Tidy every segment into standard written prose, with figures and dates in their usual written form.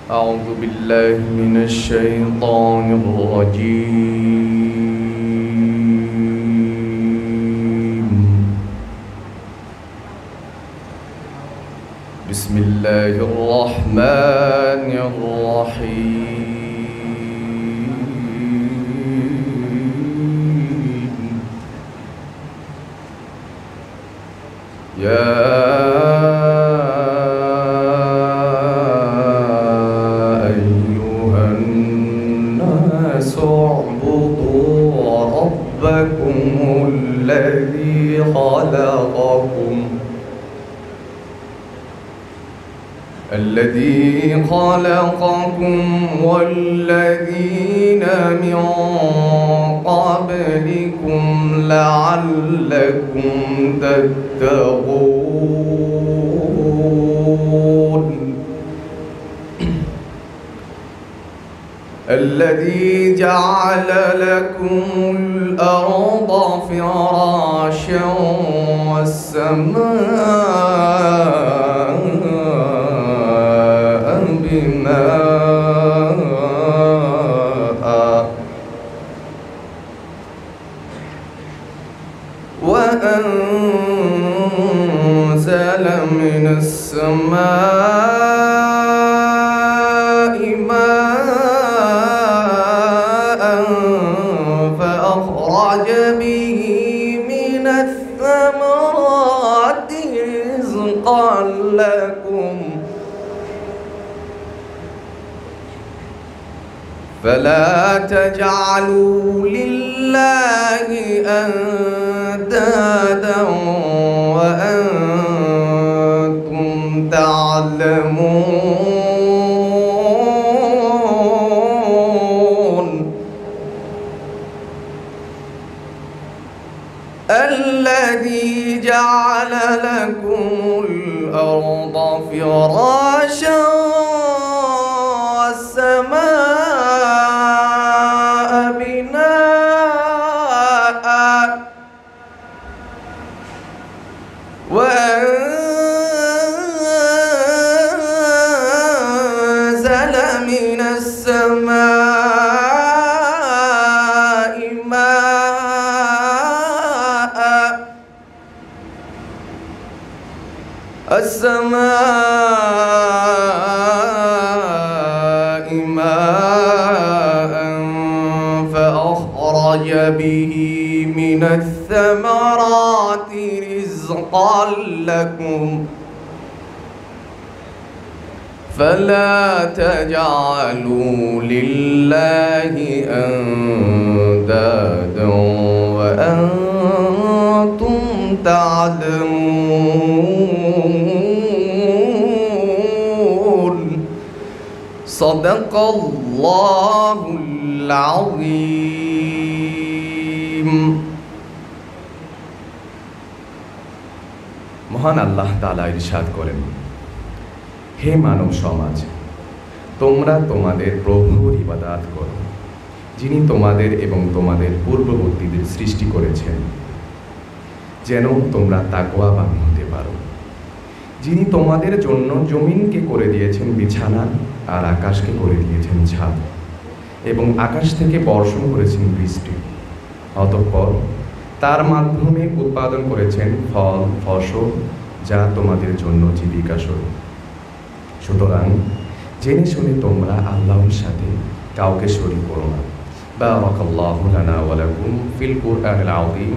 أعوذ بالله من الشيطان الرجيم. بسم الله الرحمن الرحيم. يا الذي خلقكم والذين من قبلكم لعلكم تتقون. الذي جعل لكم الأرض فراشا والسماء بناء وأنزل من السماء ماء فأخرج به من الثمرات رزقا لكم فلا تجعلوا لله أندادا وأنتم تعلمون. الذي جعل لكم الأرض فراشا والسماء بناء وأنزل من السماء ماء فأخرج به من الثمرات رزقا لكم فلا تجعلوا لله أندادا وأنتم تعلمون. صدق الله العظيم. মহান আল্লাহ তাআলা ইরশাদ করেন, হে মানব সমাজ, তোমরা তোমাদের প্রভুর ইবাদত করো, যিনি তোমাদের এবং তোমাদের পূর্ববর্তীদের সৃষ্টি করেছেন, যেন তোমরা তাকওয়াবান হতে পারো। যিনি তোমাদের জন্য জমিনকে করে দিয়েছেন বিছানা আর আকাশকে করে দিয়েছেন ছাদ, এবং আকাশ থেকে বর্ষণ করেছেন বৃষ্টি, অতঃপর তার মাধ্যমে উৎপাদন করেছেন ফল ফসল, যা তোমাদের জন্য জীবিকা স্বরূপ। সুতরাং জেনে শুনে তোমরা আল্লাহর সাথে কাউকে শরীক করো না। বারাকাল্লাহু লানা ওয়া লাকুম ফিল কুরআনিল আযীম।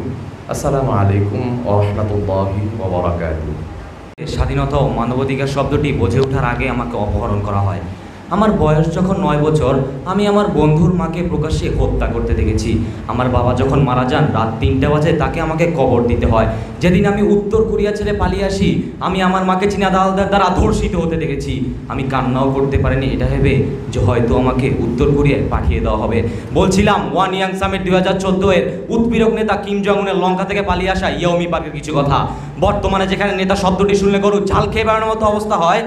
আসসালামু আলাইকুম ওয়া রাহমাতুল্লাহি ওয়া বারাকাতুহু। স্বাধীনতা ও মানবাধিকার শব্দটি বুঝে ওঠার আগে আমাকে অপহরণ করা হয়। আমার বয়স যখন 9 বছর, আমি আমার বন্ধুর মাকে প্রকাশ্যে হত্যা করতে দেখেছি। আমার বাবা যখন মারা যান রাত 3টা বাজে, তাকে আমাকে কবর দিতে হয়। যেদিন আমি উত্তর কোরিয়া ছেড়ে পালিয়ে আসি, আমি আমার মাকে চীনা দালালদের দ্বারা ধর্ষিত হতে দেখেছি। আমি কান্নাও করতে পারিনি, এটা ভেবে যে হয়তো আমাকে উত্তর কোরিয়ায় পাঠিয়ে দেওয়া হবে। বলছিলাম ওয়ানইয়াং সামিট 2014-এর উৎপীড়ক নেতা কিম জং উনের লঙ্কা থেকে পালিয়ে আসা ইয়েওমি পার্কের কিছু কথা। বর্তমানে যেখানে নেতা শব্দটি শুনলে গরু ঝাল খেয়ে বেড়ানোর মতো অবস্থা হয়,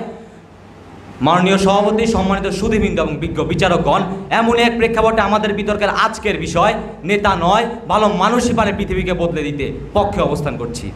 মাননীয় সভাপতি, সম্মানিত সুধীবৃন্দ এবং বিজ্ঞ বিচারকগণ, এমন এক প্রেক্ষাপটে আমাদের বিতর্কের আজকের বিষয় নেতা নয়, ভালো মানুষই পারে পৃথিবীকে বদলে দিতে পক্ষে অবস্থান করছি।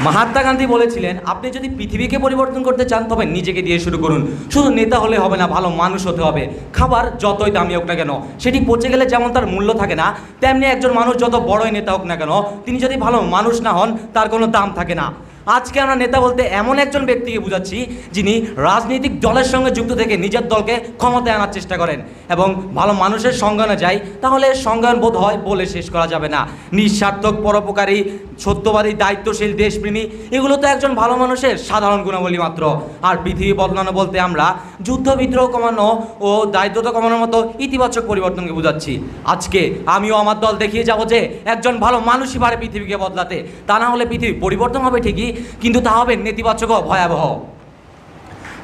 মহাত্মা গান্ধী বলেছিলেন, আপনি যদি পৃথিবীকে পরিবর্তন করতে চান তবে নিজেকে দিয়ে শুরু করুন। শুধু নেতা হলে হবে না, ভালো মানুষ হতে হবে। খাবার যতই দামি হোক না কেন, সেটি পচে গেলে যেমন তার মূল্য থাকে না, তেমনি একজন মানুষ যত বড়ই নেতা হোক না কেন, তিনি যদি ভালো মানুষ না হন তার কোনো দাম থাকে না। আজকে আমরা নেতা বলতে এমন একজন ব্যক্তিকে বুঝাচ্ছি যিনি রাজনৈতিক দলের সঙ্গে যুক্ত থেকে নিজের দলকে ক্ষমতায় আনার চেষ্টা করেন এবং ভালো মানুষের সংজ্ঞানে যায়, তাহলে সংজ্ঞান বোধ হয় বলে শেষ করা যাবে না। নিঃস্বার্থক, পরোপকারী, সত্যবাদী, দায়িত্বশীল, দেশপ্রেমী, এগুলো তো একজন ভালো মানুষের সাধারণ গুণাবলী মাত্র। আর পৃথিবী বদলানো বলতে আমরা যুদ্ধ বিদ্রোহ কমানো ও দারিদ্রতা কমানোর মতো ইতিবাচক পরিবর্তনকে বোঝাচ্ছি। আজকে আমিও আমার দল দেখিয়ে যাব যে একজন ভালো মানুষই পারে পৃথিবীকে বদলাতে। তা না হলে পৃথিবী পরিবর্তন হবে ঠিকই, কিন্তু তা হবে নেতিবাচক ও ভয়াবহ।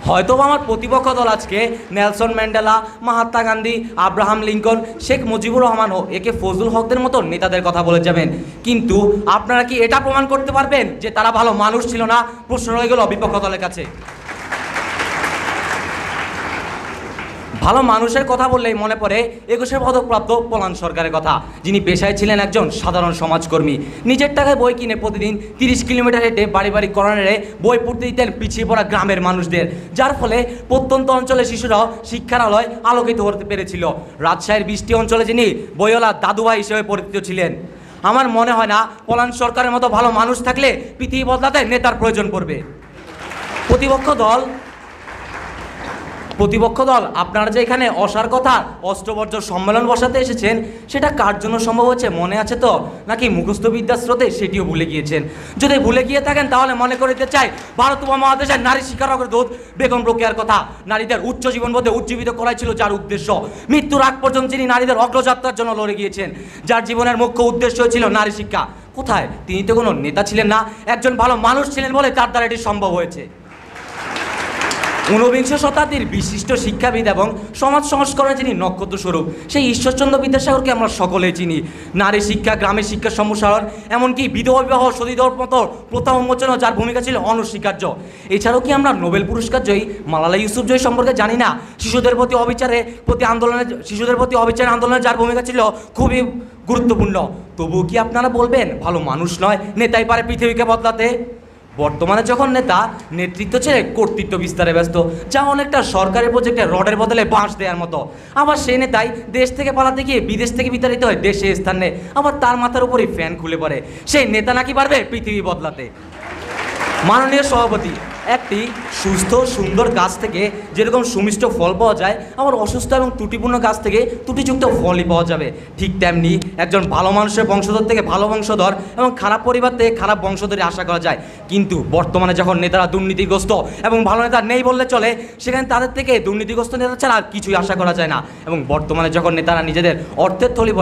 হয়তো আমার প্রতিপক্ষ দল আজকে Nelson Mandela, Mahatma Gandhi, Abraham Lincoln, Sheikh Mujibur Rahman ও একে ফজলুল হকদের মতো নেতাদের কথা বলে যাবেন, কিন্তু আপনারা কি এটা প্রমাণ করতে পারবেন যে তারা ভালো মানুষ ছিল না? প্রশ্ন রয়ে গেল বিপক্ষ দলের কাছে। ভালো মানুষের কথা বললেই মনে পড়ে 21 পদকপ্রাপ্ত পলান সরকারের কথা, যিনি পেশায় ছিলেন একজন সাধারণ সমাজকর্মী। নিজের টাকায় বই কিনে প্রতিদিন 30 কিলোমিটার হেঁটে বাড়ি বাড়ি কর্নারে বই পড়তে দিতেন পিছিয়ে পড়া গ্রামের মানুষদের, যার ফলে প্রত্যন্ত অঞ্চলের শিশুরাও শিক্ষার আলোয় আলোকিত হতে পেরেছিল। রাজশাহীর 20টি অঞ্চলে যিনি বইওয়ালা দাদুভাই হিসেবে পরিচিত ছিলেন। আমার মনে হয় না পলান সরকারের মতো ভালো মানুষ থাকলে পৃথিবী বদলাতে নেতার প্রয়োজন পড়বে। প্রতিপক্ষ দল আপনারা যে এখানে অসার কথা অস্ত্রবর্জ্য সম্মেলন বসাতে এসেছেন, সেটা কার জন্য সম্ভব হচ্ছে মনে আছে তো? নাকি মুখস্থ বিদ্যার স্রোতে সেটিও ভুলে গিয়েছেন? যদি ভুলে গিয়ে থাকেন তাহলে মনে করিতে চাই, ভারত উপমহাদেশের নারী শিক্ষার অগ্রদূত বেগম রোকেয়ার কথা। নারীদের উচ্চ জীবনবোধে উজ্জীবিত করাই ছিল যার উদ্দেশ্য। মৃত্যুর আগ পর্যন্ত যিনি নারীদের অগ্রযাত্রার জন্য লড়ে গিয়েছেন, যার জীবনের মুখ্য উদ্দেশ্য ছিল নারী শিক্ষা। কোথায়? তিনি তো কোনো নেতা ছিলেন না, একজন ভালো মানুষ ছিলেন বলে তার দ্বারা এটি সম্ভব হয়েছে। 19বিংশ শতাব্দীর বিশিষ্ট শিক্ষাবিদ এবং সমাজ সংস্করণে যিনি নক্ষত্র স্বরূপ, সেই ঈশ্বরচন্দ্র বিদ্যাসাগরকে আমরা সকলেই চিনি। নারী শিক্ষা, গ্রামের শিক্ষা সম্প্রসারণ, এমনকি বিধবা বিবাহ, সতীদাহর মতো প্রথা উন্মোচনও যার ভূমিকা ছিল অনস্বীকার্য। এছাড়াও কি আমরা নোবেল পুরস্কার জয়ী মালালা ইউসুফজয়ী সম্পর্কে জানি না? শিশুদের প্রতি অবিচারের আন্দোলনে যার ভূমিকা ছিল খুবই গুরুত্বপূর্ণ। তবুও কি আপনারা বলবেন ভালো মানুষ নয়, নেতাই পারে পৃথিবীকে বদলাতে? বর্তমানে যখন নেতা নেতৃত্ব ছেড়ে কর্তৃত্ব বিস্তারে ব্যস্ত, যা অনেকটা সরকারের প্রজেক্টে রডের বদলে বাঁশ দেওয়ার মতো। আবার সেই নেতাই দেশ থেকে পালাতে গিয়ে বিদেশ থেকে বিতাড়িত হয় দেশে স্থান নেয়, আবার তার মাথার উপরই ফ্যান খুলে পড়ে। সেই নেতা নাকি পারবে পৃথিবী বদলাতে? মাননীয় সভাপতি, একটি সুস্থ সুন্দর গাছ থেকে যেরকম সুমিষ্ট ফল পাওয়া যায়, আবার অসুস্থ এবং ত্রুটিপূর্ণ গাছ থেকে ত্রুটিযুক্ত ফলই পাওয়া যাবে। ঠিক তেমনি একজন ভালো মানুষের বংশধর থেকে ভালো বংশধর এবং খারাপ পরিবার থেকে খারাপ বংশধরই আশা করা যায়। কিন্তু বর্তমানে যখন নেতারা দুর্নীতিগ্রস্ত এবং ভালো নেতা নেই বললে চলে, সেখানে তাদের থেকে দুর্নীতিগ্রস্ত নেতা ছাড়া আর কিছুই আশা করা যায় না। এবং বর্তমানে যখন নেতারা নিজেদের অর্থের থলি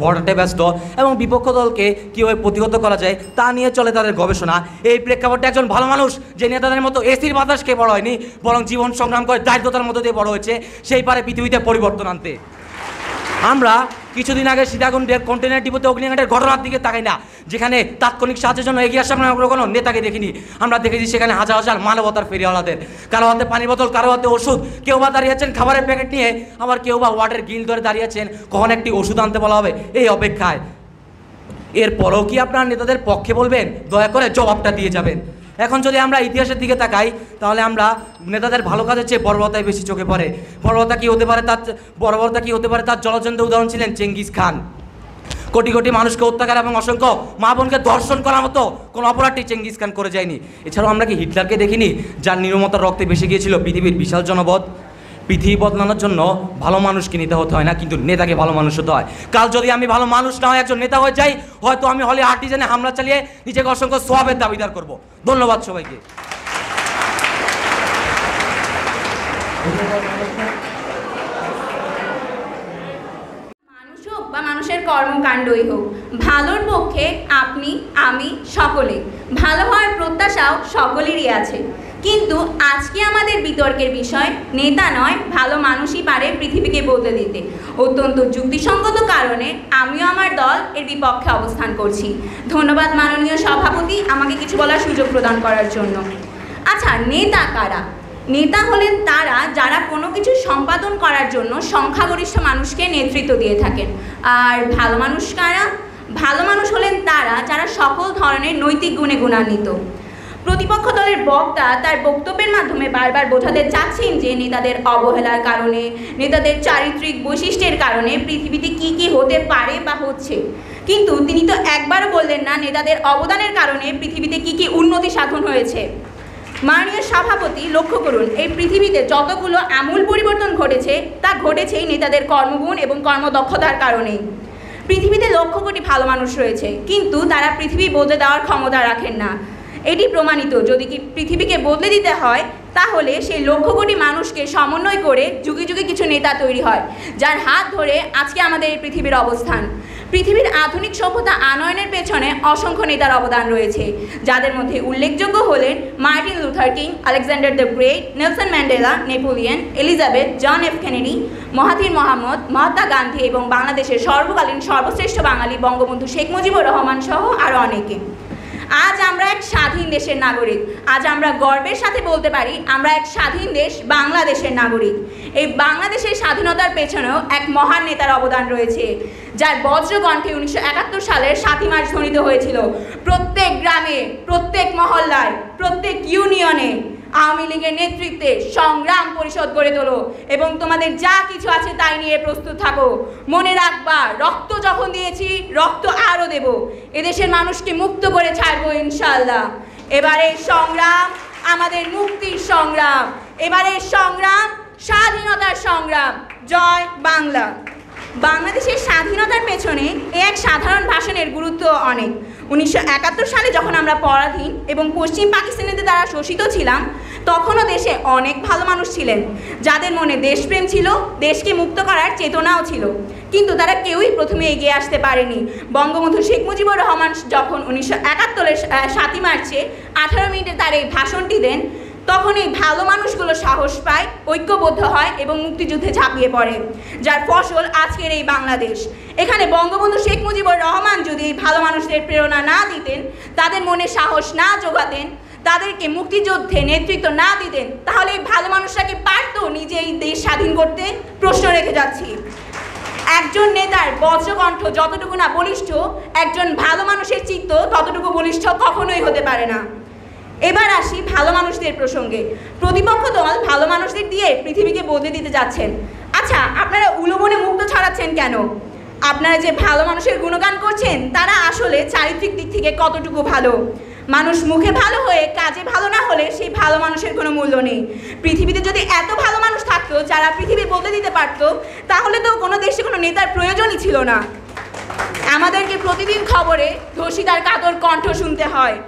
ভরাটে ব্যস্ত এবং বিপক্ষ দলকে কীভাবে প্রতিহত করা যায় তা নিয়ে চলে তাদের গবেষণা, এই প্রেক্ষাপটে একজন ভালো মানুষ যে নেতাদের মতো এসির বাতাস খেয়ে বড় হয়নি, বরং জীবন সংগ্রাম করে দারিদ্রতার মধ্যে দিয়ে বড় হয়েছে, সেই পারে পৃথিবীতে পরিবর্তন আনতে। আমরা কিছুদিন আগে সীতাকুণ্ডের কন্টেনার ডিপোতে অগ্নিকাণ্ডের ঘটনার দিকে তাকাই না, যেখানে তাৎক্ষণিক সাহায্যের জন্য এগিয়ে আসা আমরা কোনো নেতাকে দেখিনি। আমরা দেখেছি সেখানে হাজার হাজার মানবতার ফেরিওয়ালাদের, কারো হাতে পানির বোতল, কারো হাতে ওষুধ, কেউ বা দাঁড়িয়েছেন খাবারের প্যাকেট নিয়ে, আবার কেউ বা ওয়ার্ডের গিল ধরে দাঁড়িয়েছেন কখন একটি ওষুধ আনতে বলা হবে এই অপেক্ষায়। এরপরও কি আপনার নেতাদের পক্ষে বলবেন? দয়া করে জবাবটা দিয়ে যাবেন। এখন যদি আমরা ইতিহাসের দিকে তাকাই, তাহলে আমরা নেতাদের ভালো কাজের চেয়ে বর্বরতায় বেশি চোখে পড়ে। বর্বরতা কি হতে পারে তার জলজন্ত উদাহরণ ছিলেন চেঙ্গিস খান। কোটি কোটি মানুষকে হত্যাকার এবং অসংখ্য মা বোনকে ধর্ষণ করার মতো কোনো অপরাধটি চেঙ্গিস খান করে যায়নি। এছাড়াও আমরা কি হিটলারকে দেখিনি, যার নির্মমতার রক্তে ভেসে গিয়েছিল পৃথিবীর বিশাল জনপদ? পৃথিবী বদলানোর জন্য ভালো মানুষকে নিতে হতে হয় না, কিন্তু নেতাকে ভালো মানুষ হতে হয়। কাল যদি আমি ভালো মানুষ না হয় একজন নেতা হয়ে যাই, হয়তো আমি হলে আর্টিজানে হামলা চালিয়ে নিজেকে অসংখ্য সওয়াবের দাবিদার করব। ধন্যবাদ সবাইকে। মানুষ হোক বা মানুষের কর্মকাণ্ডই হোক, ভালোর পক্ষে আপনি, আমি, সকলে। ভালো হওয়ার প্রত্যাশাও সকলেরই আছে। কিন্তু আজকে আমাদের বিতর্কের বিষয় নেতা নয়, ভালো মানুষই পারে পৃথিবীকে বদলে দিতে। অত্যন্ত যুক্তিসঙ্গত কারণে আমিও আমার দল এর বিপক্ষে অবস্থান করছি। ধন্যবাদ মাননীয় সভাপতি আমাকে কিছু বলার সুযোগ প্রদান করার জন্য। আচ্ছা, নেতা কারা? নেতা হলেন তারা যারা কোনো কিছু সম্পাদন করার জন্য সংখ্যাগরিষ্ঠ মানুষকে নেতৃত্ব দিয়ে থাকেন। আর ভালো মানুষ কারা? ভালো মানুষ হলেন তারা যারা সকল ধরনের নৈতিক গুণে গুণান্বিত। প্রতিপক্ষ দলের বক্তা তার বক্তব্যের মাধ্যমে বারবার বোঝাতে চাচ্ছেন যে নেতাদের অবহেলার কারণে, নেতাদের চারিত্রিক বৈশিষ্ট্যের কারণে পৃথিবীতে কি কি হতে পারে বা হচ্ছে, কিন্তু তিনি তো একবারও বললেন না নেতাদের অবদানের কারণে পৃথিবীতে কি কি উন্নতি সাধন হয়েছে। মাননীয় সভাপতি, লক্ষ্য করুন, এই পৃথিবীতে যতগুলো আমূল পরিবর্তন ঘটেছে তা ঘটেছেই নেতাদের কর্মগুণ এবং কর্মদক্ষতার কারণেই। পৃথিবীতে লক্ষ কোটি ভালো মানুষ রয়েছে, কিন্তু তারা পৃথিবী বদলে দেওয়ার ক্ষমতা রাখেন না। এটি প্রমাণিত। যদি কি পৃথিবীকে বদলে দিতে হয় তাহলে সেই লক্ষ কোটি মানুষকে সমন্বয় করে যুগে যুগে কিছু নেতা তৈরি হয়, যার হাত ধরে আজকে আমাদের এই পৃথিবীর অবস্থান। পৃথিবীর আধুনিক সভ্যতা আনয়নের পেছনে অসংখ্য নেতার অবদান রয়েছে, যাদের মধ্যে উল্লেখযোগ্য হলেন Martin Luther King, Alexander the Great, Nelson Mandela, Napoleon, Elizabeth, John F Kennedy, Mahathir Mohamad, Mahatma Gandhi এবং বাংলাদেশের সর্বকালীন সর্বশ্রেষ্ঠ বাঙালি বঙ্গবন্ধু শেখ মুজিবুর রহমান সহ আরও অনেকে। আজ আমরা এক স্বাধীন দেশের নাগরিক। আজ আমরা গর্বের সাথে বলতে পারি আমরা এক স্বাধীন দেশ, বাংলাদেশের নাগরিক। এই বাংলাদেশের স্বাধীনতার পেছনেও এক মহান নেতার অবদান রয়েছে, যার বজ্রকণ্ঠে 1971 সালের 7ই মার্চ ধ্বনিত হয়েছিল। প্রত্যেক গ্রামে, প্রত্যেক মহল্লায়, প্রত্যেক ইউনিয়নে আওয়ামী লীগের নেতৃত্বে সংগ্রাম পরিষদ গড়ে তোলো এবং তোমাদের যা কিছু আছে তাই নিয়ে প্রস্তুত থাকো। মনে রাখবা, রক্ত যখন দিয়েছি রক্ত আরও দেব। এদেশের মানুষকে মুক্ত করে ছাড়বো ইনশাআল্লাহ। এবারের সংগ্রাম আমাদের মুক্তির সংগ্রাম, এবারের সংগ্রাম স্বাধীনতার সংগ্রাম। জয় বাংলা। বাংলাদেশের স্বাধীনতার পেছনে এক সাধারণ ভাষণের গুরুত্ব অনেক। 1971 সালে যখন আমরা পরাধীন এবং পশ্চিম পাকিস্তানিদের দ্বারা শোষিত ছিলাম, তখনও দেশে অনেক ভালো মানুষ ছিলেন, যাদের মনে দেশপ্রেম ছিল, দেশকে মুক্ত করার চেতনাও ছিল, কিন্তু তারা কেউই প্রথমে এগিয়ে আসতে পারেনি। বঙ্গবন্ধু শেখ মুজিবুর রহমান যখন 1971-এর 7ই মার্চে 18 মিনিটে তার এই ভাষণটি দেন, তখন এই ভালো মানুষগুলো সাহস পায়, ঐক্যবদ্ধ হয় এবং মুক্তিযুদ্ধে ঝাঁপিয়ে পড়ে, যার ফসল আজকের এই বাংলাদেশ। এখানে বঙ্গবন্ধু শেখ মুজিবুর রহমান যদি এই ভালো মানুষদের প্রেরণা না দিতেন, তাদের মনে সাহস না জোগাতেন, তাদেরকে মুক্তিযুদ্ধে নেতৃত্ব না দিতেন, তাহলে এই ভালো মানুষরা কি পারত নিজে এই দেশ স্বাধীন করতে? প্রশ্ন রেখে যাচ্ছি। একজন নেতার বজ্রকণ্ঠ যতটুকু না বলিষ্ঠ, একজন ভালো মানুষের চিত্ত ততটুকু বলিষ্ঠ কখনোই হতে পারে না। এবার আসি ভালো মানুষদের প্রসঙ্গে। প্রতিপক্ষ দল ভালো মানুষদের দিয়ে পৃথিবীকে বদলে দিতে যাচ্ছেন। আচ্ছা, আপনারা উলুবনে মুক্ত ছড়াচ্ছেন কেন? আপনারা যে ভালো মানুষের গুণগান করছেন, তারা আসলে চারিত্রিক দিক থেকে কতটুকু ভালো? মানুষ মুখে ভালো হয়ে কাজে ভালো না হলে সেই ভালো মানুষের কোনো মূল্য নেই। পৃথিবীতে যদি এত ভালো মানুষ থাকতো যারা পৃথিবী বদলে দিতে পারতো, তাহলে তো কোনো দেশে কোনো নেতার প্রয়োজনই ছিল না। আমাদেরকে প্রতিদিন খবরে ধর্ষিতার কাতর কণ্ঠ শুনতে হয়।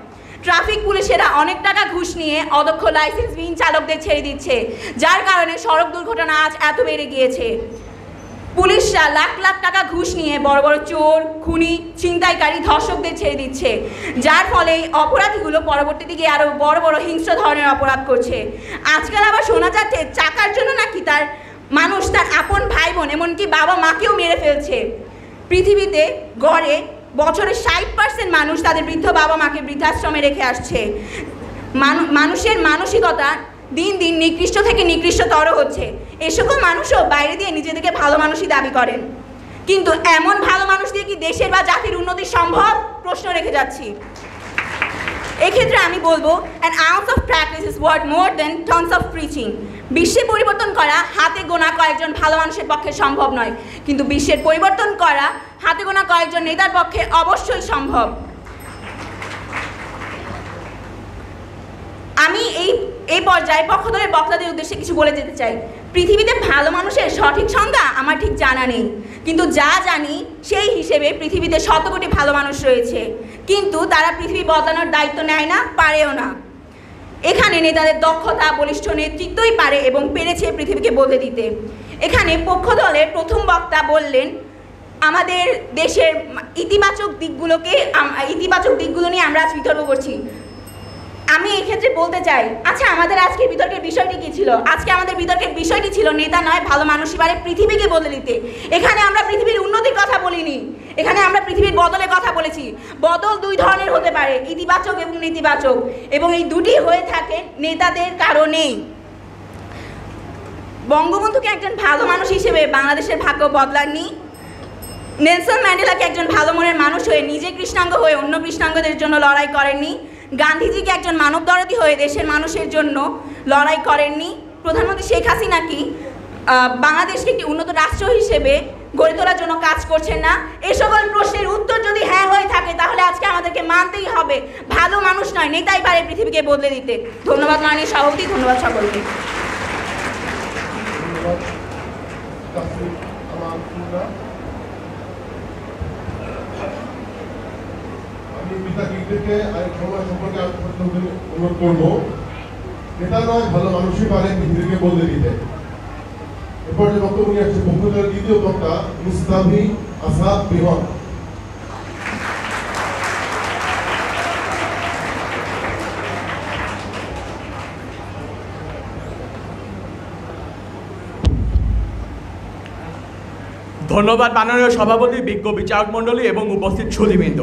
ট্রাফিক পুলিশেরা অনেক টাকা ঘুষ নিয়ে অদক্ষ লাইসেন্সবিহীন চালকদের ছেড়ে দিচ্ছে, যার কারণে সড়ক দুর্ঘটনা আজ এত বেড়ে গিয়েছে। পুলিশরা লাখ লাখ টাকা ঘুষ নিয়ে বড় বড় চোর, খুনি, ছিনতাইকারী, ধর্ষকদের ছেড়ে দিচ্ছে, যার ফলে অপরাধীগুলো পরবর্তীতে গিয়ে আরও বড় বড় হিংস্র ধরনের অপরাধ করছে। আজকাল আবার শোনা যাচ্ছে চাকার জন্য নাকি তার মানুষ তার আপন ভাই বোন, এমনকি বাবা মাকেও মেরে ফেলছে। পৃথিবীতে গড়ে বছরে 60% মানুষ তাদের বৃদ্ধ বাবা মাকে বৃদ্ধাশ্রমে রেখে আসছে। মানুষের মানসিকতা দিন দিন নিকৃষ্ট থেকে নিকৃষ্টতর হচ্ছে। এ সকল মানুষও বাইরে দিয়ে নিজেদেরকে ভালো মানুষই দাবি করেন, কিন্তু এমন ভালো মানুষ দিয়ে কি দেশের বা জাতির উন্নতি সম্ভব? প্রশ্ন রেখে যাচ্ছি। এক্ষেত্রে আমি বলবো, an ounce of practice is worth more than tons of preaching. বিশ্বের পরিবর্তন করা হাতে গোনা কয়েকজন ভালো মানুষের পক্ষে সম্ভব নয়, কিন্তু বিশ্বের পরিবর্তন করা হাতে গোনা কয়েকজন নেতার পক্ষে অবশ্যই সম্ভব। আমি এই পর্যায়ে পক্ষদলের বক্তাদের উদ্দেশ্যে কিছু বলে যেতে চাই। পৃথিবীতে ভালো মানুষের সঠিক সংজ্ঞা আমার ঠিক জানা নেই, কিন্তু যা জানি সেই হিসেবে পৃথিবীতে শত কোটি ভালো মানুষ রয়েছে, কিন্তু তারা পৃথিবী বদলানোর দায়িত্ব নেয় না, পারেও না। এখানে নেতাদের দক্ষতা, বলিষ্ঠ নেতৃত্বই পারে এবং পেরেছে পৃথিবীকে বদলে দিতে। এখানে পক্ষ দলের প্রথম বক্তা বললেন আমাদের দেশের ইতিবাচক দিকগুলো নিয়ে আমরা আজ বিতর্ক করছি। আমি এই ক্ষেত্রে বলতে চাই, আচ্ছা আমাদের আজকের বিতর্কের বিষয়টি কি ছিল? আজকে আমাদের বিতর্কের বিষয়টি ছিল নেতা নয় ভালো মানুষই পারে পৃথিবীকে বদলে দিতে। এখানে আমরা পৃথিবীর উন্নতির কথা বলিনি, এখানে আমরা পৃথিবীর বদলের কথা বলেছি। বদল দুই ধরনের হতে পারে, ইতিবাচক এবং নেতিবাচক, এবং এই দুটি হয়ে থাকে নেতাদের কারণেই। বঙ্গবন্ধুকে একজন ভালো মানুষ হিসেবে বাংলাদেশের ভাগ্য বদলাননি, নেলসন ম্যান্ডেলাকে একজন ভালো মনের মানুষ হয়ে নিজে কৃষ্ণাঙ্গ হয়ে অন্য কৃষ্ণাঙ্গদের জন্য লড়াই করেননি। গান্ধীজিকে একজন মানবদরদী হয়ে দেশের মানুষের জন্য লড়াই করেননি। প্রধানমন্ত্রী শেখ হাসিনা কি বাংলাদেশকে একটি উন্নত রাষ্ট্র হিসেবে গড়ে তোলার জন্য কাজ করছেন না? এই সকল প্রশ্নের উত্তর যদি হ্যাঁ হয়ে থাকে তাহলে আজকে আমাদেরকে মানতেই হবে ভালো মানুষ নয়, নেতাই পারে পৃথিবীকে বদলে দিতে। ধন্যবাদ মাননীয় সভাপতি, ধন্যবাদ সকলকে। আমি পিতা কিংকে আরেক সময় সম্পর্কে অনুরোধ করবো। নেতা নয়, ভালো মানুষই পারে পৃথিবীকে বদলে দিতে। এরপর যে বক্তব্য নিয়ে আসছে বক্তব্যের দ্বিতীয় বক্তা মুস্তাফি আসাদ বিহন। ধন্যবাদ মাননীয় সভাপতি, বিজ্ঞ বিচারক মণ্ডলী এবং উপস্থিত সুধীবৃন্দ।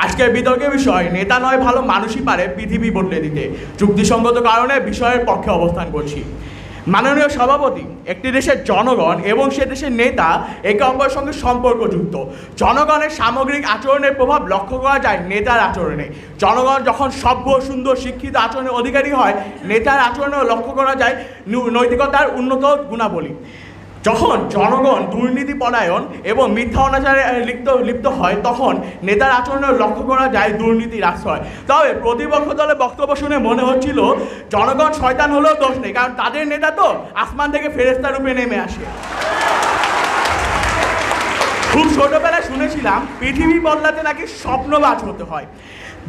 আজকের বিতর্কের বিষয় নেতা নয় ভালো মানুষই পারে পৃথিবী বদলে দিতে। যুক্তিসঙ্গত কারণে বিষয়ের পক্ষে অবস্থান করছি। মাননীয় সভাপতি, একটি দেশের জনগণ এবং সে দেশের নেতা একে অপরের সঙ্গে সম্পর্কযুক্ত। জনগণের সামগ্রিক আচরণের প্রভাব লক্ষ্য করা যায় নেতার আচরণে। জনগণ যখন সভ্য, সুন্দর, শিক্ষিত আচরণের অধিকারী হয়, নেতার আচরণেও লক্ষ্য করা যায় নৈতিকতার উন্নত গুণাবলী। যখন জনগণ দুর্নীতিপরায়ণ এবং মিথ্যা অনাচারে লিপ্ত হয়, তখন নেতার আচরণেও লক্ষ্য করা যায় দুর্নীতির আশ্রয়। তবে প্রতিপক্ষ দলের বক্তব্য শুনে মনে হচ্ছিল জনগণ শয়তান হলেও দোষ নেই, কারণ তাদের নেতা তো আসমান থেকে ফেরেশতা রূপে নেমে আসে। খুব ছোটবেলায় শুনেছিলাম পৃথিবী বদলাতে নাকি স্বপ্নবাজ হতে হয়।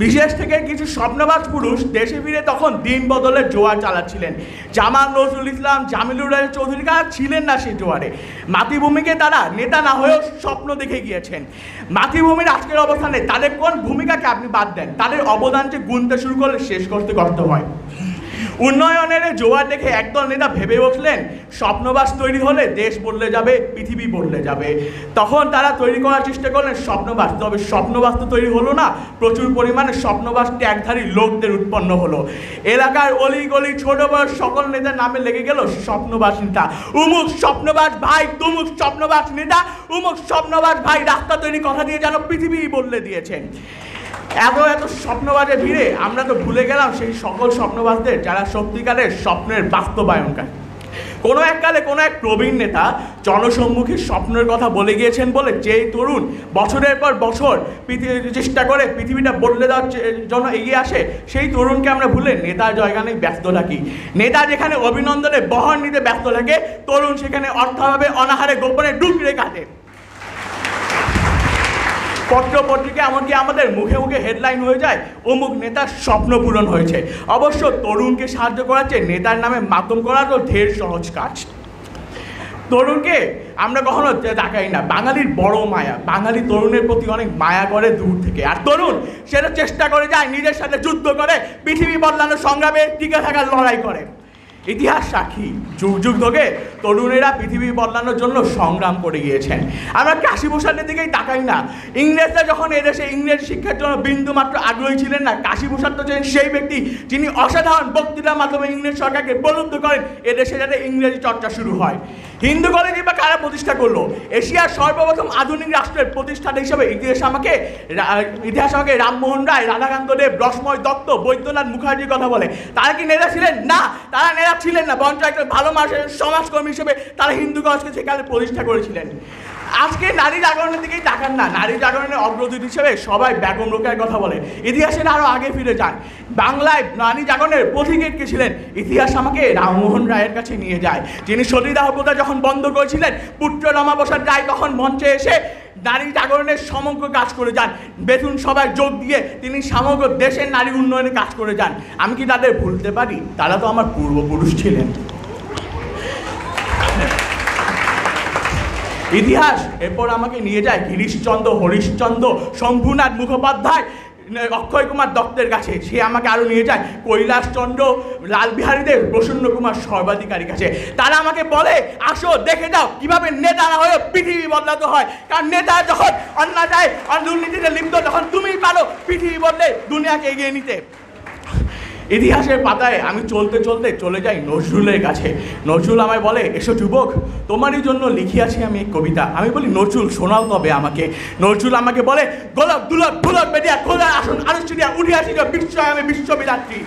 বিশেষ থেকে কিছু স্বপ্নবাজ পুরুষ দেশে ফিরে তখন দিন বদলের জোয়ার চালাচ্ছিলেন। জামাল নজরুল ইসলাম, জামিলুর রহমান চৌধুরীরা ছিলেন না সেই জোয়ারে। মাতৃভূমিকে তারা নেতা না হয়েও স্বপ্ন দেখে গিয়েছেন। মাতৃভূমির আজকের অবস্থানে তাদের কোন ভূমিকাকে আপনি বাদ দেন, তাদের অবদান যে গুনতে শুরু করলে শেষ করতে কষ্ট হয়। উন্নয়নের জোয়ার দেখে একদল নেতা ভেবে বসলেন স্বপ্নবাস তৈরি হলে দেশ বদলে যাবে, পৃথিবী বদলে যাবে। তখন তারা তৈরি করার চেষ্টা করলেন স্বপ্নবাস। তবে স্বপ্নবাস তো তৈরি হলো না, প্রচুর পরিমাণে স্বপ্নবাস ট্যাগধারী লোকদের উৎপন্ন হলো। এলাকার অলি গলি ছোট বড় সকল নেতার নামে লেগে গেল স্বপ্নবাস নেতা। উমুক স্বপ্নবাস ভাই, তুমুক স্বপ্নবাস নেতা, উমুক স্বপ্নবাস ভাই রাস্তা তৈরি কথা দিয়ে যেন পৃথিবী বদলে দিয়েছেন। এত এত স্বপ্নবাজে ভিড়ে আমরা তো ভুলে গেলাম সেই সকল স্বপ্নবাজদের যারা সত্যিকারের স্বপ্নের বাস্তবায়নকারী। কোনো এককালে কোনো এক প্রবীণ নেতা জনসম্মুখে স্বপ্নের কথা বলে গিয়েছেন বলে যেই তরুণ বছরের পর বছর চেষ্টা করে পৃথিবীটা বদলে দেওয়ার জন্য এগিয়ে আসে, সেই তরুণকে আমরা ভুলে নেতার জয়গানে ব্যস্ত থাকি। নেতা যেখানে অভিনন্দনে বহর নিতে ব্যস্ত থাকে, তরুণ সেখানে অর্থাভাবে অনাহারে গোপনে ডুকরে কাটে। পত্র পত্রিকা এমনকি আমাদের মুখে মুখে হেডলাইন হয়ে যায় অমুক নেতার স্বপ্ন পূরণ হয়েছে। অবশ্য তরুণকে সাহায্য করার চেয়ে নেতার নামে মাধ্যম করা তো ঢের সহজ কাজ। তরুণকে আমরা কখনো তাকাই না। বাঙালির বড় মায়া, বাঙালি তরুণের প্রতি অনেক মায়া করে দূর থেকে। আর তরুণ সেটা চেষ্টা করে যায়, নিজের সাথে যুদ্ধ করে, পৃথিবী বদলানোর সংগ্রামে টিকে থাকার লড়াই করে। ইতিহাস সাক্ষী, যুগ যুগ ধরে তরুণেরা পৃথিবী বদলানোর জন্য সংগ্রাম করে গিয়েছেন। আমরা কাশীভূষণের দিকেই তাকাই না। ইংরেজরা যখন এদেশে ইংরেজি শিক্ষার জন্য বিন্দু মাত্র আগ্রহী ছিলেন না, কাশীভূষণ তো ছিলেন সেই ব্যক্তি যিনি অসাধারণ বক্তৃতার মাধ্যমে ইংরেজ সরকারকে প্রলুব্ধ করেন এদেশে যাতে ইংরেজি চর্চা শুরু হয়। হিন্দু কলেজই বা কারা প্রতিষ্ঠা করলো? এশিয়ার সর্বপ্রথম আধুনিক রাষ্ট্রের প্রতিষ্ঠাতা হিসেবে ইতিহাস আমাকে রামমোহন রায়, রাধাকান্ত দেব, রসময় দত্ত, বৈদ্যনাথ মুখার্জির কথা বলে। তারা কি নেতা ছিলেন? না, তারা নেতা ছিলেন না, বরঞ্চ একটা ভালো মানুষের সমাজকর্মী হিসেবে তারা হিন্দু কলেজকে সেখানে প্রতিষ্ঠা করেছিলেন। আজকে নারী জাগরণের দিকেই তাকান না। নারী জাগরণের অগ্রদূত হিসেবে সবাই বেগম রোকেয়ার কথা বলে। ইতিহাসের আরও আগে ফিরে যান, বাংলায় নারী জাগরণের পথিকৃৎ কে ছিলেন? ইতিহাস আমাকে রামমোহন রায়ের কাছে নিয়ে যায়, যিনি সতীদাহ প্রথা যখন বন্ধ করেছিলেন, পুত্র রমাপ্রসাদ রায় তখন মঞ্চে এসে নারী জাগরণের সমগ্র কাজ করে যান। বেতন সভায় যোগ দিয়ে তিনি সমগ্র দেশের নারী উন্নয়নে কাজ করে যান। আমি কি তাদের ভুলতে পারি? তারা তো আমার পূর্বপুরুষ ছিলেন। ইতিহাস এরপর আমাকে নিয়ে যায় গিরিশচন্দ্র, হরিশচন্দ্র, শম্ভুনাথ মুখোপাধ্যায়, অক্ষয় কুমার দত্তের কাছে। সে আমাকে আরও নিয়ে যায় কৈলাসচন্দ্র, লালবিহারী দেব, প্রসন্ন কুমার সর্বাধিকারীর কাছে। তারা আমাকে বলে আসো দেখে যাও কিভাবে নেতা না হয়ে পৃথিবী বদলাতে হয়। কারণ নেতা যখন অন্যায় দুর্নীতিতে লিপ্ত, তখন তুমিই পারো পৃথিবী বদলে দুনিয়াকে এগিয়ে নিতে। ইতিহাসের পাতায় আমি চলতে চলতে চলে যাই নজরুলের কাছে। নজরুল আমায় বলে, এসো যুবক, তোমারই জন্য লিখিয়াছি আমি এক কবিতা। আমি বলি, নজরুল শোনাও তবে আমাকে। নজরুল আমাকে বলে, গোলক দুলক ভুলক বেদিয়া খোলা আসন আনুষ্ঠানিক উঠিয়াছিল বিশ্বয় আমি বিশ্ববিধাত্রী।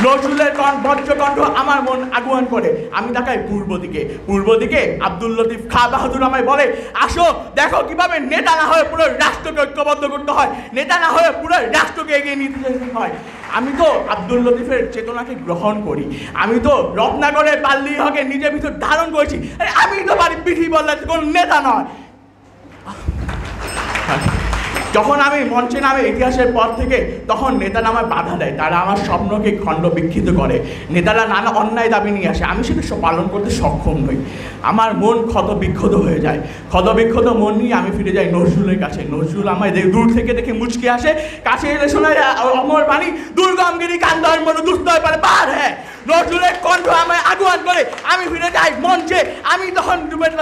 নজরুলের বজ্রকণ্ঠ আমার মন আগুয়ান করে। আমি তাকাই পূর্ব দিকে আব্দুল লতিফ খা বাহাদুর আমায় বলে, আসো দেখো কিভাবে নেতা না হয়ে পুরো রাষ্ট্রকে ঐক্যবদ্ধ করতে হয়, নেতা না হয়ে পুরো রাষ্ট্রকে এগিয়ে নিতে যেতে হয়। আমি তো আব্দুল লতিফের চেতনাকে গ্রহণ করি। আমি তো রত্নাকরের পাল্লি হকে নিজের ভিতর ধারণ করেছি। আমি তো পারি পৃথিবী বললে কোনো নেতা নয়। যখন আমি মঞ্চে নামে ইতিহাসের পর থেকে, তখন নেতারা আমায় বাধা দেয়। তারা আমার স্বপ্নকে খণ্ড বিক্ষিপ্ত করে। নেতারা নানা অন্যায় দাবি নিয়ে আসে, আমি সেটা পালন করতে সক্ষম নই। আমার মন ক্ষতবিক্ষত হয়ে যায়। ক্ষতবিক্ষত মন নিয়ে আমি ফিরে যাই নজরুলের কাছে। নজরুল আমায় দূর থেকে দেখে মুচকে আসে, কাছে এলে শোনায় অমর বাণী, দুর্গমগিরি কান্দার মতো দুস্তয় পারে পার। হ্যাঁ, নজরুলের কণ্ঠ আমায় আগুয়ান করে। আমি ফিরে যাই মঞ্চে। আমি তখন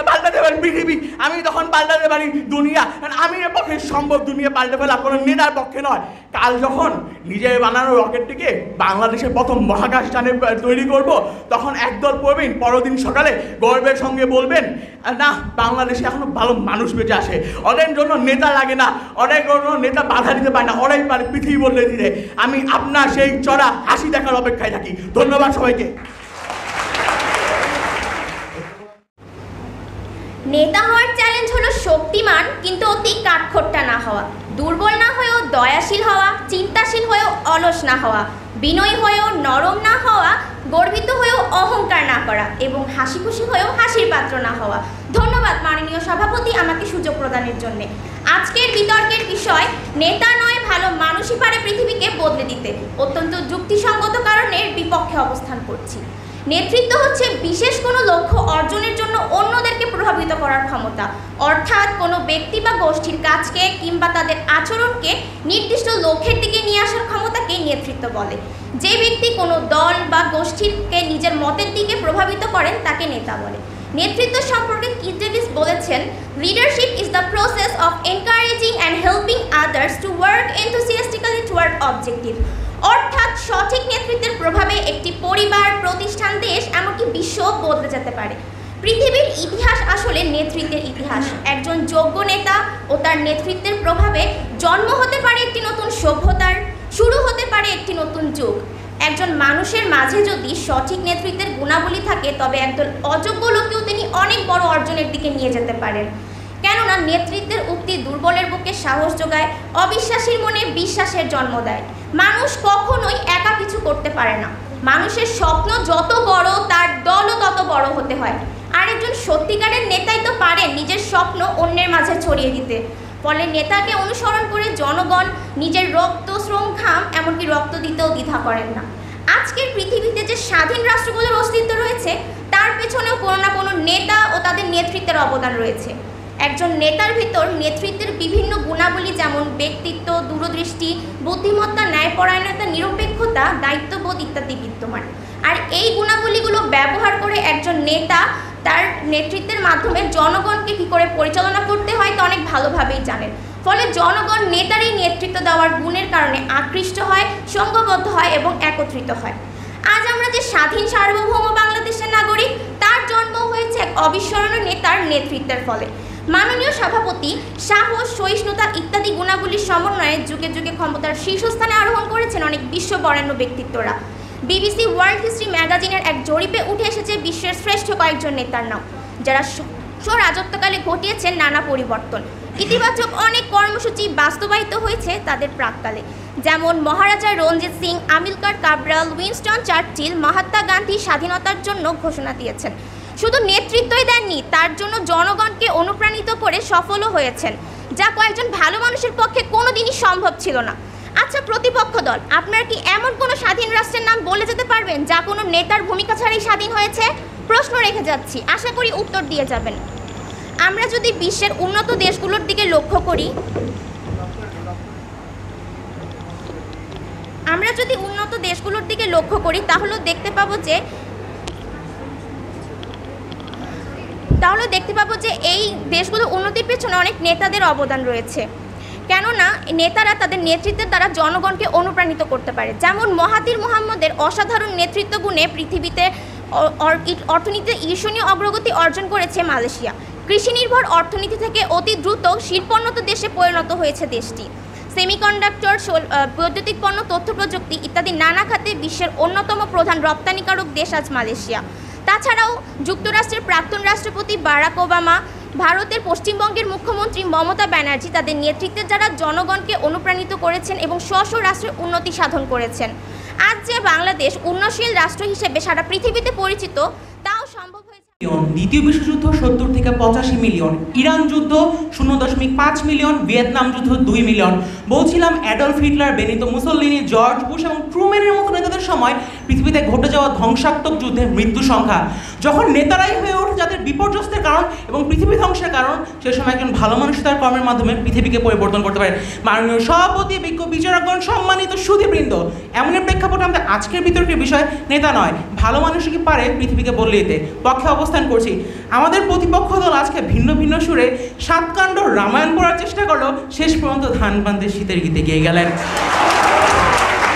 পাল্টাতে পারি পৃথিবী, আমি তখন পাল্টাতে পারি দুনিয়া। আমি এর পক্ষে সম্ভব দুনিয়া পাল্টে ফেলা, কোনো নেতার পক্ষে নয়। কাল যখন নিজের বানানো রকেটটিকে বাংলাদেশের প্রথম মহাকাশযানে তৈরি করব, তখন একদল প্রবীণ পরদিন সকালে গর্বের সঙ্গে বলবেন, না, বাংলাদেশে এখনো ভালো মানুষ বেঁচে আসে, ওদের জন্য নেতা লাগে না, ওদের জন্য নেতা বাধা দিতে পারে না, ওরাই পারে পৃথিবী বদলে দিতে। আমি আপনার সেই চড়া হাসি দেখার অপেক্ষায় থাকি। ধন্যবাদ সবাইকে। নেতা হওয়ার চ্যালেঞ্জ হলো শক্তিমান কিন্তু অতি কাঠখোট্টা না হওয়া, দুর্বল না হয়েও দয়াশীল হওয়া, চিন্তাশীল হয়েও অলস না হওয়া, বিনয়ী হয়েও নরম না হওয়া, গর্বিত হয়েও অহংকার না করা এবং হাসি খুশি হয়েও হাসির পাত্র না হওয়া। ধন্যবাদ মাননীয় সভাপতি আমাকে সুযোগ প্রদানের জন্য। আজকের বিতর্কের বিষয়, নেতা নয় ভালো মানুষই পারে পৃথিবীকে বদলে দিতে। অত্যন্ত যুক্তিসঙ্গত কারণের বিপক্ষে অবস্থান করছি। নেতৃত্ব হচ্ছে বিশেষ কোনো লক্ষ্য অর্জনের জন্য অন্যদেরকে প্রভাবিত করার ক্ষমতা, অর্থাৎ কোনো ব্যক্তি বা গোষ্ঠীর কাজকে কিংবা তাদের আচরণকে নির্দিষ্ট লক্ষ্যের দিকে নিয়ে আসার ক্ষমতাকে নেতৃত্ব বলে। যে ব্যক্তি কোনো দল বা গোষ্ঠীকে নিজের মতের দিকে প্রভাবিত করেন তাকে নেতা বলে। নেতৃত্ব সম্পর্কে কিথ ডেভিস বলেছেন, leadership is the process of encouraging and helping others to work enthusiastically toward objective. অর্থাৎ সঠিক নেতৃত্বের প্রভাবে একটি পরিবার, প্রতিষ্ঠান, দেশ, এমনকি বিশ্ব বদলে যেতে পারে। পৃথিবীর ইতিহাস আসলে নেতৃত্বের ইতিহাস। একজন যোগ্য নেতা ও তার নেতৃত্বের প্রভাবে জন্ম হতে পারে একটি নতুন সভ্যতার, শুরু হতে পারে একটি নতুন যুগ। একজন মানুষের মাঝে যদি সঠিক নেতৃত্বের গুণাবলী থাকে, তবে একদল অযোগ্য লোককেও তিনি অনেক বড় অর্জনের দিকে নিয়ে যেতে পারেন। কেননা নেতৃত্বের উক্তি দুর্বলের বুকে সাহস যোগায়, অবিশ্বাসীর মনে বিশ্বাসের জন্ম দেয়। মানুষ কখনোই একা কিছু করতে পারে না। মানুষের স্বপ্ন যত বড়, তার দলও তত বড় হতে হয়। আর একজন সত্যিকারের নেতাই তো পারেন নিজের স্বপ্ন অন্যের মাঝে ছড়িয়ে দিতে। ফলে নেতাকে অনুসরণ করে জনগণ নিজের রক্ত, শ্রম, ঘাম, এমনকি রক্ত দিতেও দ্বিধা করেন না। আজকের পৃথিবীতে যে স্বাধীন রাষ্ট্রগুলোর অস্তিত্ব রয়েছে, তার পেছনেও কোনো না কোনো নেতা ও তাদের নেতৃত্বের অবদান রয়েছে। একজন নেতার ভিতর নেতৃত্বের বিভিন্ন গুণাবলী যেমন ব্যক্তিত্ব, দূরদৃষ্টি, বুদ্ধিমত্তা, ন্যায়পরায়ণতা, নিরপেক্ষতা, দায়িত্ববোধ ইত্যাদি বিদ্যমান। আর এই গুণাবলীগুলো ব্যবহার করে একজন নেতা তার নেতৃত্বের মাধ্যমে জনগণকে কী করে পরিচালনা করতে হয় তা অনেক ভালোভাবেই জানেন। ফলে জনগণ নেতার এই নেতৃত্ব দেওয়ার গুণের কারণে আকৃষ্ট হয়, সংঘবদ্ধ হয় এবং একত্রিত হয়। আজ আমরা যে স্বাধীন সার্বভৌম বাংলাদেশের নাগরিক, তার জন্ম হয়েছে এক অবিস্মরণীয় নেতার নেতৃত্বের ফলে। মাননীয় সভাপতি সাহস, সহিষ্ণুতা ইত্যাদি গুণাবলীর সমন্বয়ে যুগে যুগে ক্ষমতার শীর্ষস্থানে আরোহণ করেছেন অনেক বিশ্ববরেণ্য ব্যক্তিত্বরা। বিবিসি ওয়ার্ল্ড হিস্ট্রি ম্যাগাজিনের এক জরিপে উঠে এসেছে বিশ্বের শ্রেষ্ঠ কয়েকজন নেতার নাম, যারা রাজত্বকালে ঘটিয়েছেন নানা পরিবর্তন। ইতিবাচক অনেক কর্মসূচি বাস্তবায়িত হয়েছে তাদের প্রাক্কালে, যেমন মহারাজা রঞ্জিত সিং, আমিলকার কাবরাল, উইনস্টন চার্চিল, মহাত্মা গান্ধী স্বাধীনতার জন্য ঘোষণা দিয়েছেন। শুধু নেতৃত্বই দেননি, তার জন্য জনগণকে অনুপ্রাণিত করে সফলও হয়েছেন, যা কয়েকজন ভালো মানুষের পক্ষে কোনোদিনই সম্ভব ছিল না। আচ্ছা প্রতিপক্ষ দল, আপনারা কি এমন কোনো স্বাধীন রাষ্ট্রের নাম বলে যেতে পারবেন যা কোনো নেতার ভূমিকা ছাড়াই স্বাধীন হয়েছে? প্রশ্ন রেখে যাচ্ছি, আশা করি উত্তর দিয়ে যাবেন। আমরা যদি বিশ্বের উন্নত দেশগুলোর দিকে লক্ষ্য করি, তাহলে দেখতে পাবো যে এই দেশগুলো উন্নতির পেছনে অনেক নেতাদের অবদান রয়েছে। কেননা নেতারা তাদের নেতৃত্বের দ্বারা জনগণকে অনুপ্রাণিত করতে পারে। যেমন মহাতির মুহাম্মদের অসাধারণ নেতৃত্ব গুণে পৃথিবীতে অর্থনীতিতে ঈর্ষণীয় অগ্রগতি অর্জন করেছে মালয়েশিয়া। কৃষিনির্ভর অর্থনীতি থেকে অতি দ্রুত শিল্পোন্নত দেশে পরিণত হয়েছে দেশটি। সেমিকন্ডাক্টর, বৈদ্যুতিক পণ্য, তথ্য প্রযুক্তি ইত্যাদি নানা খাতে বিশ্বের অন্যতম প্রধান রপ্তানিকারক দেশ আজ মালয়েশিয়া। তাছাড়াও যুক্তরাষ্ট্রের প্রাক্তন রাষ্ট্রপতি বারাক ওবামা, ভারতের পশ্চিমবঙ্গের মুখ্যমন্ত্রী মমতা ব্যানার্জি তাদের নেতৃত্বের দ্বারা জনগণকে অনুপ্রাণিত করেছেন এবং স্ব রাষ্ট্রের উন্নতি সাধন করেছেন। আজ যে বাংলাদেশ উন্নয়নশীল রাষ্ট্র হিসেবে সারা পৃথিবীতে পরিচিত, তাও সম্ভব হয়েছে। দ্বিতীয় বিশ্বযুদ্ধ 70 থেকে 85 মিলিয়ন, ইরান যুদ্ধ 0.5 মিলিয়ন, ভিয়েতনাম যুদ্ধ 2 মিলিয়ন। বলছিলাম Adolf Hitler, Benito Mussolini, George Bush এবং ট্রুম্যানের মতো নেতাদের সময় পৃথিবীতে ঘটে যাওয়া ধ্বংসাত্মক যুদ্ধের মৃত্যু সংখ্যা যখন নেতারাই হয়ে ওঠে যাদের বিপর্যস্তের কারণ এবং পৃথিবী ধ্বংসের কারণ, সে সময় একজন ভালো মানুষ তার কর্মের মাধ্যমে পৃথিবীকে পরিবর্তন করতে পারে। মাননীয় সভাপতি, বিজ্ঞ বিচারকগণ, সম্মানিত সুধীবৃন্দ, এমন প্রেক্ষাপটে আমাদের আজকের বিতর্কের বিষয় নেতা নয়, ভালো মানুষ কি পারে পৃথিবীকে বদলে দিতে পক্ষে অবস্থান করছি। আমাদের প্রতিপক্ষ দল আজকে ভিন্ন ভিন্ন সুরে সাতকাণ্ড রামায়ণ পড়ার চেষ্টা করলো, শেষ পর্যন্ত ধান বান্ধে শীতের গীতে গিয়ে গেলেন।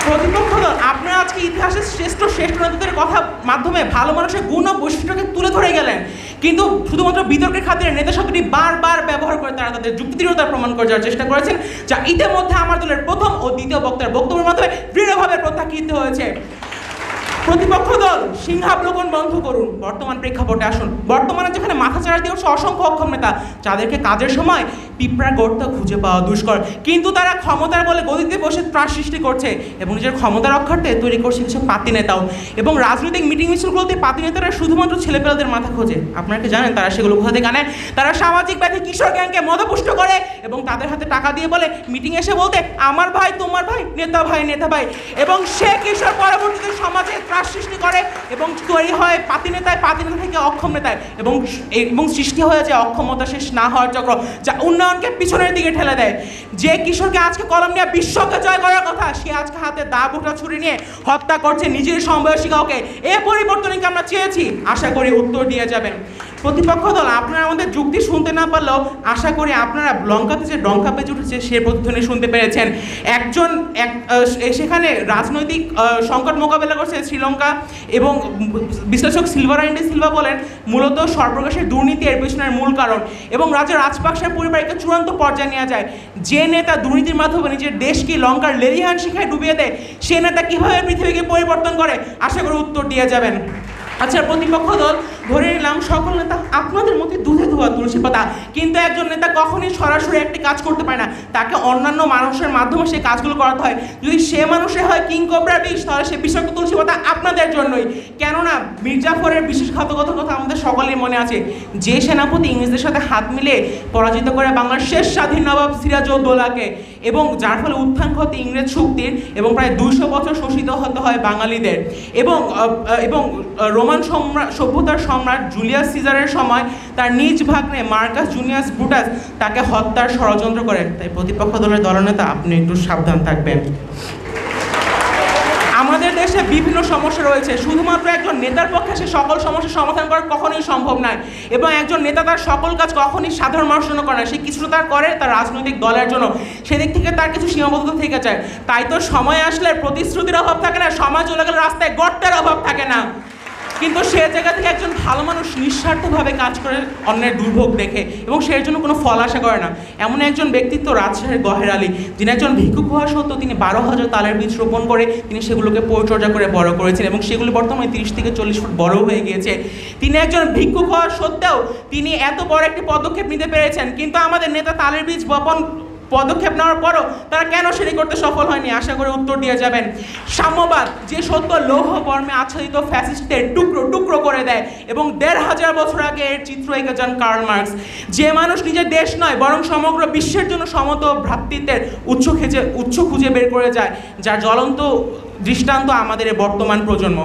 প্রতিপক্ষ দল আপনারা আজকে ইতিহাসের শ্রেষ্ঠ নেতাদের কথা মাধ্যমে ভালো মানুষের গুণ ও বৈশিষ্ট্যকে তুলে ধরে গেলেন, কিন্তু শুধুমাত্র বিতর্কের খাতিরে নেতা শব্দটি বারবার ব্যবহার করে তারা তাদের যুক্তিদৃঢ়তা প্রমাণ করে যাওয়ার চেষ্টা করেছেন, যা ইতিমধ্যে আমার দলের প্রথম ও দ্বিতীয় বক্তার বক্তব্যের মাধ্যমে দৃঢ়ভাবে প্রত্যাখ্যাত হয়েছে। প্রতিপক্ষ দল সিংহাবলোকন বন্ধ করুন, বর্তমান প্রেক্ষাপটে আসুন। বর্তমানে যেখানে মাথা চাড়া দিয়ে অসংখ্য অক্ষম নেতা, যাদেরকে কাজের সময় পিঁপড়ার গর্ত খুঁজে পাওয়া দুষ্কর, কিন্তু তারা ক্ষমতার বলে গদিতে বসে ত্রাস সৃষ্টি করছে এবং নিজের ক্ষমতা রক্ষার্থে তৈরি করছে কিছু পাতি নেতাও। এবং রাজনৈতিক মিটিং মিছিলগুলোতে পাতি নেতারা শুধুমাত্র ছেলেপেলেদের মাথা খোঁজে। আপনারা কি জানেন তারা সেগুলো কোথা থেকে আনে? তারা সামাজিক ব্যাধি কিশোর গ্যাংকে মদপুষ্ট করে এবং তাদের হাতে টাকা দিয়ে বলে মিটিং এসে বলতে আমার ভাই, তোমার ভাই, নেতা ভাই, নেতা ভাই, এবং সে কিশোর পরবর্তীতে সমাজে ত্রাস সৃষ্টি করে এবং তৈরি হয় পাতি নেতা থেকে অক্ষম নেতায় এবং সৃষ্টি হয়ে যায় অক্ষমতা শেষ না হওয়ার চক্র, যা উন্নয়নকে পিছনের দিকে ঠেলে দেয়। যে কিশোরকে আজকে কলম নিয়ে বিশ্বকে জয় করার কথা, সে আজকে হাতে দা বোটা ছুরি নিয়ে হত্যা করছে নিজের সমবয়সী কাউকে। এ পরিবর্তনকে আমরা চেয়েছি, আশা করি উত্তর দিয়ে যাবেন। প্রতিপক্ষ দল আপনারা আমাদের যুক্তি শুনতে না পারলেও আশা করি আপনারা লঙ্কাতে যে ডঙ্কা পেঁচে উঠেছে সে প্রতিধ্বনি শুনতে পেরেছেন। সেখানে রাজনৈতিক সংকট মোকাবেলা করছে শ্রীলঙ্কা এবং বিশ্লেষক সিলভারাইন্ডে সিলভা বলেন মূলত সর্বগ্রাসের দুর্নীতি এর পেছনের মূল কারণ এবং রাজা রাজপাকসের পরিবারকে চূড়ান্ত পর্যায়ে নেওয়া যায়। যে নেতা দুর্নীতির মাধ্যমে নিজের দেশকে লঙ্কার লেলিহান শিখায় ডুবিয়ে দেয়, সে নেতা কীভাবে পৃথিবীকে পরিবর্তন করে, আশা করি উত্তর দিয়ে যাবেন। আচ্ছা, প্রতিপক্ষ দল ধরে নিলাম সকল নেতা আপনাদের মধ্যে দুধে ধোয়া তুলসী পাতা, কিন্তু একজন নেতা কখনই সরাসরি একটি কাজ করতে পারে না, তাকে অন্যান্য মানুষের মাধ্যমে সেই কাজগুলো করাতে হয়। যদি সে মানুষে হয় কিং কোবরা বিষ, তাহলে সে বিষাক্ত তুলসী পাতা আপনাদের জন্যই। কেননা মির্জাফরের বিশ্বাসঘাতকতার কথা আমাদের সকলেই মনে আছে, যে সেনাপতি ইংরেজদের সাথে হাত মিলে পরাজিত করে বাংলার শেষ স্বাধীন নবাব সিরাজউদ্দৌলাকে, এবং যার ফলে উত্থান ঘটে ইংরেজ শক্তির এবং প্রায় 200 বছর শোষিত হতে হয় বাঙালিদের। এবং রোমান সভ্যতার সম্রাট জুলিয়াস সিজারের সময় তার নিজ ভাগ্নে মার্কাস জুনিয়াস ব্রুটাস তাকে হত্যার ষড়যন্ত্র করেন। তাই প্রতিপক্ষ দলের দলনেতা আপনি একটু সাবধান থাকবেন। আমাদের দেশে বিভিন্ন সমস্যা রয়েছে, শুধুমাত্র একজন নেতার পক্ষে সে সকল সমস্যার সমাধান করা কখনোই সম্ভব নয় এবং একজন নেতা তার সকল কাজ কখনই সাধারণ মানুষের জন্য করে না, সে কিছুটা তার করে তার রাজনৈতিক দলের জন্য, সেদিক থেকে তার কিছু সীমাবদ্ধতা থেকে যায়। তাই তো সময় আসলে প্রতিশ্রুতির অভাব থাকে না, সময় চলে গেলে রাস্তায় গর্তের অভাব থাকে না, কিন্তু সে জায়গা থেকে একজন ভালো মানুষ নিঃস্বার্থভাবে কাজ করে অন্যের দুর্ভোগ দেখে এবং সেই জন্য কোনো ফল আশা করে না। এমন একজন ব্যক্তিত্ব রাজশাহীর গহের আলী, যিনি একজন ভিক্ষুক হওয়া সত্ত্বেও তিনি 12,000 তালের বীজ রোপণ করে তিনি সেগুলোকে পরিচর্যা করে বড় করেছেন এবং সেগুলো বর্তমানে 30 থেকে 40 ফুট বড় হয়ে গিয়েছে। তিনি একজন ভিক্ষুক হওয়া সত্ত্বেও তিনি এত বড় একটি পদক্ষেপ নিতে পেরেছেন, কিন্তু আমাদের নেতা তালের বীজ বপন পদক্ষেপ নেওয়ার পরও তারা কেন সেটি করতে সফল হয়নি, আশা করে উত্তর দিয়ে যাবেন। সাম্যবাদ যে সত্য লৌহ বর্মে আচ্ছাদিত ফ্যাসিস্টদের টুকরো টুকরো করে দেয় এবং 1500 বছর আগে এর চিত্র এঁকে যান কার্ল মার্কস। যে মানুষ নিজের দেশ নয় বরং সমগ্র বিশ্বের জন্য সমত ভ্রাতৃত্বের উৎস খুঁজে বের করে যায়, যার জ্বলন্ত দৃষ্টান্ত আমাদের বর্তমান প্রজন্ম।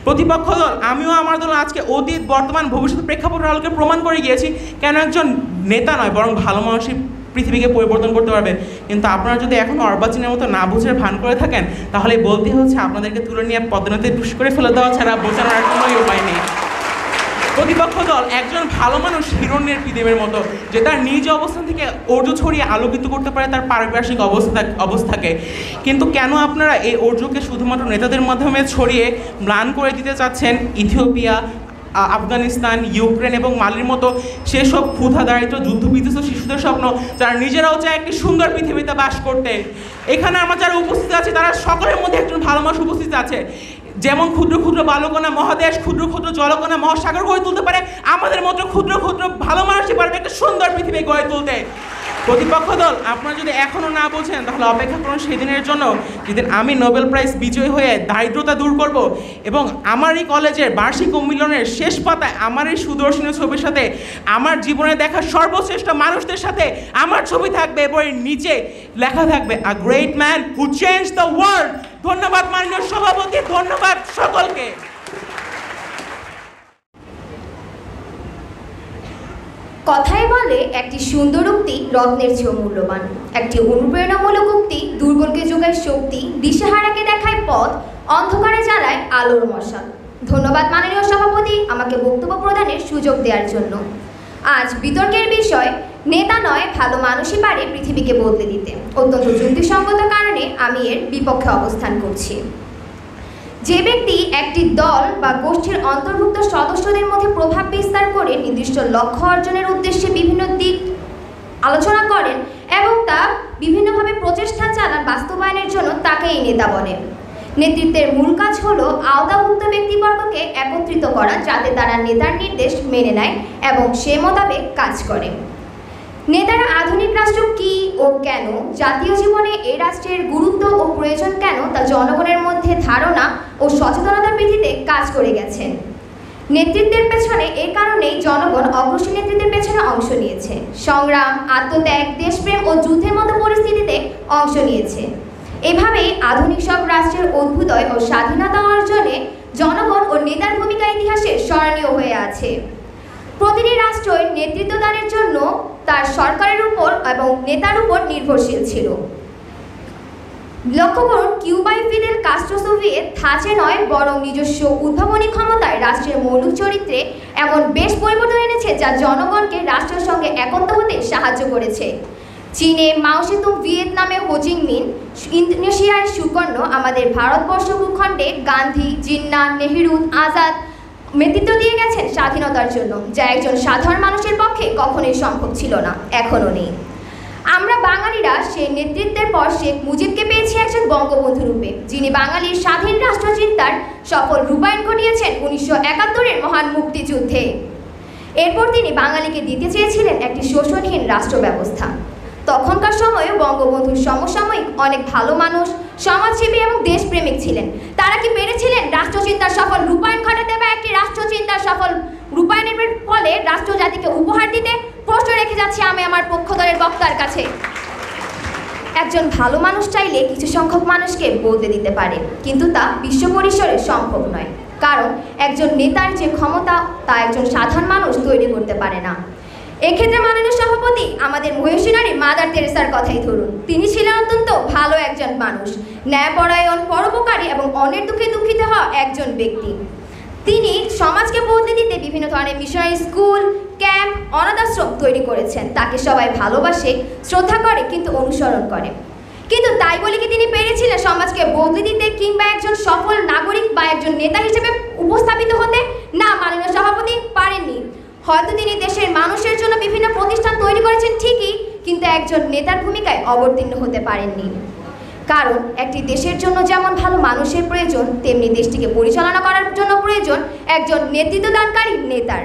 প্রতিপক্ষ দল আমিও আমার দল আজকে অতীত বর্তমান ভবিষ্যৎ প্রেক্ষাপটের আলোকে প্রমাণ করে গিয়েছি কেন একজন নেতা নয় বরং ভালো মানুষই পৃথিবীকে পরিবর্তন করতে পারবে। কিন্তু আপনারা যদি এখন অর্বাচীনের মতো না বুঝে ভান করে থাকেন তাহলে বলতে হচ্ছে আপনাদেরকে তুলে নিয়ে পদোন্নতি পুশ করে ফেলে দেওয়া ছাড়া বোঝানোর আর কোনোই উপায় নেই। প্রতিপক্ষ দল একজন ভালো মানুষ হিরণ্যের পিদেমের মতো, যে তার নিজ অবস্থান থেকে ঔর্য ছড়িয়ে আলোকিত করতে পারে তার পারিপার্শ্বিক অবস্থাকে। কিন্তু কেন আপনারা এই ঔর্যকে শুধুমাত্র নেতাদের মাধ্যমে ছড়িয়ে ম্লান করে দিতে চাচ্ছেন ইথিওপিয়া, আফগানিস্তান, ইউক্রেন এবং মালির মতো সেসব ক্ষুধা দারিদ্র যুদ্ধবিধ্বস্ত শিশুদের স্বপ্ন, যারা নিজেরাও চায় একটি সুন্দর পৃথিবীতে বাস করতে? এখানে আমরা যারা উপস্থিত আছি তারা সকলের মধ্যে একজন ভালো মানুষ উপস্থিত আছে। যেমন ক্ষুদ্র ক্ষুদ্র বালকণা মহাদেশ, ক্ষুদ্র ক্ষুদ্র জলকণা মহাসাগর গড়ে তুলতে পারে, আমাদের মতো ক্ষুদ্র ক্ষুদ্র ভালো মানুষই পারবে একটা সুন্দর পৃথিবী গড়ে তুলতে। প্রতিপক্ষ দল, আপনারা যদি এখনও না বোঝেন তাহলে অপেক্ষা করুন সেদিনের জন্য যেদিন আমি নোবেল প্রাইজ বিজয়ী হয়ে দারিদ্রতা দূর করব এবং আমার এই কলেজের বার্ষিক সম্মেলনের শেষ পাতায় আমার এই সুদর্শনী ছবির সাথে আমার জীবনে দেখা সর্বশ্রেষ্ঠ মানুষদের সাথে আমার ছবি থাকবে এবং এর নিচে লেখা থাকবে a great man who change the world. ধন্যবাদ মাননীয় সভাপতি, ধন্যবাদ সকলকে। কথায় বলে একটি সুন্দর উক্তি রত্নের চেয়েও মূল্যবান। একটি অনুপ্রেরণামূলক উক্তি দুর্বলকে যোগায় শক্তি, দিশেহারাকে দেখায় পথ, অন্ধকারে জ্বালায় আলোর মশাল। ধন্যবাদ মাননীয় সভাপতি আমাকে বক্তব্য প্রদানের সুযোগ দেওয়ার জন্য। আজ বিতর্কের বিষয় নেতা নয় ভালো মানুষই পারে পৃথিবীকে বদলে দিতে। অত্যন্ত যুক্তিসঙ্গত কারণে আমি এর বিপক্ষে অবস্থান করছি। যে ব্যক্তি একটি দল বা গোষ্ঠীর অন্তর্ভুক্ত সদস্যদের মধ্যে প্রভাব বিস্তার করে নির্দিষ্ট লক্ষ্য অর্জনের উদ্দেশ্যে বিভিন্ন দিক আলোচনা করেন এবং তা বিভিন্নভাবে প্রচেষ্টা চালান বাস্তবায়নের জন্য, তাকেই নেতা বলে। নেতৃত্বের মূল কাজ হলো আওতাভুক্ত ব্যক্তিবর্গকে একত্রিত করা, যাতে তারা নেতার নির্দেশ মেনে নেয় এবং সে মোতাবেক কাজ করে। নেতারা আধুনিক রাষ্ট্র কী ও কেন, জাতীয় জীবনে এই রাষ্ট্রের গুরুত্ব ও প্রয়োজন কেন তা জনগণের মধ্যে ধারণা ও সচেতনতা বৃদ্ধিতে কাজ করে গেছেন। নেতৃত্বের পেছনে এই কারণেই জনগণ অগ্রসী নেতৃত্বের পেছনে অংশ নিয়েছে, সংগ্রাম, আত্মত্যাগ, দেশপ্রেম ও যুদ্ধের মতো পরিস্থিতিতে অংশ নিয়েছে। এভাবেই আধুনিক সব রাষ্ট্রের অভ্যুদয় ও স্বাধীনতা অর্জনে জনগণ ও নেতার ভূমিকা ইতিহাসে স্মরণীয় হয়ে আছে। প্রতিটি রাষ্ট্রই নেতৃত্বদানের জন্য তার সরকারের উপর এবং নেতার উপর নির্ভরশীল ছিল। লক্ষ্য করুন, কিউবায় ফিদেল কাস্ট্রো সোভিয়েত ধাঁচে নয় বরং নিজস্ব উদ্ভাবনী ক্ষমতায় রাষ্ট্রের মৌলিক চরিত্রে এমন বেশ পরিবর্তন এনেছে যা জনগণকে রাষ্ট্রের সঙ্গে একত্র হতে সাহায্য করেছে। চীনে মাও সেতুং, ভিয়েতনামে হো চি মিন, ইন্দোনেশিয়ায় সুকর্ণ, আমাদের ভারতবর্ষ ভূখণ্ডে গান্ধী, জিন্না, নেহেরু, আজাদ নেতৃত্ব দিয়ে গেছেন স্বাধীনতার জন্য, যা একজন সাধারণ মানুষের পক্ষে কখনোই সম্ভব ছিল না, এখনও নেই। আমরা বাঙালিরা সেই নেতৃত্বের পর শেখ মুজিবকে পেয়েছি একজন বঙ্গবন্ধু রূপে, যিনি বাঙালির স্বাধীন রাষ্ট্রচিন্তার সফল রূপায়ণ ঘটিয়েছেন 1971-এর মহান মুক্তিযুদ্ধে। এরপর তিনি বাঙালিকে দিতে চেয়েছিলেন একটি শোষণহীন রাষ্ট্র ব্যবস্থা। তখনকার সময়েও বঙ্গবন্ধুর সমসাময়িক অনেক ভালো মানুষ, সমাজসেবী এবং দেশপ্রেমিক ছিলেন। তারা কি পেরেছিলেন রাষ্ট্রচিন্তার সফল রূপায়ণ ঘটাতে বা একটি রাষ্ট্রচিন্তার সফল রূপায়ণের ফলে রাষ্ট্র জাতিকে উপহার দিতে? প্রশ্ন রেখে যাচ্ছি আমি আমার পক্ষ দলের বক্তার কাছে। একজন ভালো মানুষ চাইলে কিছু সংখ্যক মানুষকে বদলে দিতে পারে, কিন্তু তা বিশ্ব পরিসরে সম্ভব নয়, কারণ একজন নেতার যে ক্ষমতা তা একজন সাধারণ মানুষ তৈরি করতে পারে না। এক্ষেত্রে মাননীয় সভাপতি আমাদের মহিষী নারী মাদার তেরেসার কথাই ধরুন। তিনি ছিলেন অত্যন্ত ভালো একজন মানুষ, ন্যায়পরায়ণ, পরোপকারী এবং অন্যের দুঃখে দুঃখিত হওয়া একজন ব্যক্তি। তিনি সমাজকে বদলে দিতে বিভিন্ন ধরনের মিশনারি স্কুল, ক্যাম্প, অনাথ আশ্রম তৈরি করেছেন। তাকে সবাই ভালোবাসে, শ্রদ্ধা করে, কিন্তু অনুসরণ করে। কিন্তু তাই বলে কি তিনি পেরেছিলেন সমাজকে বদলে দিতে কিংবা একজন সফল নাগরিক বা একজন নেতা হিসেবে উপস্থাপিত হতে? না, মাননীয় সভাপতি পারেননি। হয়তো তিনি দেশের মানুষের জন্য বিভিন্ন প্রতিষ্ঠান তৈরি করেছেন ঠিকই, কিন্তু একজন নেতার ভূমিকায় অবতীর্ণ হতে পারেননি। কারণ একটি দেশের জন্য যেমন ভালো মানুষের প্রয়োজন, তেমনি দেশটিকে পরিচালনা করার জন্য প্রয়োজন একজন নেতৃত্বদানকারী নেতার।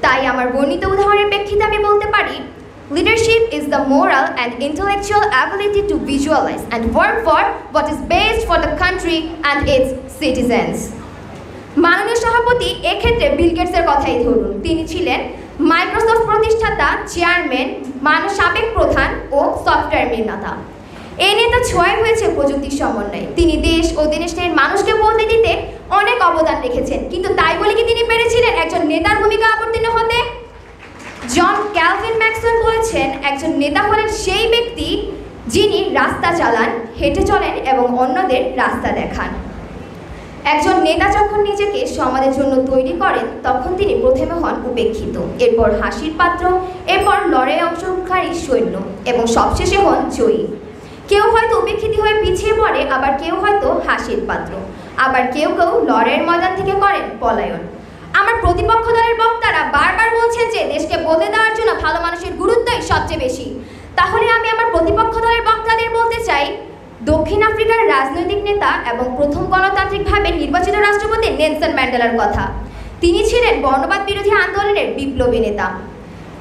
তাই আমার বর্ণিত উদাহরণের প্রেক্ষিতে আমি বলতে পারি, leadership is the moral and intellectual ability to visualize and work for what is best for the country and its citizens. মাননীয় সভাপতি এক্ষেত্রে বিল গেটসের কথাই ধরুন। তিনি ছিলেন মাইক্রোসফট প্রতিষ্ঠাতা, চেয়ারম্যান, সাবেক প্রধান ও সফটওয়্যার নির্মাতা। এই নেতা ছোঁয়ায় হয়েছে প্রযুক্তির সমন্বয়। তিনি দেশ ও দেশের মানুষকে বদলে দিতে অনেক অবদান রেখেছেন, কিন্তু তাই বলে কি তিনি পেরেছিলেন একজন নেতার ভূমিকা অবতীর্ণ হতে? জন ক্যালভিন ম্যাক্সওয়েল বলেছেন, একজন নেতা হলেন সেই ব্যক্তি যিনি রাস্তা চালান, হেঁটে চলেন এবং অন্যদের রাস্তা দেখান। একজন নেতা যখন নিজেকে সমাজের জন্য তৈরি করেন তখন তিনি প্রথমে হন উপেক্ষিত, এরপর হাসির পাত্র, এরপর লড়াই অংশগ্রহণকারী সৈন্য এবং সবশেষে হন জয়ী। কেউ হয়তো উপেক্ষিত হয়ে পিছিয়ে পড়ে, আবার কেউ হয়তো হাসির পাত্র, আবার কেউ কেউ লড়াইয়ের ময়দান থেকে করেন পলায়ন। আমার প্রতিপক্ষ দলের বক্তারা বারবার বলছেন যে দেশকে বদলে দেওয়ার জন্য ভালো মানুষের গুরুত্বই সবচেয়ে বেশি। তাহলে আমি আমার প্রতিপক্ষ দলের বক্তাদের বলতে চাই, দক্ষিণ আফ্রিকার রাজনৈতিক নেতা এবং প্রথম গণতান্ত্রিকভাবে নির্বাচিত রাষ্ট্রপতি নেলসন ম্যান্ডেলার কথা। তিনি ছিলেন বর্ণবাদ বিরোধী আন্দোলনের বিপ্লবী নেতা।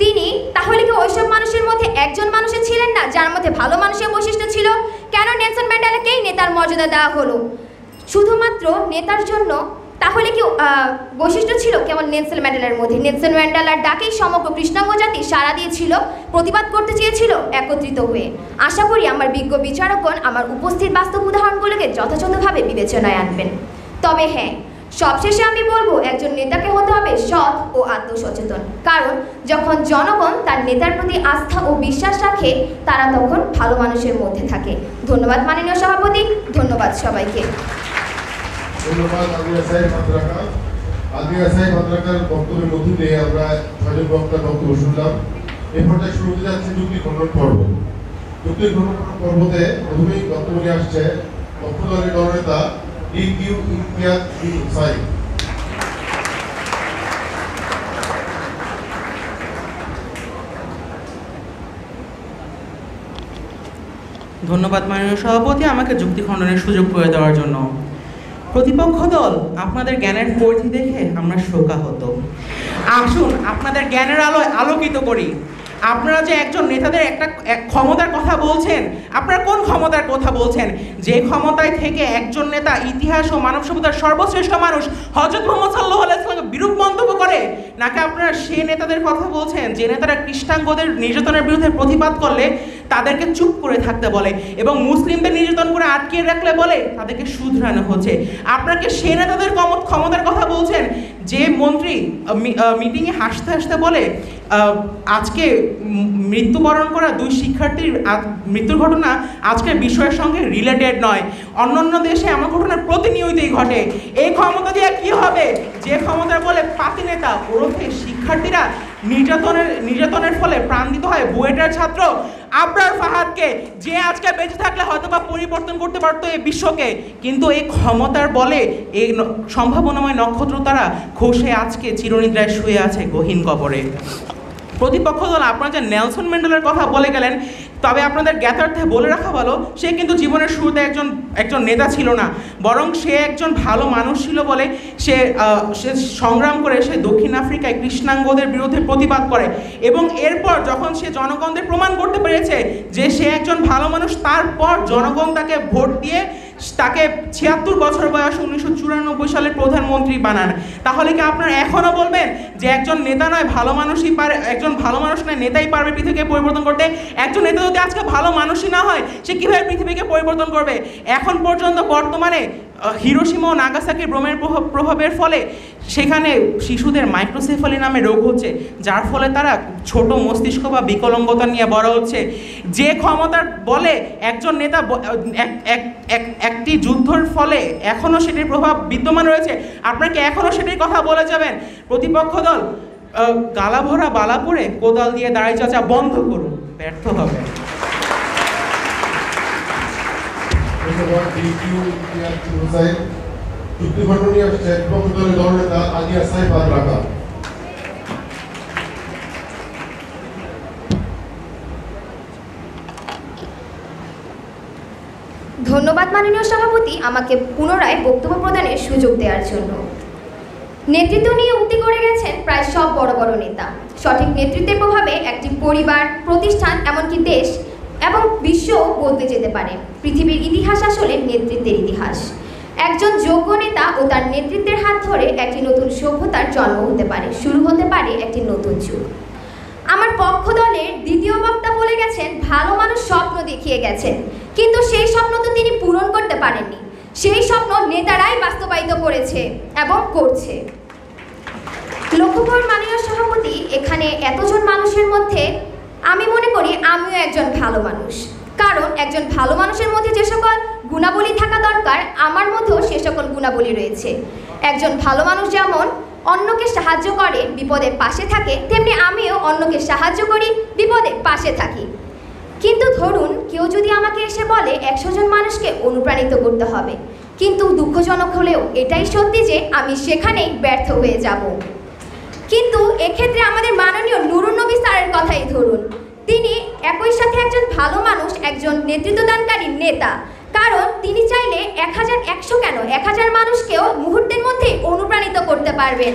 তিনি তাহলে কি ওইসব মানুষের মধ্যে একজন মানুষের ছিলেন না যার মধ্যে ভালো মানুষের বৈশিষ্ট্য ছিল? কেন নেলসন ম্যান্ডেলাকেই নেতার মর্যাদা দেওয়া হলো শুধুমাত্র নেতার জন্য? তাহলে কি বৈশিষ্ট্য ছিল কেবল নেলসন ম্যান্ডেলার মধ্যে? নেলসন ম্যান্ডেলার ডাকেই সমগ্র কৃষ্ণাঙ্গ জাতি সাড়া দিয়েছিল, প্রতিবাদ করতে চেয়েছিল একত্রিত হয়ে। আশা করি আমার বিজ্ঞ বিচারকগণ আমার উপস্থিত বাস্তব উদাহরণগুলোকে যথাযথভাবে বিবেচনায় আনবেন। তবে হ্যাঁ, সবশেষে আমি বলবো, একজন নেতাকে হতে হবে সৎ ও আত্মসচেতন, কারণ যখন জনগণ তার নেতার প্রতি আস্থা ও বিশ্বাস রাখে তারা তখন ভালো মানুষের মধ্যে থাকে। ধন্যবাদ মাননীয় সভাপতি, ধন্যবাদ সবাইকে। ধন্যবাদ আদিয়া সাহেব ভাদ্রাকা। আদিয়া সাহেব ভাদ্রাকার বক্তব্যের মধ্যে দিয়ে আমরা ছয়জন বক্তার বক্তব্য শুনলাম। এই পর্যায়ে শুরু হতে যাচ্ছে যুক্তি খণ্ডন পর্ব। যুক্তি খণ্ডন পর্বতে প্রথমেই বক্তব্য নিয়ে আসছে পক্ষ দলের দলনেতা ইকিউ ইমতিয়াজ সাহেব। ধন্যবাদ মাননীয় সভাপতি আমাকে যুক্তি খণ্ডনের সুযোগ করে দেওয়ার জন্য। প্রতিপক্ষ দল, আপনাদের জ্ঞানের পরিধি দেখে আমরা শোকাহত। আসুন আপনাদের জ্ঞানের আলোয় আলোকিত করি। আপনারা যে একজন নেতাদের একটা ক্ষমতার কথা বলছেন, আপনারা কোন ক্ষমতার কথা বলছেন? যে ক্ষমতায় থেকে একজন নেতা ইতিহাস ও মানব সভ্যতার সর্বশ্রেষ্ঠ মানুষ হযরত মুহাম্মদ সাল্লাল্লাহু আলাইহি ওয়াসাল্লামের বিরূপ মন্তব্য করে, নাকি আপনারা সেই নেতাদের কথা বলছেন যে নেতারা খ্রিস্টানদের নির্যাতনের বিরুদ্ধে প্রতিবাদ করলে তাদেরকে চুপ করে থাকতে বলে এবং মুসলিমদের নির্যাতন করে আটকিয়ে রাখলে বলে তাদেরকে শুধরানো হচ্ছে? আপনাকে সেই নেতাদের ক্ষমতার কথা বলছেন যে মন্ত্রী মিটিংয়ে হাসতে হাসতে বলে আজকে মৃত্যুবরণ করা 2 শিক্ষার্থীর মৃত্যুর ঘটনা আজকের বিষয়ের সঙ্গে রিলেটেড নয়, অন্যান্য দেশে এমন ঘটনা প্রতিনিয়তই ঘটে। এই ক্ষমতা দিয়ে কি হবে? যে ক্ষমতার বলে পাতি নেতা ওরফে শিক্ষার্থীরা নির্যাতনের ফলে প্রাণ দিতে হয় বুয়েটের ছাত্র আবরার ফাহাদকে, যে আজকে বেঁচে থাকলে হয়তো বা পরিবর্তন করতে পারতো এই বিশ্বকে, কিন্তু এই ক্ষমতার বলে এই সম্ভাবনাময় নক্ষত্র তারা খসে আজকে চিরনিদ্রায় শুয়ে আছে গহীন কবরে। প্রতিপক্ষ দল আপনারা যে নেলসন ম্যান্ডেলার কথা বলে গেলেন, তবে আপনাদের জ্ঞাতার্থে বলে রাখা ভালো, সে কিন্তু জীবনের শুরুতে একজন নেতা ছিল না, বরং সে একজন ভালো মানুষ ছিল বলে সে সংগ্রাম করে সে দক্ষিণ আফ্রিকায় কৃষ্ণাঙ্গদের বিরুদ্ধে প্রতিবাদ করে এবং এরপর যখন সে জনগণদের প্রমাণ করতে পেরেছে যে সে একজন ভালো মানুষ, তারপর জনগণ তাকে ভোট দিয়ে তাকে 76 বছর বয়স 1994 সালের প্রধানমন্ত্রী বানান। তাহলে কি আপনারা এখনও বলবেন যে একজন নেতা নয় ভালো মানুষই পারে, একজন ভালো মানুষ নয় নেতাই পারবে পৃথিবীকে পরিবর্তন করতে? একজন নেতা যদি আজকে ভালো মানুষই না হয়, সে কীভাবে পৃথিবীকে পরিবর্তন করবে? এখন পর্যন্ত বর্তমানে হিরোশিমা ও নাগাসাকির বোমের প্রভাবের ফলে সেখানে শিশুদের মাইক্রোসেফালি নামে রোগ হচ্ছে, যার ফলে তারা ছোট মস্তিষ্ক বা বিকলাঙ্গতা নিয়ে বড় হচ্ছে। যে ক্ষমতার বলে একজন নেতা একটি যুদ্ধের ফলে এখনও সেটির প্রভাব বিদ্যমান রয়েছে, আপনাকে এখনও সেটির কথা বলে যাবেন? প্রতিপক্ষ দল গালা ভরা বালা পরে কোদাল দিয়ে দাঁড়াই চাচা বন্ধ করুন, ব্যর্থ হবে। ধন্যবাদ ইকিউ ইমতিয়াজ সাহেব। যুক্তি খণ্ডন নিয়ে আসছে পক্ষ দলের দলনেতা আদিয়া সাহেব ভাদ্রাকা। ধন্যবাদ মাননীয় সভাপতি আমাকে পুনরায় বক্তব্য প্রদানের সুযোগ দেওয়ার জন্য। নেতৃত্ব নিয়ে উক্তি করে গেছেন প্রায় সব বড় বড় নেতা। সঠিক নেতৃত্বের প্রভাবে একটি পরিবার, প্রতিষ্ঠান, এমনকি দেশ এবং বিশ্বও বদলে যেতে পারে। পৃথিবীর ইতিহাস আসলে নেতৃত্বের ইতিহাস। একজন যোগ্য নেতা ও তার নেতৃত্বের হাত ধরে একটি নতুন সভ্যতার জন্ম হতে পারে, শুরু হতে পারে একটি নতুন যুগ। আমার পক্ষ দলের দ্বিতীয় বক্তা বলে গেছেন ভালো মানুষ স্বপ্ন দেখিয়ে গেছেন, কিন্তু সেই স্বপ্ন তো তিনি পূরণ করতে পারেননি। সেই স্বপ্ন নেতারাই বাস্তবায়িত করেছে এবং করছে। লক্ষ্য করুন মাননীয় সভাপতি, এখানে এতজন মানুষের মধ্যে আমি মনে করি আমিও একজন ভালো মানুষ, কারণ একজন ভালো মানুষের মধ্যে যে সকল গুণাবলী থাকা দরকার আমার মধ্যেও সে সকল গুণাবলী রয়েছে। একজন ভালো মানুষ যেমন অন্যকে সাহায্য করে, বিপদে পাশে থাকে, তেমনি আমিও অন্যকে সাহায্য করি, বিপদে পাশে থাকি। কিন্তু ধরুন কেউ যদি আমাকে এসে বলে 100 জন মানুষকে অনুপ্রাণিত করতে হবে, কিন্তু দুঃখজনক হলেও এটাই সত্যি যে আমি সেখানেই ব্যর্থ হয়ে যাব। কিন্তু এক্ষেত্রে আমাদের মাননীয় নুরুন নবী স্যারের কথাই ধরুন, তিনি একই সাথে একজন ভালো মানুষ, একজন নেতৃত্বদানকারী নেতা, কারণ তিনি চাইলে 1100 কেন 1000 মানুষকেও মুহূর্তের মধ্যে অনুপ্রাণিত করতে পারবেন।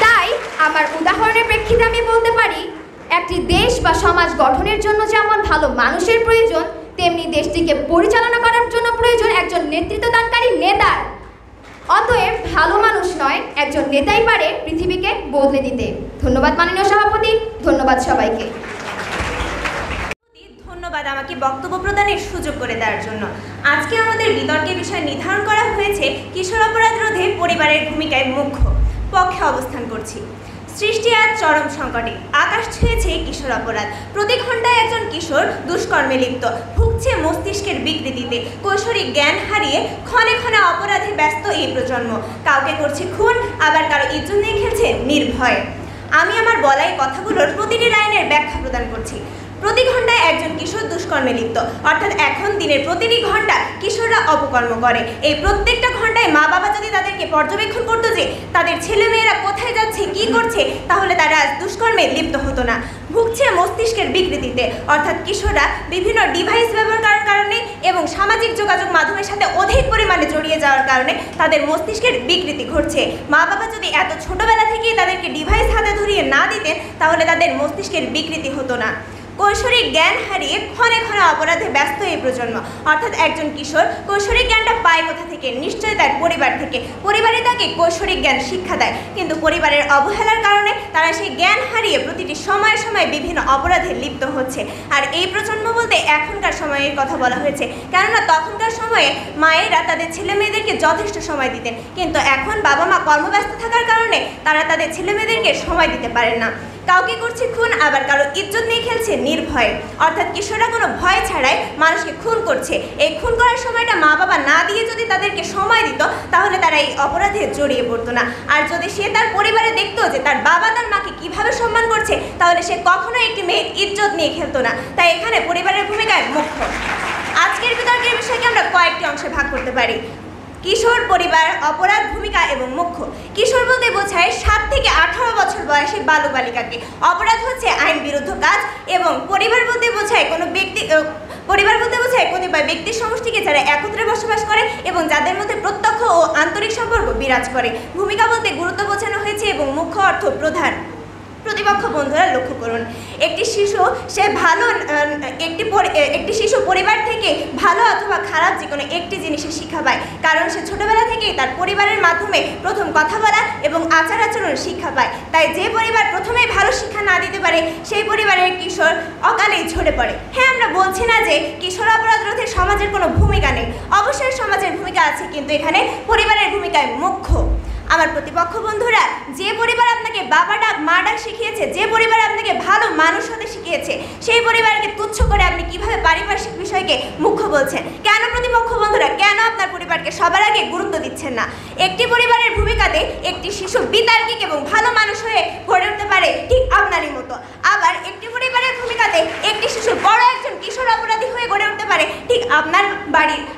তাই আমার উদাহরণের প্রেক্ষিতে আমি বলতে পারি, একটি দেশ বা সমাজ গঠনের জন্য যেমন ভালো মানুষের প্রয়োজন, তেমনি দেশটিকে পরিচালনা করার জন্য প্রয়োজন একজন নেতৃত্বদানকারী নেতার। অতএব ভালো মানুষ নয়, একজন নেতাই পারে পৃথিবীকে বদলে দিতে। ধন্যবাদ মাননীয় সভাপতি, ধন্যবাদ সবাইকে। ধন্যবাদ আমাকে বক্তব্য প্রদানের সুযোগ করে দেওয়ার জন্য। আজকে আমাদের বিতর্কের বিষয় নির্ধারণ করা হয়েছে কিশোর অপরাধ রোধে পরিবারের ভূমিকায় মুখ্য পক্ষে অবস্থান করছি। সৃষ্টি আজ চরম সংকটে, আকাশ ছুঁয়েছে কিশোর অপরাধ। প্রতি ঘন্টায় একজন কিশোর দুষ্কর্মে লিপ্ত, ভুগছে মস্তিষ্কের বিকৃতিতে, কৈশোরিক জ্ঞান হারিয়ে ক্ষণে ক্ষণে অপরাধে ব্যস্ত এই প্রজন্ম। কাউকে করছে খুন, আবার কারো ইজ্জত নিয়ে খেলছে নির্ভয়ে। আমি আমার বলা এই কথাগুলোর প্রতিটি লাইনের ব্যাখ্যা প্রদান করছি। প্রতি ঘন্টায় একজন কিশোর দুষ্কর্মে লিপ্ত, অর্থাৎ এখন দিনের প্রতিটি ঘন্টা কিশোররা অপকর্ম করে। এই প্রত্যেকটা ঘন্টায় মা বাবা যদি তাদেরকে পর্যবেক্ষণ করতো যে তাদের ছেলেমেয়েরা কোথায় যাচ্ছে, কি করছে, তাহলে তারা আজ দুষ্কর্মে লিপ্ত হতো না। ভুগছে মস্তিষ্কের বিকৃতিতে, অর্থাৎ কিশোররা বিভিন্ন ডিভাইস ব্যবহার করার কারণে এবং সামাজিক যোগাযোগ মাধ্যমের সাথে অধিক পরিমাণে জড়িয়ে যাওয়ার কারণে তাদের মস্তিষ্কের বিকৃতি ঘটছে। মা বাবা যদি এত ছোটবেলা থেকেই তাদেরকে ডিভাইস হাতে ধরিয়ে না দিতেন, তাহলে তাদের মস্তিষ্কের বিকৃতি হতো না। কৈশোরিক জ্ঞান হারিয়ে ক্ষণে ক্ষণে অপরাধে ব্যস্ত এই প্রজন্ম, অর্থাৎ একজন কিশোর কৈশোরিক জ্ঞানটা পায় কোথা থেকে? নিশ্চয়ই তার পরিবার থেকে। পরিবারে তাকে কৈশোরিক জ্ঞান শিক্ষা দেয়, কিন্তু পরিবারের অবহেলার কারণে তারা সেই জ্ঞান হারিয়ে প্রতিটি সময়ে সময়ে বিভিন্ন অপরাধে লিপ্ত হচ্ছে। আর এই প্রজন্ম বলতে এখনকার সময়ের কথা বলা হয়েছে, কেননা তখনকার সময়ে মায়েরা তাদের ছেলে মেয়েদেরকে যথেষ্ট সময় দিতেন, কিন্তু এখন বাবা মা কর্মব্যস্ত থাকার কারণে তারা তাদের ছেলে মেয়েদেরকে সময় দিতে পারেন না। কাউকে করছে খুন, আবার কারো ইজ্জত নিয়ে খেলছে নির্ভয়ে, অর্থাৎ কিশোররা কোনো ভয় ছাড়াই মানুষকে খুন করছে। এই খুন করার সময়টা মা বাবা না দিয়ে যদি তাদেরকে সময় দিত, তাহলে তারা এই অপরাধে জড়িয়ে পড়তো না। আর যদি সে তার পরিবারে দেখতো যে তার বাবা তার মাকে কিভাবে সম্মান করছে, তাহলে সে কখনোই একটি মেয়ের ইজ্জত নিয়ে খেলতো না। তাই এখানে পরিবারের ভূমিকায় মুখ্য। আজকের বিতর্কের বিষয়কে আমরা কয়েকটি অংশে ভাগ করতে পারি। কিশোর, পরিবার, অপরাধ, ভূমিকা এবং মুখ্য। কিশোর বলতে বোঝায় 7 থেকে 18 বছর বয়সী বালক বালিকাকে। অপরাধ হচ্ছে আইন বিরুদ্ধ কাজ, এবং পরিবার বলতে বোঝায় কতিপয় ব্যক্তির সমষ্টিকে যারা একত্রে বসবাস করে এবং যাদের মধ্যে প্রত্যক্ষ ও আন্তরিক সম্পর্ক বিরাজ করে। ভূমিকা বলতে গুরুত্ব বোঝানো হয়েছে এবং মুখ্য অর্থ প্রধান। প্রতিপক্ষ বন্ধুরা লক্ষ্য করুন, একটি শিশু পরিবার থেকে ভালো অথবা খারাপ যে কোনো একটি জিনিসের শিক্ষা পায়, কারণ সে ছোটবেলা থেকেই তার পরিবারের মাধ্যমে প্রথম কথা বলা এবং আচার আচরণ শিক্ষা পায়। তাই যে পরিবার প্রথমেই ভালো শিক্ষা না দিতে পারে, সেই পরিবারের কিশোর অকালেই ঝরে পড়ে। হ্যাঁ, আমরা বলছি না যে কিশোর অপরাধ রোধে সমাজের কোনো ভূমিকা নেই, অবশ্যই সমাজের ভূমিকা আছে, কিন্তু এখানে পরিবারের ভূমিকায় মুখ্য। আমার প্রতিপক্ষ বন্ধুরা, যে পরিবার আপনাকে বাবা ডাক মা ডাক শিখিয়েছে, যে পরিবার আপনাকে ভালো মানুষ হতে শিখিয়েছে, সেই পরিবারকে তুচ্ছ করে আপনি কিভাবে পারিপার্শ্বিক বিষয়কে মুখ্য বলছেন? কেন প্রতিপক্ষ বন্ধুরা, কেন আপনার পরিবারকে সবার আগে গুরুত্ব দিচ্ছেন না? একটি পরিবারের ভূমিকাতে একটি শিশু বিতার্কিক এবং ভালো মানুষ হয়ে গড়ে উঠতে পারে, ঠিক আপনারই মতো। আবার একটি পরিবারের ভূমিকাতে একটি শিশু বড় একজন কিশোর অপরাধী হয়ে গড়ে উঠতে পারে, ঠিক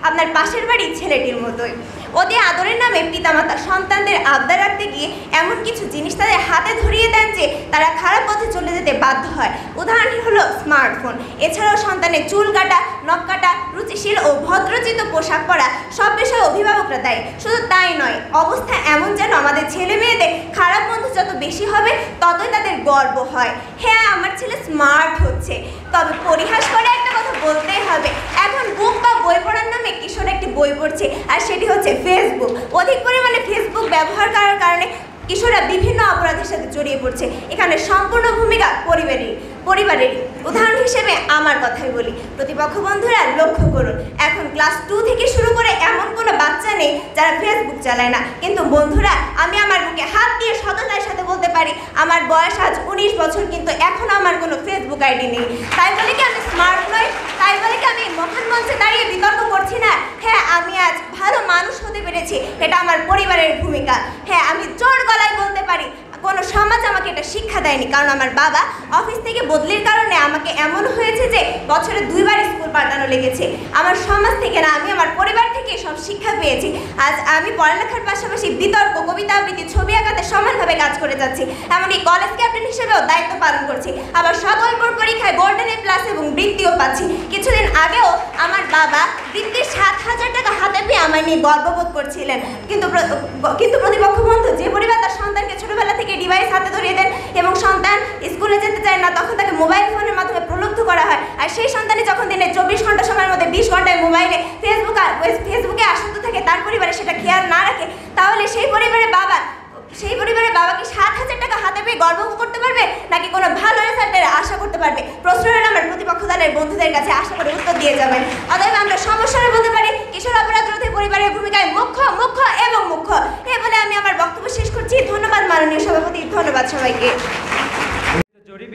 আপনার পাশের বাড়ির ছেলেটির মতোই। অতি আদরের নামে পিতামাতা সন্তানদের আবদার রাখতে গিয়ে এমন কিছু জিনিস তাদের হাতে ধরিয়ে দেন যে তারা খারাপ পথে চলে যেতে বাধ্য হয়। উদাহরণটি হলো স্মার্টফোন। এছাড়াও সন্তানের চুল কাটা, নখ কাটা, রুচিশীল ও ভদ্রচিত পোশাক পরা সব বিষয়ে অভিভাবকরা দায়ী। শুধু তাই নয়, অবস্থা এমন যেন আমাদের ছেলে মেয়েদের খারাপ বন্ধু যত বেশি হবে, ততই তাদের গর্ব হয়। হ্যাঁ, আমার ছেলে স্মার্ট হচ্ছে, তবে পরিহাস করে একটা কথা বলতেই হবে, এখন বুক বা বই পড়ার নামে কিশোর একটি বই পড়ছে, আর সেটি হচ্ছে ফেসবুক। অধিক পরিমাণে ফেসবুক ব্যবহার করার কারণে কিশোররা বিভিন্ন অপরাধের সাথে জড়িয়ে পড়ছে। এখানে সম্পূর্ণ ভূমিকা পরিবারের উদাহরণ হিসেবে আমার কথাই বলি। প্রতিপক্ষ বন্ধুরা লক্ষ্য করুন, এখন ক্লাস 2 থেকে শুরু করে এমন কোনো বাচ্চা নেই যারা ফেসবুক চালায় না। কিন্তু বন্ধুরা, আমি আমার বুকে হাত দিয়ে সততার সাথে বলতে পারি আমার বয়স আজ 19 বছর, কিন্তু এখনও আমার কোনো ফেসবুক আইডি নেই। তাই বলে কি আমি স্মার্ট নই? তাই বলে কি আমি মহান মঞ্চে দাঁড়িয়ে বিতর্ক করছি না? হ্যাঁ, আমি আজ ভালো মানুষ হতে পেরেছি, এটা আমার পরিবারের ভূমিকা। হ্যাঁ, আমি জোর গলায় বলতে পারি কোনো সমাজ আমাকে এটা শিক্ষা দেয়নি, কারণ আমার বাবা অফিস থেকে বদলির কারণে আমাকে এমন হয়েছে যে বছরে 2 বার স্কুল পাল্টানো লেগেছে। আমার সমাজ থেকে না, আমি আমার পরিবার থেকে সব শিক্ষা পেয়েছি। আজ আমি পড়ালেখার পাশাপাশি বিতর্ক, কবিতা আবৃত্তি, ছবি আঁকাতে সমানভাবে কাজ করে যাচ্ছি। এমনকি কলেজ ক্যাপ্টেন হিসেবেও দায়িত্ব পালন করছি। আবার সকল বোর্ড পরীক্ষায় গোল্ডেন প্লাস এবং বৃত্তিও পাচ্ছি। কিছুদিন আগেও আমার বাবা বৃত্তির 7,000 টাকা হাতে পেয়ে আমায় নিয়ে গর্ববোধ করছিলেন। কিন্তু প্রতিপক্ষ বন্ধু, যে পরিবার তার সন্তানকে ছোটবেলা থেকে ডিভাইস হাতে ধরিয়ে দেন এবং সন্তান স্কুলে যেতে চায় না, তখন তাকে মোবাইল ফোনের মাধ্যমে প্রলুব্ধ করা হয়। আর সেই সন্তানই যখন দিনে 24 ঘন্টা সময়ের মধ্যে 20 ঘন্টায় মোবাইলে ফেসবুকে আসক্ত থাকে, তার পরিবারে সেটা খেয়াল না রাখে, তাহলে সেই পরিবারের বাবা কি 7,000 টাকা হাতে পেয়ে গর্ব করতে পারবে, নাকি কোনো ভালো রেজাল্টের আশা করতে পারবে? প্রশ্নটা আমার প্রতিপক্ষ দলের বন্ধুদের কাছে আশা করে উত্তর দিয়ে যাবেন। অতএব আমরা সমস্যার বলতে পারি কিশোর অপরাধ রোধে পরিবারের ভূমিকায় মুখ্য এ বলে আমি আমার বক্তব্য শেষ করছি। ধন্যবাদ মাননীয় সভাপতি, ধন্যবাদ সবাইকে।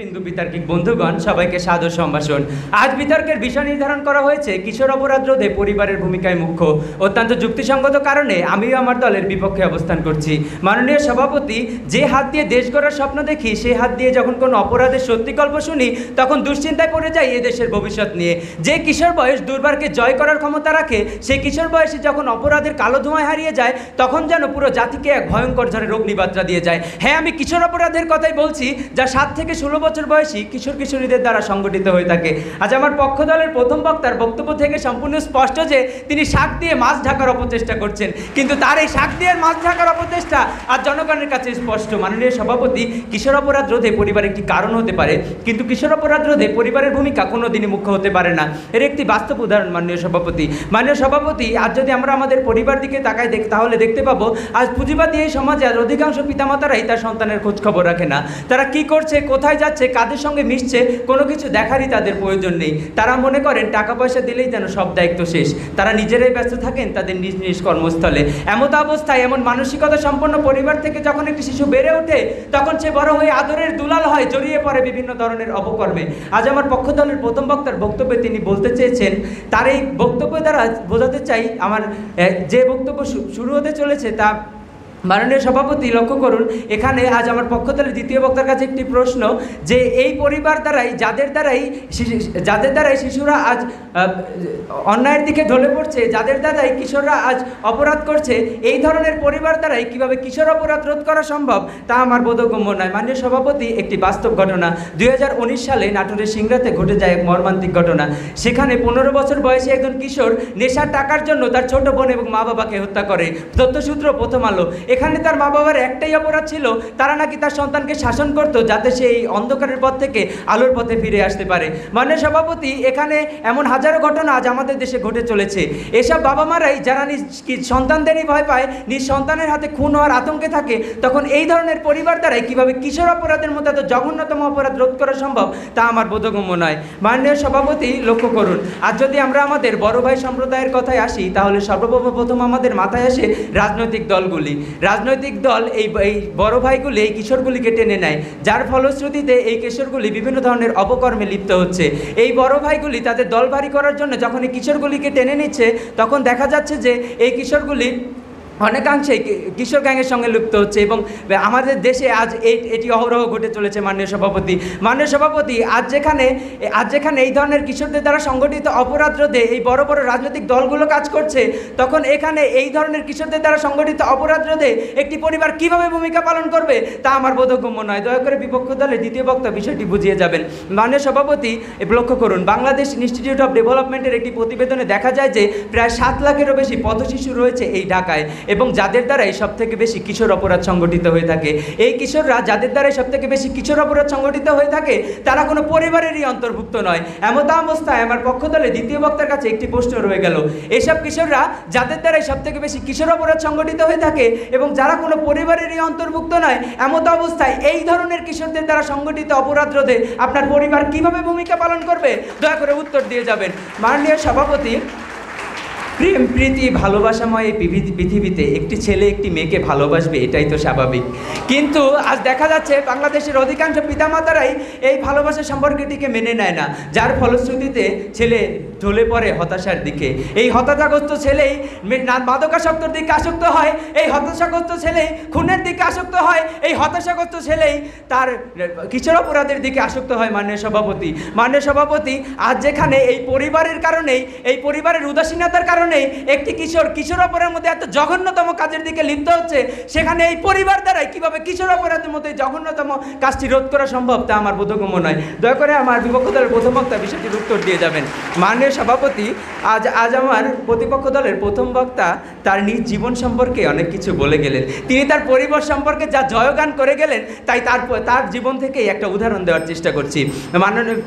বিন্দু বিতার্কিক বন্ধুগণ, সবাইকে সাদর সম্ভাষণ। আজ বিতর্কের বিষয় নির্ধারণ করা হয়েছে কিশোর অপরাধ রোধে পরিবারের ভূমিকায় মুখ্য। অত্যন্ত যুক্তিসঙ্গত কারণে আমিও আমার দলের বিপক্ষে অবস্থান করছি। মাননীয় সভাপতি, যে হাত দিয়ে দেশ গড়ার স্বপ্ন দেখি, সেই হাত দিয়ে যখন কোনো অপরাধের সত্যি গল্প শুনি, তখন দুশ্চিন্তায় পড়ে যাই এ দেশের ভবিষ্যৎ নিয়ে। যে কিশোর বয়স দুর্বারকে জয় করার ক্ষমতা রাখে, সেই কিশোর বয়সে যখন অপরাধের কালো ধোঁয়ায় হারিয়ে যায়, তখন যেন পুরো জাতিকে এক ভয়ঙ্কর ঝড়ে অগ্নিবার্তা দিয়ে যায়। হ্যাঁ, আমি কিশোর অপরাধের কথাই বলছি, যা 7 থেকে 16 বছর বয়সী কিশোর কিশোরীদের দ্বারা সংগঠিত হয়ে থাকে। আজ আমার পক্ষ দলের প্রথম বক্তার বক্তব্য থেকে সম্পূর্ণ স্পষ্ট যে তিনি শাক দিয়ে মাছ ঢাকার অপচেষ্টা করছেন, কিন্তু তার এই শাক দিয়ে মাছ ঢাকার অপচেষ্টা আজ জনগণের কাছে স্পষ্ট। মাননীয় সভাপতি, কিশোর অপরাধ রোধে পরিবার একটি কারণ হতে পারে, কিন্তু কিশোর অপরাধ রোধে পরিবারের ভূমিকা কোনোদিনই মুখ্য হতে পারে না। এর একটি বাস্তব উদাহরণ মাননীয় সভাপতি, আজ যদি আমরা আমাদের পরিবার দিকে তাকাই তাহলে দেখতে পাবো আজ পুঁজিবাদী এই সমাজে আজ অধিকাংশ পিতামাতারাই তার সন্তানের খোঁজ খবর রাখে না। তারা কি করছে, কোথায় যাচ্ছে, কাদের সঙ্গে মিশছে, কোনো কিছু দেখারই তাদের প্রয়োজন নেই। তারা মনে করেন টাকা পয়সা দিলেই যেন সব দায়িত্ব শেষ। তারা নিজেরাই ব্যস্ত থাকেন তাদের নিজ নিজ কর্মস্থলে। এমন অবস্থায় এমন মানসিকতা সম্পন্ন পরিবার থেকে যখন একটি শিশু বেড়ে ওঠে, তখন সে বড় হয়ে আদরের দুলাল হয়, জড়িয়ে পড়ে বিভিন্ন ধরনের অপকর্মে। আজ আমার পক্ষ দলের প্রথম বক্তার বক্তব্যে তিনি বলতে চেয়েছেন, তার এই বক্তব্য দ্বারা বোঝাতে চাই আমার যে বক্তব্য শুরু হতে চলেছে তা মাননীয় সভাপতি লক্ষ্য করুন, এখানে আজ আমার পক্ষ থেকে দ্বিতীয় বক্তার কাছে একটি প্রশ্ন যে এই পরিবার দ্বারাই যাদের দ্বারাই শিশুরা আজ অন্যায়ের দিকে ঢলে পড়ছে, যাদের দ্বারাই কিশোররা আজ অপরাধ করছে, এই ধরনের পরিবার দ্বারাই কিভাবে কিশোর অপরাধ রোধ করা সম্ভব তা আমার বোধগম্য নয়। মাননীয় সভাপতি, একটি বাস্তব ঘটনা 2019 সালে নাটোরের সিংড়াতে ঘটে যায় এক মর্মান্তিক ঘটনা। সেখানে 15 বছর বয়সী একজন কিশোর নেশার টাকার জন্য তার ছোট বোন এবং মা বাবাকে হত্যা করে। তথ্যসূত্র প্রথম আলো। এখানে তার মা বাবার একটাই অপরাধ ছিল, তারা নাকি তার সন্তানকে শাসন করতো যাতে সে এই অন্ধকারের পথ থেকে আলোর পথে ফিরে আসতে পারে। মাননীয় সভাপতি, এখানে এমন হাজারো ঘটনা আজ আমাদের দেশে ঘটে চলেছে। এসব বাবা মারাই যারা নিজ সন্তানদেরই ভয় পায়, নিজ সন্তানের হাতে খুন হওয়ার আতঙ্কে থাকে, তখন এই ধরনের পরিবার দ্বারাই কীভাবে কিশোর অপরাধের মতো এত জঘন্যতম অপরাধ রোধ করা সম্ভব তা আমার বোধগম্য নয়। মাননীয় সভাপতি লক্ষ্য করুন, আজ যদি আমরা আমাদের বড় ভাই সম্প্রদায়ের কথায় আসি, তাহলে সর্বপ্রথম আমাদের মাথায় আসে রাজনৈতিক দলগুলি। রাজনৈতিক দল এই বড় ভাইগুলি এই কিশোরগুলিকে টেনে নেয়, যার ফলশ্রুতিতে এই কিশোরগুলি বিভিন্ন ধরনের অপকর্মে লিপ্ত হচ্ছে। এই বড় ভাইগুলি তাদের দল ভারী করার জন্য যখন এই কিশোরগুলিকে টেনে নিচ্ছে, তখন দেখা যাচ্ছে যে এই কিশোরগুলি অনেকাংশেই কিশোর গ্যাংয়ের সঙ্গে লিপ্ত হচ্ছে এবং আমাদের দেশে আজ এটি অহরহ ঘটে চলেছে। মাননীয় সভাপতি, আজ যেখানে এই ধরনের কিশোরদের দ্বারা সংগঠিত অপরাধ রোধে এই বড় বড় রাজনৈতিক দলগুলো কাজ করছে, তখন এখানে এই ধরনের কিশোরদের দ্বারা সংগঠিত অপরাধ রোধে একটি পরিবার কিভাবে ভূমিকা পালন করবে তা আমার বোধগম্য নয়। দয়া করে বিপক্ষ দলের দ্বিতীয় বক্তা বিষয়টি বুঝিয়ে যাবেন। মাননীয় সভাপতি, লক্ষ্য করুন, বাংলাদেশ ইনস্টিটিউট অফ ডেভেলপমেন্টের একটি প্রতিবেদনে দেখা যায় যে প্রায় 7 লাখেরও বেশি পথশিশু রয়েছে এই ঢাকায়। এবং যাদের দ্বারাই সবথেকে বেশি কিশোর অপরাধ সংগঠিত হয়ে থাকে। এই কিশোররা যাদের দ্বারাই সবথেকে বেশি কিশোর অপরাধ সংগঠিত হয়ে থাকে তারা কোনো পরিবারেরই অন্তর্ভুক্ত নয়। এমত অবস্থায় আমার পক্ষ দলে দ্বিতীয় বক্তার কাছে একটি প্রশ্ন রয়ে গেল, এসব কিশোররা যাদের দ্বারাই সবথেকে বেশি কিশোর অপরাধ সংগঠিত হয়ে থাকে এবং যারা কোনো পরিবারেরই অন্তর্ভুক্ত নয়, এমত অবস্থায় এই ধরনের কিশোরদের দ্বারা সংগঠিত অপরাধ রোধে আপনার পরিবার কিভাবে ভূমিকা পালন করবে? দয়া করে উত্তর দিয়ে যাবেন। মাননীয় সভাপতি, প্রেম প্রীতি ভালোবাসাময় এই পৃথিবীতে একটি ছেলে একটি মেয়েকে ভালোবাসবে, এটাই তো স্বাভাবিক। কিন্তু আজ দেখা যাচ্ছে বাংলাদেশের অধিকাংশ পিতামাতারাই এই ভালোবাসা সম্পর্কটিকে মেনে নেয় না, যার ফলশ্রুতিতে ছেলে ঢলে পড়ে হতাশার দিকে। এই হতাশাগ্রস্ত ছেলেই মাদকাসক্তর দিকে আসক্ত হয়, এই হতাশাগ্রস্ত ছেলেই খুনের দিকে আসক্ত হয়, এই হতাশাগ্রস্ত ছেলেই তার কিশোর অপরাধের দিকে আসক্ত হয়। মাননীয় সভাপতি, আজ যেখানে এই পরিবারের কারণেই, এই পরিবারের উদাসীনতার কারণেই একটি কিশোর অপরাধের মধ্যে এত জঘন্যতম কাজের দিকে লিপ্ত হচ্ছে, সেখানে এই পরিবার দ্বারাই কিভাবে কিশোর অপরাধের মধ্যে জঘন্যতম কাজটি রোধ করা সম্ভব তা আমার বোধগম্য নয়। দয়া করে আমার বিপক্ষ দলের প্রথম বক্তা বিষয়টির উত্তর দিয়ে যাবেন। মাননীয় সভাপতি, আজ আমার প্রতিপক্ষ দলের প্রথম বক্তা তার নিজ জীবন সম্পর্কে অনেক কিছু বলে গেলেন। তিনি তার পরিবার সম্পর্কে যা জয়গান করে গেলেন, তাই তার জীবন থেকেই একটা উদাহরণ দেওয়ার চেষ্টা করছি। মাননীয়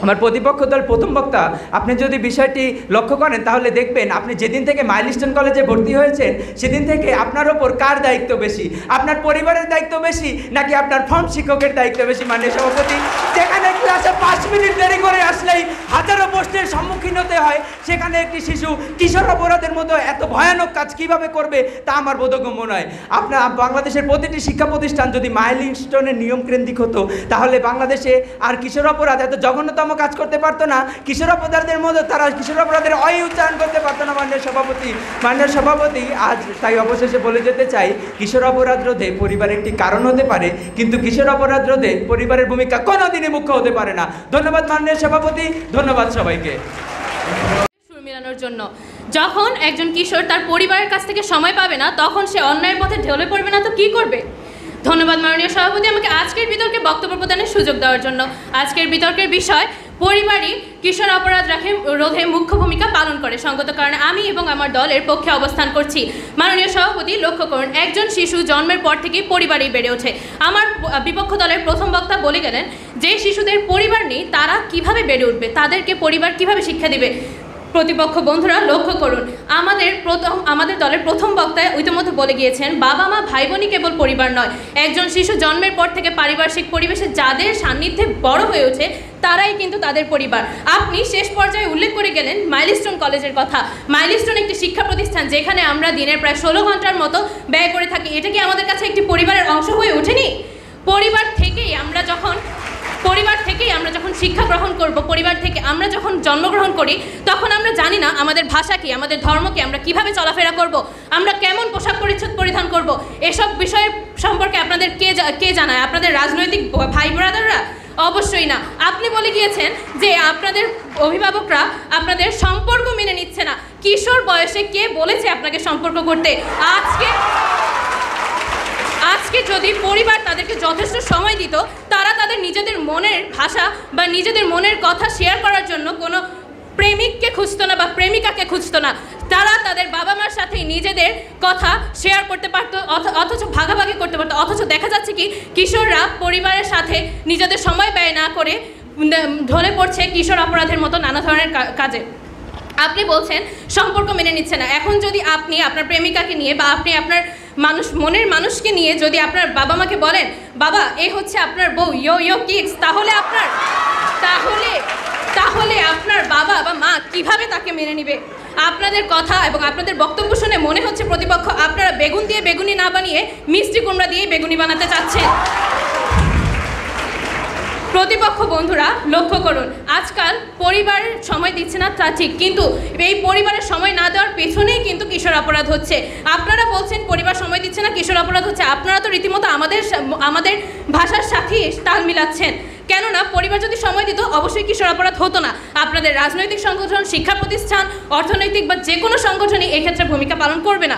আমার প্রতিপক্ষ দল প্রথম বক্তা, আপনি যদি বিষয়টি লক্ষ্য করেন তাহলে দেখবেন আপনি যেদিন থেকে মাইলস্টোন কলেজে ভর্তি হয়েছেন সেদিন থেকে আপনার ওপর কার দায়িত্ব বেশি, আপনার পরিবারের দায়িত্ব বেশি নাকি আপনার ফর্ম শিক্ষকের দায়িত্ব বেশি? মাননীয় সভাপতি, যেখানে ক্লাসে 5 মিনিট দেরি করে আসলেই হাজারো প্রশ্নের সম্মুখীন হতে হয়, সেখানে একটি শিশু কিশোর অপরাধের মতো এত ভয়ানক কাজ কিভাবে করবে তা আমার বোধগম্য নয়। আপনার বাংলাদেশের প্রতিটি শিক্ষা প্রতিষ্ঠান যদি মাইলস্টোনের নিয়মকেন্দ্রিক হতো তাহলে বাংলাদেশে আর কিশোর অপরাধ এত জঘন্যতম কাজ করতে পারতো না, কিশোর অপরাধের মধ্যে তারা কিশোর অপরাধের উচ্চারণ করতে পারতো না। মাননীয় সভাপতি, আজ তাই অবশেষে বলে যেতে চাই, কিশোর অপরাধ রোধে পরিবার একটি কারণ হতে পারে, কিন্তু কিশোর অপরাধ রোধে পরিবারের ভূমিকা কোনোদিনই মুখ্য হতে পারে না। ধন্যবাদ মাননীয় সভাপতি, ধন্যবাদ সবাইকে। সুর মেলানোর জন্য যখন একজন কিশোর তার পরিবারের কাছ থেকে সময় পাবে না, তখন সে অন্যায়ের পথে ঢলে পড়বে না তো কি করবে? ধন্যবাদ মাননীয় সভাপতি আমাকে আজকের বিতর্কে বক্তব্য প্রদানের সুযোগ দেওয়ার জন্য। আজকের বিতর্কের বিষয়, পরিবারই কিশোর অপরাধ রোধে মুখ্য ভূমিকা পালন করে। সঙ্গত কারণে আমি এবং আমার দলের পক্ষে অবস্থান করছি। মাননীয় সভাপতি, লক্ষ্য করুন, একজন শিশু জন্মের পর থেকেই পরিবারেই বেড়ে ওঠে। আমার বিপক্ষ দলের প্রথম বক্তা বলে গেলেন যে শিশুদের পরিবার নেই তারা কিভাবে বেড়ে উঠবে, তাদেরকে পরিবার কিভাবে শিক্ষা দিবে। প্রতিপক্ষ বন্ধুরা লক্ষ্য করুন, আমাদের দলের প্রথম বক্তায় ইতিমধ্যে বলে গিয়েছেন, বাবা মা ভাই বোনই কেবল পরিবার নয়, একজন শিশু জন্মের পর থেকে পারিপার্শ্বিক পরিবেশে যাদের সান্নিধ্যে বড় হয়ে ওঠে তারাই কিন্তু তাদের পরিবার। আপনি শেষ পর্যায়ে উল্লেখ করে গেলেন মাইলস্টোন কলেজের কথা। মাইলস্টোন একটি শিক্ষা প্রতিষ্ঠান যেখানে আমরা দিনের প্রায় 16 ঘন্টার মতো ব্যয় করে থাকি। এটা কি আমাদের কাছে একটি পরিবারের অংশ হয়ে ওঠেনি? পরিবার থেকেই আমরা যখন শিক্ষা গ্রহণ করব, পরিবার থেকে আমরা যখন জন্মগ্রহণ করি, তখন আমরা জানি না আমাদের ভাষা কি, আমাদের ধর্ম কি, আমরা কিভাবে চলাফেরা করব, আমরা কেমন পোশাক পরিচ্ছদ পরিধান করব, এসব বিষয়ের সম্পর্কে আপনাদের কে জানায়? আপনাদের রাজনৈতিক ভাই ব্রাদাররা? অবশ্যই না। আপনি বলে গিয়েছেন যে আপনাদের অভিভাবকরা আপনাদের সম্পর্ক মেনে নিচ্ছে না। কিশোর বয়সে কে বলেছে আপনাকে সম্পর্ক করতে? আজকে যদি পরিবার তাদেরকে যথেষ্ট সময় দিত, তারা তাদের নিজেদের মনের ভাষা বা নিজেদের মনের কথা শেয়ার করার জন্য কোনো প্রেমিককে খুঁজতো না বা প্রেমিকাকে খুঁজতো না। তারা তাদের বাবা মার সাথেই নিজেদের কথা শেয়ার করতে পারতো, অথচ ভাগাভাগি করতে পারতো। অথচ দেখা যাচ্ছে কি, কিশোররা পরিবারের সাথে নিজেদের সময় ব্যয় না করে ঢলে পড়ছে কিশোর অপরাধের মতো নানা ধরনের কাজে। আপনি বলছেন সম্পর্ক মেনে নিচ্ছে না। এখন যদি আপনি আপনার প্রেমিকাকে নিয়ে বা আপনি আপনার মনের মানুষকে নিয়ে যদি আপনার বাবা মাকে বলেন, বাবা এই হচ্ছে আপনার বউ, ইয়ো কিডস, তাহলে আপনার বাবা বা মা কিভাবে তাকে মেনে নেবে? আপনাদের কথা এবং আপনাদের বক্তব্য শুনে মনে হচ্ছে প্রতিপক্ষ আপনারা বেগুন দিয়ে বেগুনি না বানিয়ে মিষ্টি কুমড়া দিয়ে বেগুনি বানাতে চাচ্ছেন। প্রতিপক্ষ বন্ধুরা লক্ষ্য করুন, আজকাল পরিবারের সময় দিচ্ছে না তা ঠিক, কিন্তু এই পরিবারের সময় না দেওয়ার পেছনেই কিন্তু কিশোর অপরাধ হচ্ছে। আপনারা বলছেন পরিবার সময় দিচ্ছে না, কিশোর অপরাধ হচ্ছে। আপনারা তো রীতিমতো আমাদের ভাষার সাথে তাল মিলাচ্ছেন। কেননা পরিবার যদি সময় দিত অবশ্যই কিশোর অপরাধ হতো না। আপনাদের রাজনৈতিক সংগঠন, শিক্ষা প্রতিষ্ঠান, অর্থনৈতিক বা যে কোনো সংগঠনই এক্ষেত্রে ভূমিকা পালন করবে না।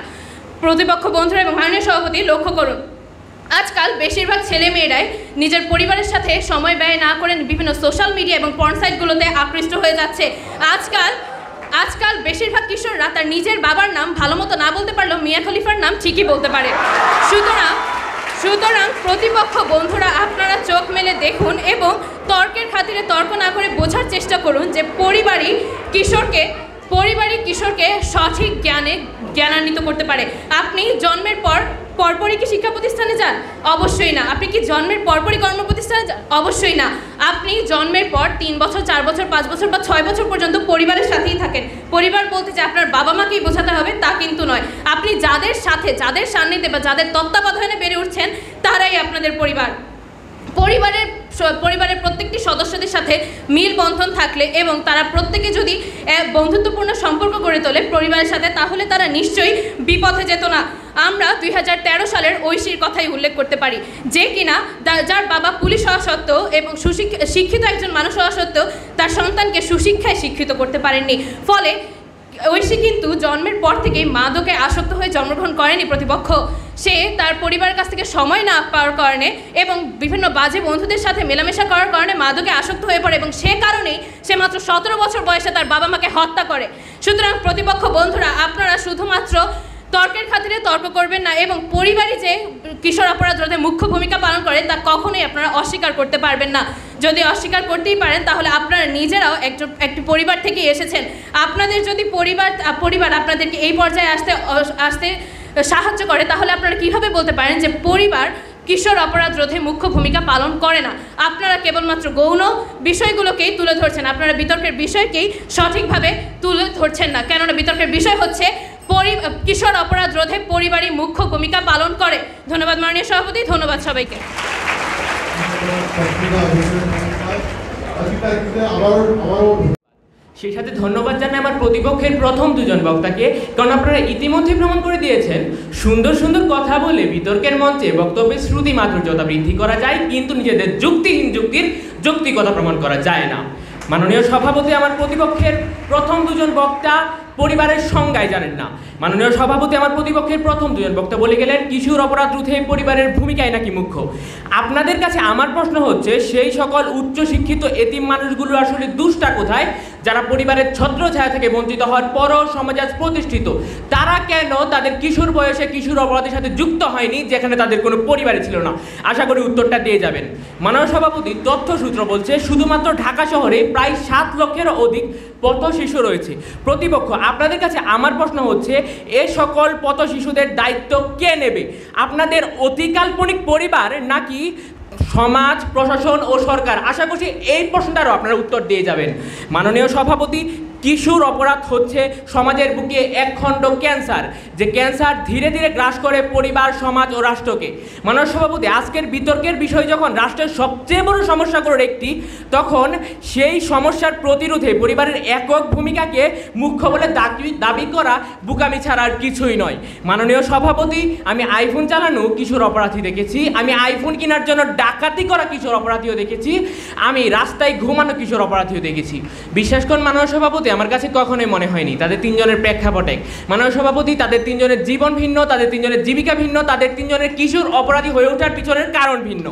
প্রতিপক্ষ বন্ধুরা এবং মাননীয় সভাপতি লক্ষ্য করুন, আজকাল বেশিরভাগ ছেলে মেয়েরাই নিজের পরিবারের সাথে সময় ব্যয় না করে বিভিন্ন সোশ্যাল মিডিয়া এবং পর্ন সাইটগুলোতে আকৃষ্ট হয়ে যাচ্ছে। আজকাল বেশিরভাগ কিশোররা তার নিজের বাবার নাম ভালো মতো না বলতে পারলেও মিয়া খলিফার নাম ঠিকই বলতে পারে। সুতরাং প্রতিপক্ষ বন্ধুরা, আপনারা চোখ মেলে দেখুন এবং তর্কের খাতিরে তর্ক না করে বোঝার চেষ্টা করুন যে পরিবারই কিশোরকে সঠিক জ্ঞানান্বিত করতে পারে। আপনি জন্মের পরপরই কি শিক্ষা প্রতিষ্ঠানে যান? অবশ্যই না। আপনি কি জন্মের পরপরই কর্মপ্রতিষ্ঠানে যান? অবশ্যই না। আপনি জন্মের পর 3 বছর, 4 বছর, 5 বছর বা 6 বছর পর্যন্ত পরিবারের সাথেই থাকেন। পরিবার বলতে যে আপনার বাবা মাকেই বোঝাতে হবে তা কিন্তু নয়। আপনি যাদের সান্নিধ্যে বা যাদের তত্ত্বাবধানে বেড়ে উঠছেন তারাই আপনাদের পরিবার। পরিবারের প্রত্যেকটি সদস্যদের সাথে মিল বন্ধন থাকলে এবং তারা প্রত্যেকে যদি বন্ধুত্বপূর্ণ সম্পর্ক গড়ে তোলে পরিবারের সাথে, তাহলে তারা নিশ্চয়ই বিপথে যেত না। আমরা 2013 সালের ঐশীর কথাই উল্লেখ করতে পারি, যে কিনা যার বাবা পুলিশ হওয়া সত্ত্বেও এবং শিক্ষিত একজন মানুষ হওয়া সত্ত্বেও তার সন্তানকে সুশিক্ষায় শিক্ষিত করতে পারেননি। ফলে ঐশী কিন্তু জন্মের পর থেকেই মাদকে আসক্ত হয়ে জন্মগ্রহণ করেনি প্রতিপক্ষ। সে তার পরিবারের কাছ থেকে সময় না পাওয়ার কারণে এবং বিভিন্ন বাজে বন্ধুদের সাথে মেলামেশা করার কারণে মাদকে আসক্ত হয়ে পড়ে এবং সে কারণেই সে মাত্র 17 বছর বয়সে তার বাবা মাকে হত্যা করে। সুতরাং প্রতিপক্ষ বন্ধুরা, আপনারা শুধুমাত্র তর্কের খাতিরে তর্ক করবেন না এবং পরিবারই যে কিশোর অপরাধ রোধে মুখ্য ভূমিকা পালন করে তা কখনোই আপনারা অস্বীকার করতে পারবেন না। যদি অস্বীকার করতেই পারেন তাহলে আপনারা নিজেরাও একটি পরিবার থেকে এসেছেন। আপনাদের যদি পরিবার আপনাদেরকে এই পর্যায়ে আসতে সাহায্য করে, তাহলে আপনারা কিভাবে বলতে পারেন যে পরিবার কিশোর অপরাধ রোধে মুখ্য ভূমিকা পালন করে না? আপনারা কেবলমাত্র গৌণ বিষয়গুলোকেই তুলে ধরছেন, আপনারা বিতর্কের বিষয়কেই সঠিকভাবে তুলে ধরছেন না। কেননা বিতর্কের বিষয় হচ্ছে কিশোর অপরাধ রোধে পরিবারই মুখ্য ভূমিকা পালন করে। ধন্যবাদ মাননীয় সভাপতি, ধন্যবাদ সবাইকে। সেই সাথে ধন্যবাদ জানাই আমার প্রতিপক্ষের প্রথম দুজন বক্তাকে, কারণ আপনারা ইতিমধ্যে প্রমাণ করে দিয়েছেন সুন্দর সুন্দর কথা বলে বিতর্কের মঞ্চে বক্তব্যের শ্রুতি মাধুর্যতা বৃদ্ধি করা যায়, কিন্তু নিজেদের যুক্তিহীন যুক্তির যৌক্তিকতা প্রমাণ করা যায় না। মাননীয় সভাপতি আমার প্রতিপক্ষের প্রথম দুজন বক্তা পরিবারের সংজ্ঞায় জানেন না। মাননীয় সভাপতি আমার প্রতিপক্ষের প্রথম দুজন বক্তা বলে গেলেন কিশোর অপরাধ রোধে পরিবারের ভূমিকায় নাকি মুখ্য। আপনাদের কাছে আমার প্রশ্ন হচ্ছে, সেই সকল উচ্চশিক্ষিত এতিম মানুষগুলো আসলে দুষ্টা কোথায়, যারা পরিবারের ছত্রছায়া থেকে বঞ্চিত হওয়ার পরও সমাজে আজ প্রতিষ্ঠিত? তারা কেন তাদের কিশোর বয়সে কিশোর অপরাধের সাথে যুক্ত হয়নি, যেখানে তাদের কোনো পরিবারই ছিল না? আশা করি উত্তরটা দিয়ে যাবেন। মাননীয় সভাপতি তথ্যসূত্র বলছে শুধুমাত্র ঢাকা শহরে প্রায় 7 লক্ষেরও অধিক পথ শিশু রয়েছে। প্রতিপক্ষ, আপনাদের কাছে আমার প্রশ্ন হচ্ছে, এ সকল পথ শিশুদের দায়িত্ব কে নেবে? আপনাদের অতিকাল্পনিক পরিবার নাকি সমাজ, প্রশাসন ও সরকার? আশা করছি এই প্রশ্নটারও আপনারা উত্তর দিয়ে যাবেন। মাননীয় সভাপতি, কিশোর অপরাধ হচ্ছে সমাজের বুকে একখণ্ড ক্যান্সার, যে ক্যান্সার ধীরে ধীরে গ্রাস করে পরিবার, সমাজ ও রাষ্ট্রকে। মাননীয় সভাপতি, আজকের বিতর্কের বিষয় যখন রাষ্ট্রের সবচেয়ে বড় সমস্যাগুলোর একটি, তখন সেই সমস্যার প্রতিরোধে পরিবারের একক ভূমিকাকে মুখ্য বলে দাবি করা বোকামি ছাড়া আর কিছুই নয়। মাননীয় সভাপতি, আমি আইফোন চালানো কিশোর অপরাধী দেখেছি, আমি আইফোন কেনার জন্য ডাকাতি করা কিশোর অপরাধীও দেখেছি, আমি রাস্তায় ঘুমানো কিশোর অপরাধীও দেখেছি। বিশ্বাস করুন মাননীয় সভাপতি, আমার কাছে কখনোই মনে হয়নি তাদের 3 জনের প্রেক্ষাপটে। মাননীয় সভাপতি, তাদের 3 জনের জীবন ভিন্ন, তাদের 3 জনের জীবিকা ভিন্ন, তাদের 3 জনের কিশোর অপরাধী হয়ে ওঠার পিছনের কারণ ভিন্ন।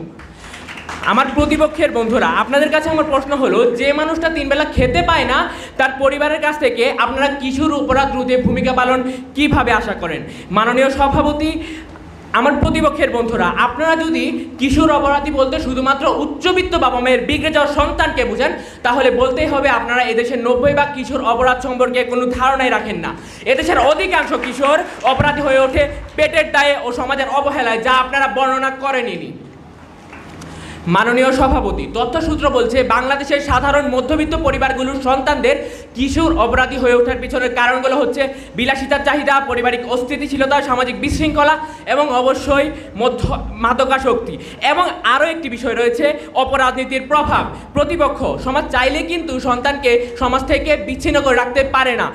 আমার প্রতিপক্ষের বন্ধুরা, আপনাদের কাছে আমার প্রশ্ন হলো, যে মানুষটা 3 বেলা খেতে পায় না, তার পরিবারের কাছ থেকে আপনারা কিশোর অপরাধ রোধে ভূমিকা পালন কিভাবে আশা করেন? মাননীয় সভাপতি, আমার প্রতিপক্ষের বন্ধুরা, আপনারা যদি কিশোর অপরাধী বলতে শুধুমাত্র উচ্চবিত্ত বাবা মায়ের বিগড়ে যাওয়ার সন্তানকে বুঝেন, তাহলে বলতেই হবে আপনারা এদেশের 90% কিশোর অপরাধ সম্পর্কে কোনো ধারণাই রাখেন না। এদেশের অধিকাংশ কিশোর অপরাধী হয়ে ওঠে পেটের দায়ে ও সমাজের অবহেলায়, যা আপনারা বর্ণনা করেননি। মাননীয় সভাপতি, তথ্যসূত্র বলছে বাংলাদেশের সাধারণ মধ্যবিত্ত পরিবারগুলোর সন্তানদের কিশোর অপরাধী হয়ে ওঠার পিছনের কারণগুলো হচ্ছে বিলাসিতার চাহিদা, পারিবারিক অস্থিতিশীলতা, সামাজিক বিশৃঙ্খলা এবং অবশ্যই মাদকাসক্তি। এবং আরও একটি বিষয় রয়েছে অপরাজনীতির প্রভাব। প্রতিপক্ষ, সমাজ চাইলে কিন্তু সন্তানকে সমাজ থেকে বিচ্ছিন্ন করে রাখতে পারে না।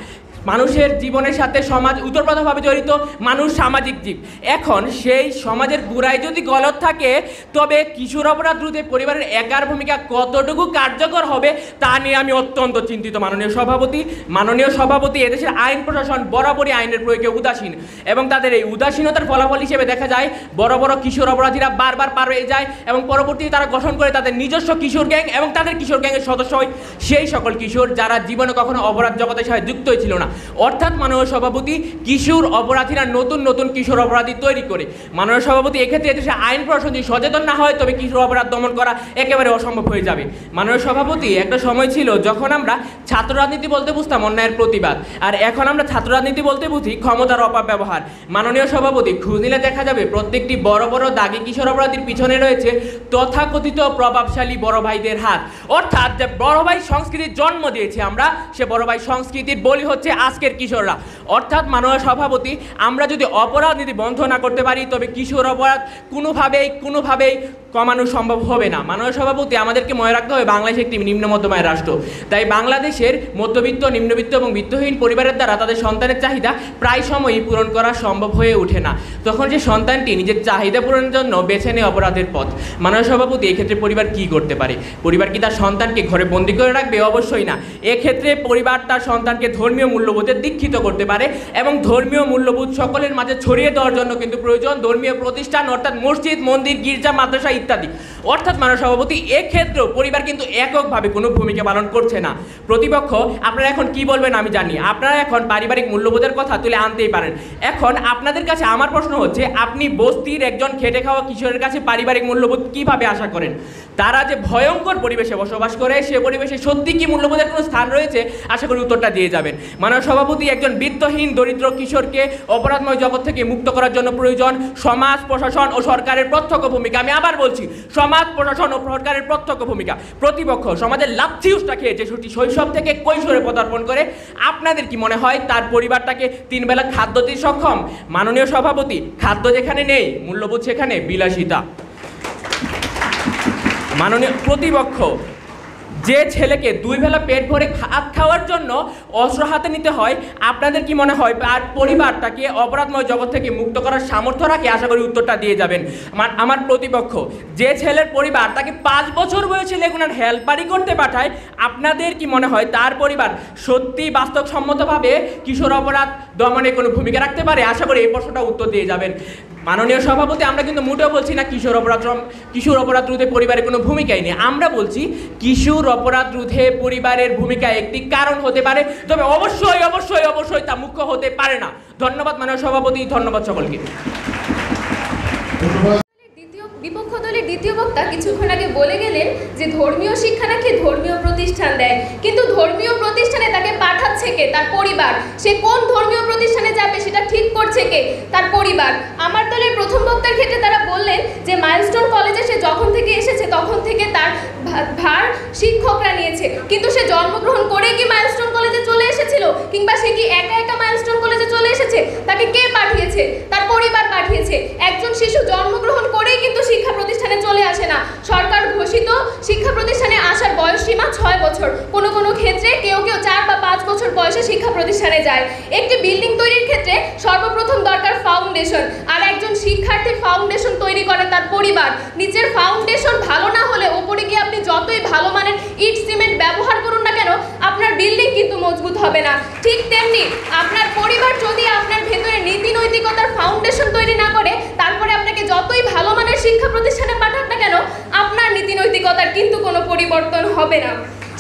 মানুষের জীবনের সাথে সমাজ ওতপ্রোতভাবে জড়িত, মানুষ সামাজিক জীব। এখন সেই সমাজের গোড়ায় যদি গলদ থাকে, তবে কিশোর অপরাধ রোধে পরিবারের একার ভূমিকা কতটুকু কার্যকর হবে তা নিয়ে আমি অত্যন্ত চিন্তিত। মাননীয় সভাপতি এদেশের আইন প্রশাসন বরাবরই আইনের প্রয়োগে উদাসীন, এবং তাদের এই উদাসীনতার ফলাফল হিসেবে দেখা যায় বড় বড় কিশোর অপরাধীরা বারবার পার হয়ে যায়, এবং পরবর্তীতে তারা গঠন করে তাদের নিজস্ব কিশোর গ্যাং, এবং তাদের কিশোর গ্যাংয়ের সদস্য হয় সেই সকল কিশোর যারা জীবনে কখনো অপরাধ জগতের সাথে যুক্তই ছিল না। অর্থাৎ মাননীয় সভাপতি কিশোর অপরাধীরা নতুন নতুন কিশোর অপরাধী তৈরি করে। মাননীয় সভাপতি এক্ষেত্রে এদেশে আইন প্রশাসন যদি সচেতন না হয়, তবে কিশোর অপরাধ দমন করা একেবারে অসম্ভব হয়ে যাবে। মাননীয় সভাপতি, একটা সময় ছিল যখন আমরা ছাত্র রাজনীতি বলতে বুঝতাম অন্যায়ের প্রতিবাদ, আর এখন আমরা ছাত্র রাজনীতি বলতে বুঝি ক্ষমতার অপব্যবহার। মাননীয় সভাপতি, খোঁজ নিলে দেখা যাবে প্রত্যেকটি বড় বড় দাগি কিশোর অপরাধীর পিছনে রয়েছে তথাকথিত প্রভাবশালী বড় ভাইদের হাত। অর্থাৎ যে বড় ভাই সংস্কৃতির জন্ম দিয়েছে আমরা, সে বড় ভাই সংস্কৃতির বলি হচ্ছে আজকের কিশোররা। অর্থাৎ মাননীয় সভাপতি, আমরা যদি অপরাধ নীতি বন্ধ না করতে পারি, তবে কিশোর অপরাধ কোনোভাবেই কমানো সম্ভব হবে না। মাননীয় সভাপতি, আমাদেরকে মনে রাখতে হবে বাংলাদেশ একটি নিম্ন মধ্যমায়ের রাষ্ট্র, তাই বাংলাদেশের মধ্যবিত্ত, নিম্নবিত্ত এবং বিত্তহীন পরিবারের দ্বারা তাদের সন্তানের চাহিদা প্রায় সময়ই পূরণ করা সম্ভব হয়ে ওঠে না। তখন যে সন্তানটি নিজের চাহিদা পূরণের জন্য বেছে নেয় অপরাধের পথ। মাননীয় সভাপতি, এক্ষেত্রে পরিবার কি করতে পারে? পরিবার কি তার সন্তানকে ঘরে বন্দি করে রাখবে? অবশ্যই না। এক্ষেত্রে পরিবার তার সন্তানকে ধর্মীয় মূল্যবোধে দীক্ষিত করতে পারে, এবং ধর্মীয় মূল্যবোধ সকলের মাঝে ছড়িয়ে দেওয়ার জন্য কিন্তু প্রয়োজন ধর্মীয় প্রতিষ্ঠান, অর্থাৎ মসজিদ, মন্দির, গির্জা, মাদ্রাসা ইত্যাদি। অর্থাৎ মাননীয় সভাপতি, এক্ষেত্রেও পরিবার কিন্তু এককভাবে কোনো ভূমিকা পালন করছে না। প্রতিপক্ষ, আপনারা এখন কি বলবেন আমি জানি, আপনারা এখন পারিবারিক মূল্যবোধের কথা তুলে আনতেই পারেন। এখন আপনাদের কাছে আমার প্রশ্ন হচ্ছে, আপনি বস্তির একজন খেটে খাওয়া কিশোরের কাছে পারিবারিক মূল্যবোধ কিভাবে আশা করেন? তারা যে ভয়ঙ্কর পরিবেশে বসবাস করে, সে পরিবেশে সত্যি কি মূল্যবোধের কোনো স্থান রয়েছে? আশা করি উত্তরটা দিয়ে যাবেন। মাননীয় সভাপতি, একজন বিত্তহীন দরিদ্র কিশোরকে অপরাধময় জগৎ থেকে মুক্ত করার জন্য প্রয়োজন সমাজ, প্রশাসন ও সরকারের প্রত্যক্ষ ভূমিকা। আমি আবার বলছি, সমাজ, প্রশাসন ও সরকারের প্রত্যক্ষ ভূমিকা। প্রতিপক্ষ সমাজের লাথিউসটা খেয়ে যে শৈশব থেকে কৈশোরে পদার্পণ করে, আপনাদের কি মনে হয় তার পরিবারটাকে 3 বেলা খাদ্য দিতে সক্ষম? মাননীয় সভাপতি, খাদ্য যেখানে নেই, মূল্যবোধ সেখানে বিলাসিতা। মাননীয় প্রতিপক্ষ, যে ছেলেকে 2 বেলা পেট ভরে ভাত খাওয়ার জন্য অস্ত্র হাতে নিতে হয়, আপনাদের কি মনে হয় আর পরিবারটাকে অপরাধময় জগৎ থেকে মুক্ত করার সামর্থ্য রাখে? আশা করি উত্তরটা দিয়ে যাবেন। আমার প্রতিপক্ষ, যে ছেলের পরিবার তাকে 5 বছর বয়সে লেগুনার হেল্পারি করতে পাঠায়, আপনাদের কি মনে হয় তার পরিবার সত্যি বাস্তবসম্মতভাবে কিশোর অপরাধ দমনে কোনো ভূমিকা রাখতে পারে? আশা করি এই প্রশ্নটা উত্তর দিয়ে যাবেন। মাননীয় সভাপতি, আমরা কিন্তু মোটেও বলছি না কিশোর অপরাধ রোধে পরিবারের কোনো ভূমিকাই নেই। আমরা বলছি কিশোর অপরাধ রোধে পরিবারের ভূমিকা একটি কারণ হতে পারে, তবে অবশ্যই তা মুখ্য হতে পারে না। ধন্যবাদ মাননীয় সভাপতি, ধন্যবাদ সকলকে। বিপক্ষ দলের দ্বিতীয় বক্তা কিছুক্ষণ আগে বলে গেলেন যে ধর্মীয় শিক্ষা নাকি ধর্মীয় প্রতিষ্ঠান দেয়, কিন্তু ধর্মীয় প্রতিষ্ঠানে তাকে পাঠাচ্ছে কে? তার পরিবার। সে কোন ধর্মীয় প্রতিষ্ঠানে যাবে সেটা ঠিক করছে কে? তার পরিবার। আমার দলের প্রথম বক্তার ক্ষেত্রে তারা বললেন যে মাইলস্টোন কলেজে সে যখন থেকে এসেছে তখন থেকে তার ভার শিক্ষকরা নিয়েছে, কিন্তু সে জন্মগ্রহণ করে কি মাইলস্টোন কলেজে চলে এসেছিল, কিংবা সে কি একা একা মাইলস্টোন কলেজে চলে এসেছে? তাকে কে পাঠিয়েছে? তার পরিবার পাঠিয়েছে। একজন শিশু জন্মগ্রহণ করেই কিন্তু শিক্ষা প্রতিষ্ঠানে চলে আসে না। সরকার ঘোষিত শিক্ষা প্রতিষ্ঠানে আসার বয়স সীমা 6 বছর, কোনো কোনো ক্ষেত্রে কেউ 4 বা 5 বছর বয়সে শিক্ষা প্রতিষ্ঠানে যায়। একটি বিল্ডিং তৈরির ক্ষেত্রে সর্বপ্রথম দরকার ফাউন্ডেশন, আর একজন শিক্ষার্থীর ফাউন্ডেশন তৈরি করে তার পরিবার। নিজের ফাউন্ডেশন ভালো না হলে ওপরে গিয়ে আপনি যতই ভালো মানের ইট সিমেন্ট ব্যবহার করুন না কেন, আপনার বিল্ডিং কিন্তু মজবুত হবে না। ঠিক তেমনি আপনার পরিবার যদি আপনার ভেতরে নীতি নৈতিকতার ফাউন্ডেশন তৈরি না করে, তারপরে আপনাকে যতই ভালো মানের শিক্ষা প্রতিষ্ঠানে পাঠাক না কেন, আপনার নীতি নৈতিকতার কিন্তু কোনো পরিবর্তন হবে না।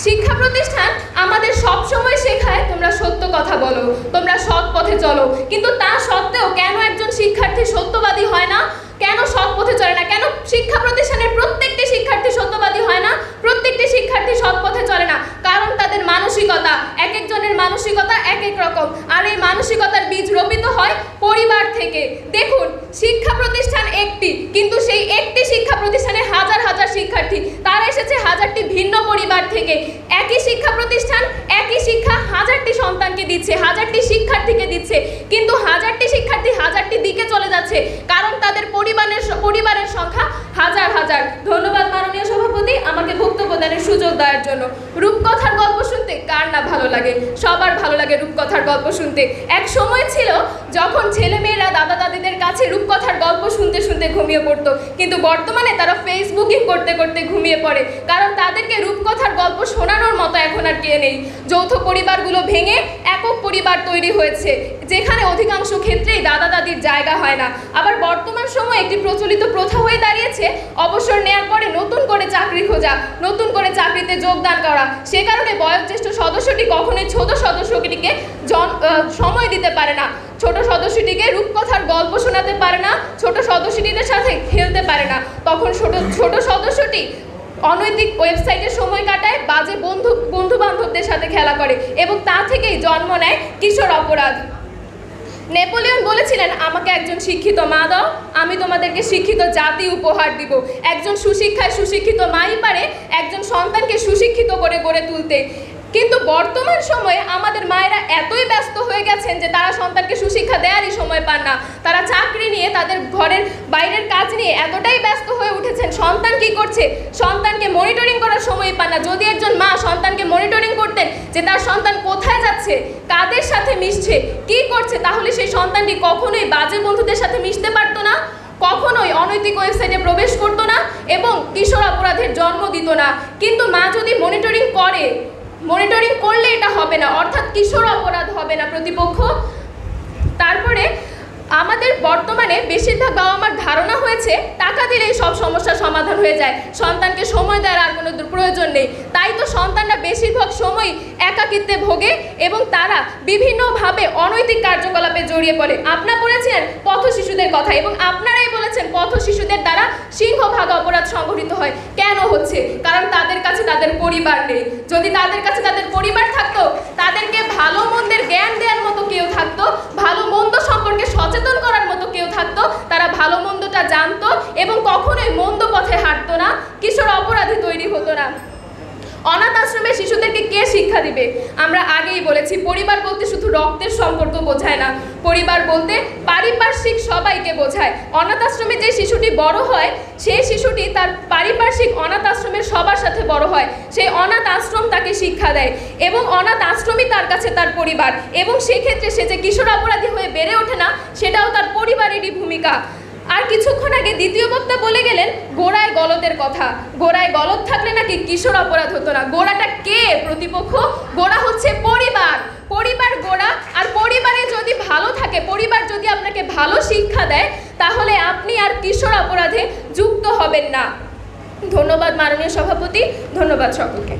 শিক্ষা প্রতিষ্ঠান আমাদের সব সময় শেখায় তোমরা সত্য কথা বলো, তোমরা সৎ পথে চলো, কিন্তু তা সত্ত্বেও কেন একজন শিক্ষার্থী সত্যবাদী হয় না? কেন সৎ পথে চলে না? কেন শিক্ষা প্রতিষ্ঠানের প্রত্যেকটি শিক্ষার্থী সত্যবাদী হয় না? প্রত্যেকটি শিক্ষার্থী সৎ পথে চলে না, কারণ তাদের মানসিকতা, এক একজনের মানসিকতা এক এক রকম, আর এই মানসিকতার বীজ রোপিত হয় পরিবার থেকে। দেখুন, শিক্ষা প্রতিষ্ঠান একটি, কিন্তু সেই একটি শিক্ষা প্রতিষ্ঠানে হাজার হাজার শিক্ষার্থী, তারা এসেছে হাজারটি ভিন্ন পরিবার থেকে। একই শিক্ষা প্রতিষ্ঠান একই শিক্ষা হাজারটি সন্তানকে দিচ্ছে, হাজারটি শিক্ষার্থীকে দিচ্ছে, কিন্তু হাজারটি শিক্ষার্থী হাজারটি দিকে চলে যাচ্ছে, কারণ তাদের পরিবারের সংখ্যা হাজার হাজার। ধন্যবাদ মাননীয় সভাপতি আমাকে বক্তব্য প্রদানের সুযোগ দেওয়ার জন্য। রূপকথার গল্প শুনতে কার না ভালো লাগে, সবার ভালো লাগে রূপকথার গল্প শুনতে। এক সময় ছিল যখন ছেলেমেয়েরা দাদা দাদিদের কাছে রূপকথার গল্প শুনতে শুনতে ঘুমিয়ে পড়তো, কিন্তু বর্তমানে তারা ফেসবুকিং করতে করতে ঘুমিয়ে পড়ে, কারণ তাদেরকে রূপকথার গল্প শোনানোর মতো এখন আর কে নেই। যৌথ পরিবারগুলো ভেঙে একক পরিবার তৈরি হয়েছে, যেখানে অধিকাংশ ক্ষেত্রেই দাদা দাদির জায়গা হয় না। আবার বর্তমান সময়ে একটি প্রচলিত প্রথা হয়ে দাঁড়িয়েছে অবসর নেয়ার পরে নতুন করে চাকরি খোঁজা, নতুন করে চাকরিতে যোগদান করা। সে কারণে বয়োজ্যেষ্ঠ সদস্যটি কখনোই ছোট সদস্যটিকে সময় দিতে পারে না, ছোট সদস্যটিকে রূপকথার গল্প শোনাতে পারে না, ছোট সদস্যটিদের সাথে খেলতে পারে না। তখন ছোট সদস্যটি অনৈতিক ওয়েবসাইটে সময় কাটায়, বাজে বন্ধু বান্ধবদের সাথে খেলা করে এবং তা থেকেই জন্ম নেয় কিশোর অপরাধ। নেপোলিয়ন বলেছিলেন, আমাকে একজন শিক্ষিত মা দাও, আমি তোমাদেরকে শিক্ষিত জাতি উপহার দিব। একজন সুশিক্ষায় সুশিক্ষিত মাই পারে একজন সন্তানকে সুশিক্ষিত করে গড়ে তুলতে। কিন্তু বর্তমান সময়ে আমাদের মায়েরা এতই ব্যস্ত হয়ে গেছেন যে তারা সন্তানকে সুশিক্ষা দেওয়ারই সময় পান না। তারা চাকরি নিয়ে, তাদের ঘরের বাইরের কাজ নিয়ে এতটাই ব্যস্ত হয়ে উঠেছেন, সন্তান কি করছে সন্তানকে মনিটরিং করার সময় পান না। যদি একজন মা সন্তানকে মনিটরিং করতেন যে তার সন্তান কোথায় যাচ্ছে, কাদের সাথে মিশছে, কি করছে, তাহলে সেই সন্তানটি কখনোই বাজে বন্ধুদের সাথে মিশতে পারতো না, কখনোই অনৈতিক ওয়েবসাইটে প্রবেশ করতো না এবং কিশোর অপরাধের জন্ম দিত না। কিন্তু মা যদি মনিটরিং করলে এটা হবে না, অর্থাৎ কিশোর অপরাধ হবে না প্রতিপক্ষ। তারপরে আমাদের বর্তমানে বেশিরভাগ বাবা মার ধারণা হয়েছে টাকা দিলেই সব সমস্যার সমাধান হয়ে যায়, সন্তানকে সময় দেওয়ার আর কোনো প্রয়োজন নেই। তাই তো সন্তানরা বেশিরভাগ সময় একাকিত্বে ভোগে এবং তারা বিভিন্নভাবে অনৈতিক কার্যকলাপে জড়িয়ে পড়ে। আপনারা বলেছেন পথ শিশুদের কথা এবং আপনারাই বলেছেন পথ শিশুদের দ্বারা সিংহভাগ অপরাধ সংঘটিত হয়। কেন হচ্ছে? কারণ তাদের কাছে তাদের পরিবার নেই। যদি তাদের কাছে তাদের পরিবার থাকতো, তাদেরকে ভালো মন্দের জ্ঞান দেওয়ার মতো কেউ থাকতো, ভালো মন্দ সম্পর্কে সচেতন করার মতো কেউ থাকতো, তারা ভালো মন্দটা জানতো এবং কখনোই মন্দ পথে হাঁটতো না, কিশোর অপরাধী তৈরি হতো না। অনাথ আশ্রমের শিশুদেরকে কে শিক্ষা দিবে? আমরা আগেই বলেছি, পরিবার বলতে শুধু রক্তের সম্পর্ক বোঝায় না, পরিবার বলতে পারিপার্শ্বিক সবাইকে বোঝায়। অনাথ আশ্রমে যে শিশুটি বড় হয়, সেই শিশুটি তার পারিপার্শ্বিক অনাথ আশ্রমের সবার সাথে বড় হয়। সেই অনাথ আশ্রম তাকে শিক্ষা দেয় এবং অনাথ আশ্রমই তার কাছে তার পরিবার, এবং সেক্ষেত্রে সে যে কিশোর অপরাধী হয়ে বেড়ে ওঠে না, সেটাও তার পরিবারেরই ভূমিকা। আর কিছুক্ষণ আগে দ্বিতীয় বক্তা বলে গেলেন গোড়ায় গলদের কথা। গোড়ায় গলদ থাকলে নাকি কিশোর অপরাধ হতো না। গোড়াটা কে প্রতিপক্ষ? গোড়া হচ্ছে পরিবার। পরিবার গোড়া, আর পরিবারে যদি ভালো থাকে, পরিবার যদি আপনাকে ভালো শিক্ষা দেয়, তাহলে আপনি আর কিশোর অপরাধে যুক্ত হবেন না। ধন্যবাদ মাননীয় সভাপতি, ধন্যবাদ সকলকে।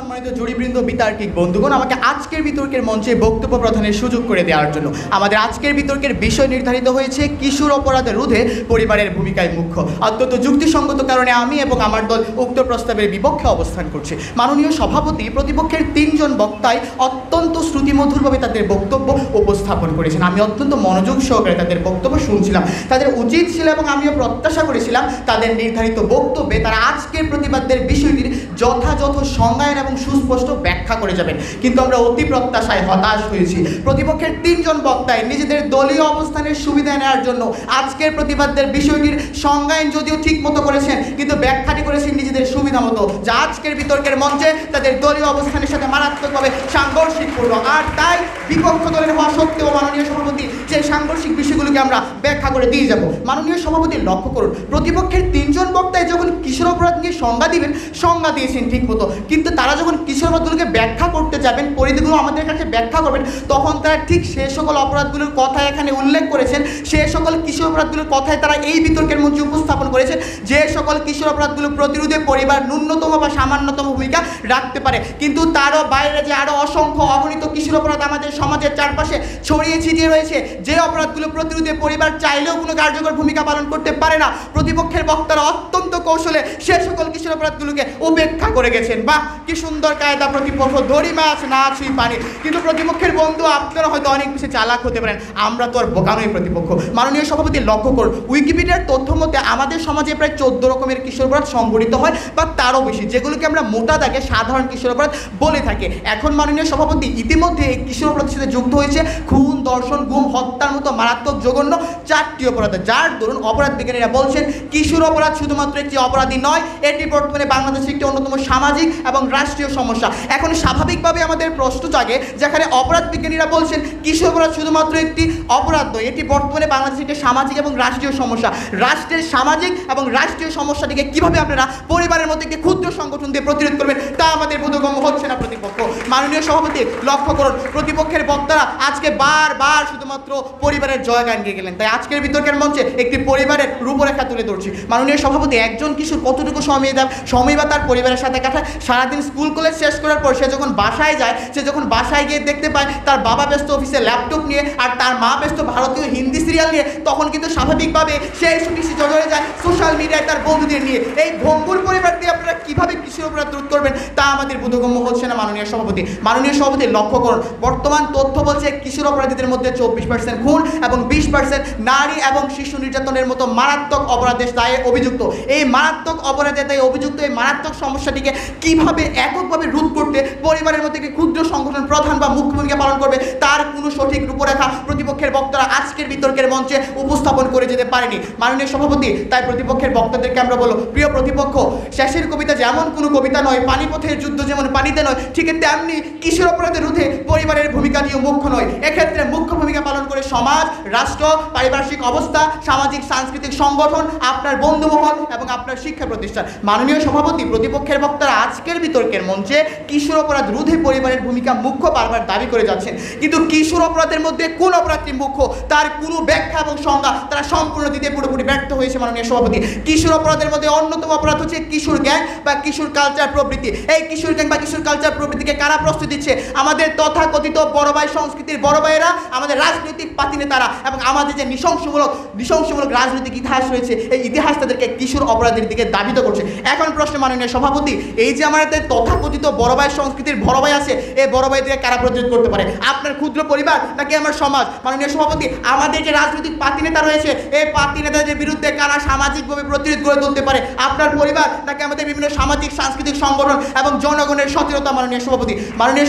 সম্মানিত জুরিবৃন্দ, বিতার্কিক বন্ধুগণ, আমাকে আজকের বিতর্কের মঞ্চে বক্তব্য প্রদানের সুযোগ করে দেওয়ার জন্য। আমাদের আজকের বিতর্কের বিষয় নির্ধারিত হয়েছে কিশোর অপরাধ রোধে পরিবারের ভূমিকায় মুখ্য। অত্যন্ত যুক্তিসঙ্গত কারণে আমি এবং আমার দল উক্ত প্রস্তাবের বিপক্ষে অবস্থান করছে। মাননীয় সভাপতি প্রতিপক্ষের 3 জন বক্তায় অত্যন্ত শ্রুতিমধুরভাবে তাদের বক্তব্য উপস্থাপন করেছেন। আমি অত্যন্ত মনোযোগ সহকারে তাদের বক্তব্য শুনছিলাম। তাদের উচিত ছিল এবং আমিও প্রত্যাশা করেছিলাম তাদের নির্ধারিত বক্তব্যে তারা আজকের প্রতিবাদের বিষয়টির যথাযথ সংজ্ঞায়ন এবং সুস্পষ্ট ব্যাখ্যা করে যাবেন, কিন্তু আমরা অতি প্রত্যাশায় হতাশ হয়েছি। প্রতিপক্ষের 3 জন বক্তায় নিজেদের দলীয় অবস্থানের সুবিধা নেওয়ার জন্য আজকের প্রতিবাদের বিষয়টির সংজ্ঞায়ন যদিও ঠিক মতো করেছেন, কিন্তু ব্যাখ্যাটি করেছেন নিজেদের সুবিধা মতো, যা আজকের বিতর্কের মঞ্চে তাদের দলীয় অবস্থানের সাথে মারাত্মকভাবে সাংঘর্ষিকপূর্ণ। আর তাই বিপক্ষ দলের হওয়া সত্ত্বেও মাননীয় সভাপতি যে সাংঘর্ষিক বিষয়গুলোকে আমরা ব্যাখ্যা করে দিয়ে যাব। মাননীয় সভাপতি লক্ষ্য করুন, প্রতিপক্ষের 3 জন বক্তায় যখন কিশোর অপরাধ নিয়ে সংজ্ঞা দিবেন, সংজ্ঞা দিয়েছেন ঠিক মতো, কিন্তু তারা যখন কিশোর অপরাধগুলোকে ব্যাখ্যা করতে যাবেন, পরিধিগুলো আমাদের কাছে ব্যাখ্যা করবেন, তখন তারা ঠিক সে সকল অপরাধগুলোর কথা এখানে উল্লেখ করেছেন, সে সকল কিশোর অপরাধগুলোর কথাই তারা এই বিতর্কের মঞ্চে উপস্থাপন করেছেন, যে সকল কিশোর অপরাধগুলো প্রতিরোধে পরিবার ন্যূনতম বা সামান্যতম ভূমিকা রাখতে পারে। কিন্তু তারও বাইরে যে আরও অসংখ্য অগণিত কিশোর অপরাধ আমাদের সমাজের চারপাশে ছড়িয়ে ছিটিয়ে রয়েছে, যে অপরাধগুলো প্রতিরোধে পরিবার চাইলেও কোনো কার্যকর ভূমিকা পালন করতে পারে না, প্রতিপক্ষের বক্তারা অত্যন্ত কৌশলে সে সকল কিশোর অপরাধগুলোকে উপেক্ষা করে গেছেন বা সুন্দর কায়দা প্রতিপক্ষ দড়ি মাছ না ছুঁই পানি। কিন্তু প্রতিপক্ষের বন্ধু আপনারা হয়তো অনেক বেশি চালাক হতে পারেন, আমরা তো আর বোকা নই প্রতিপক্ষ। মাননীয় সভাপতি লক্ষ্য করুন, উইকিপিডিয়ার তথ্য মতে আমাদের সমাজে প্রায় 14 রকমের কিশোর অপরাধ সংঘটিত হয় বা তারও বেশি, যেগুলোকে আমরা মোটা দাগে সাধারণ কিশোর অপরাধ বলে থাকি। এখন মাননীয় সভাপতি ইতিমধ্যে এই কিশোর অপরাধের সাথে যুক্ত হয়েছে খুন, দর্শন, গুম, হত্যার মতো মারাত্মক জঘন্য 4টি অপরাধ, যার দরুন অপরাধ বিজ্ঞানীরা বলছেন কিশোর অপরাধ শুধুমাত্র একটি অপরাধী নয়, এটি বর্তমানে বাংলাদেশের একটি অন্যতম সামাজিক এবং রাষ্ট্রীয় সমস্যা। এখন স্বাভাবিকভাবে আমাদের প্রশ্ন জাগে, যেখানে অপরাধ বিজ্ঞানীরা বলছেন কিশোর অপরাধ শুধুমাত্র একটি অপরাধ নয়, এটি বর্তমানে বাংলাদেশের একটি সামাজিক এবং রাষ্ট্রীয় সমস্যা। রাষ্ট্রের সামাজিক এবং রাষ্ট্রীয় সমস্যাটিকে কিভাবে আপনারা পরিবারের মধ্যে একটি ক্ষুদ্র সংগঠন দিয়ে প্রতিরোধ করবেন তা আমাদের বোধগম্য হচ্ছে না প্রতিপক্ষ। মাননীয় সভাপতি লক্ষ্য করুন, প্রতিপক্ষের বক্তারা আজকে বারবার শুধুমাত্র পরিবারের জয়গান গিয়ে গেলেন। তাই আজকের বিতর্কের মঞ্চে একটি পরিবারের রূপরেখা তুলে ধরছি। মাননীয় সভাপতি, একজন কিশোর কতটুকু সময় বা তার পরিবারের সাথে কাটায়? সারাদিন স্কুল কলেজ শেষ করার পর সে যখন বাসায় যায়, সে যখন বাসায় গিয়ে দেখতে পায় তার বাবা ব্যস্ত অফিসে ল্যাপটপ নিয়ে আর তার মা ব্যস্ত ভারতীয় হিন্দি সিরিয়াল নিয়ে, তখন কিন্তু স্বাভাবিকভাবে সে বেশি জড়িয়ে যায় সোশ্যাল মিডিয়ায় তার বন্ধুদের নিয়ে। এই ভঙ্গুর পরিবার দিয়ে আপনারা কীভাবে কিশোর অপরাধ রোধ করবেন তা আমাদের বোধগম্য হচ্ছে না মাননীয় সভাপতি। মাননীয় সভাপতি লক্ষ্য করুন, বর্তমান তথ্য বলছে কিশোর অপরাধীদের মধ্যে 24% খুন এবং 20% নারী এবং শিশু নির্যাতনের মতো মারাত্মক অপরাধের দায়ে অভিযুক্ত। এই মারাত্মক অপরাধের দায়ে অভিযুক্ত এই মারাত্মক সমস্যাটিকে কিভাবে এককভাবে রোধ করতে পরিবারের মধ্যে একটি ক্ষুদ্র সংগঠন প্রধান বা মুখ্য ভূমিকা পালন করবে তার কোনো সঠিক রূপরেখা প্রতিপক্ষের বক্তারা আজকের বিতর্কের মঞ্চে উপস্থাপন করে যেতে পারেনি মাননীয় সভাপতি। তাই প্রতিপক্ষের বক্তাদেরকে আমরা বলবো, প্রিয় প্রতিপক্ষ, শেষের কবিতা যেমন কোনো কবিতা নয়, পানিপথের যুদ্ধ যেমন পানিতে নয়, ঠিক তেমনি কিশোর অপরাধের রোধে পরিবারের ভূমিকাটিও মুখ্য নয়। এক্ষেত্রে মুখ্য ভূমিকা পালন করে সমাজ, রাষ্ট্র, পারিপার্শ্বিক অবস্থা, সামাজিক সাংস্কৃতিক সংগঠন, আপনার বন্ধুমহল এবং আপনার শিক্ষা প্রতিষ্ঠান। মাননীয় সভাপতি, প্রতিপক্ষের বক্তারা আজকের বিতর্কের মঞ্চে কিশোর অপরাধ রোধে পরিবারের ভূমিকা মুখ্য বারবার দাবি করে যাচ্ছেন, কিন্তু কিশোর অপরাধের মধ্যে কোন অপরাধটি মুখ্য তার কোনো ব্যাখ্যা এবং সংজ্ঞা তারা সম্পূর্ণ দিতে পুরোপুরি ব্যর্থ হয়েছে মাননীয় সভাপতি। কিশোর অপরাধের মধ্যে অন্যতম অপরাধ হচ্ছে কিশোর গ্যাং বা কিশোর কালচার প্রবৃত্তি। এই কিশোর গ্যাং বা কিশোর কালচার প্রবৃত্তিকে কারা প্রস্তুতি দিচ্ছে? আমাদের তথাকথিত বড় ভাই সংস্কৃতির বড় ভাইয়েরা, আমাদের রাজনৈতিক পাতি নেতারা এবং আমাদের যে নৃশংসমূলক রাজনৈতিক ইতিহাস রয়েছে, এই ইতিহাস তাদেরকে কিশোর অপরাধের দিকে দাবিত করছে। এখন প্রশ্ন মাননীয় সভাপতি, এই যে আমাদের তথাকথিত বড় ভাই সংস্কৃতির বড় ভাই আছে, এই বড় ভাই থেকে কারা প্রতিরোধ করতে পারে? আপনার ক্ষুদ্র পরিবার নাকি আমার সমাজ? মাননীয় সভাপতি, আমাদের যে রাজনৈতিক পাতি নেতা রয়েছে, এই পাতি নেতাদের বিরুদ্ধে কারা সামাজিকভাবে প্রতিরোধ গড়ে তুলতে পারে? আপনার পরিবার নাকি আমাদের বিভিন্ন সামাজিক সাংস্কৃতিক সংগঠন এবং জনগণের সচেতনতা? মাননীয়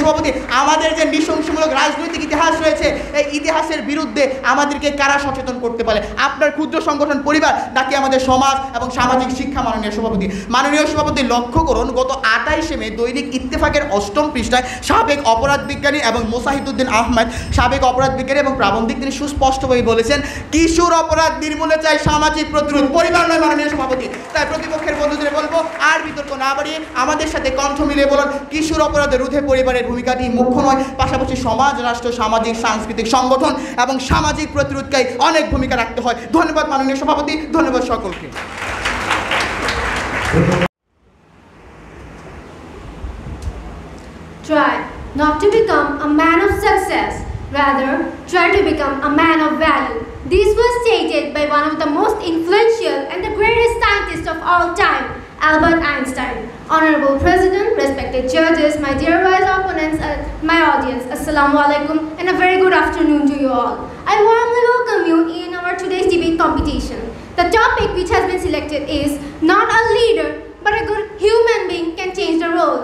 সভাপতি, আমাদের যে নৃশংসমূলক রাজনৈতিক ইতিহাস রয়েছে, এই ইতিহাসের বিরুদ্ধে আমাদেরকে কারা সচেতন করতে পারে? আপনার ক্ষুদ্র সংগঠন পরিবার নাকি আমাদের সমাজ এবং সামাজিক শিক্ষা? মাননীয় সভাপতি লক্ষ্য করুন, গত 28শে মে দৈনিক ইত্তেফাকের 8ম পৃষ্ঠায় সাবেক অপরাধ বিজ্ঞানী এবং মোসাহিদুদ্দিন আহমেদ, সাবেক অপরাধ বিজ্ঞানী এবং প্রাবন্ধিক, তিনি সুস্পষ্টভাবে বলেছেন কিশোর অপরাধ নির্মূলে চাই সামাজিক প্রতিরোধ, পরিবার নয় মাননীয় সভাপতি। তাই প্রতিপক্ষের বন্ধুদের বলবো, আর বিতর্ক না বাড়িয়ে আমাদের সাথে কণ্ঠ মিলিয়ে বলুন, কিশোর অপরাধ রোধে পরিবারের ভূমিকাটি মুখ্য নয়, পাশাপাশি সমাজ, রাষ্ট্র, সামাজিক সাংস্কৃতিক সংগঠন এবং সামাজিক প্রতিরোধকে অনেক ভূমিকা রাখতে হয়। ধন্যবাদ মাননীয় সভাপতি, ধন্যবাদ সকলকে। Try not to become a man of success, rather try to become a man of value. This was stated by one of the most influential and the greatest scientists of all time, Albert Einstein. Honorable President, respected judges, my dear wise opponents, my audience, Assalamu alaikum and a very good afternoon to you all. I warmly welcome you in our today's debate competition. The topic which has been selected is not a leader but a good human being can change the world.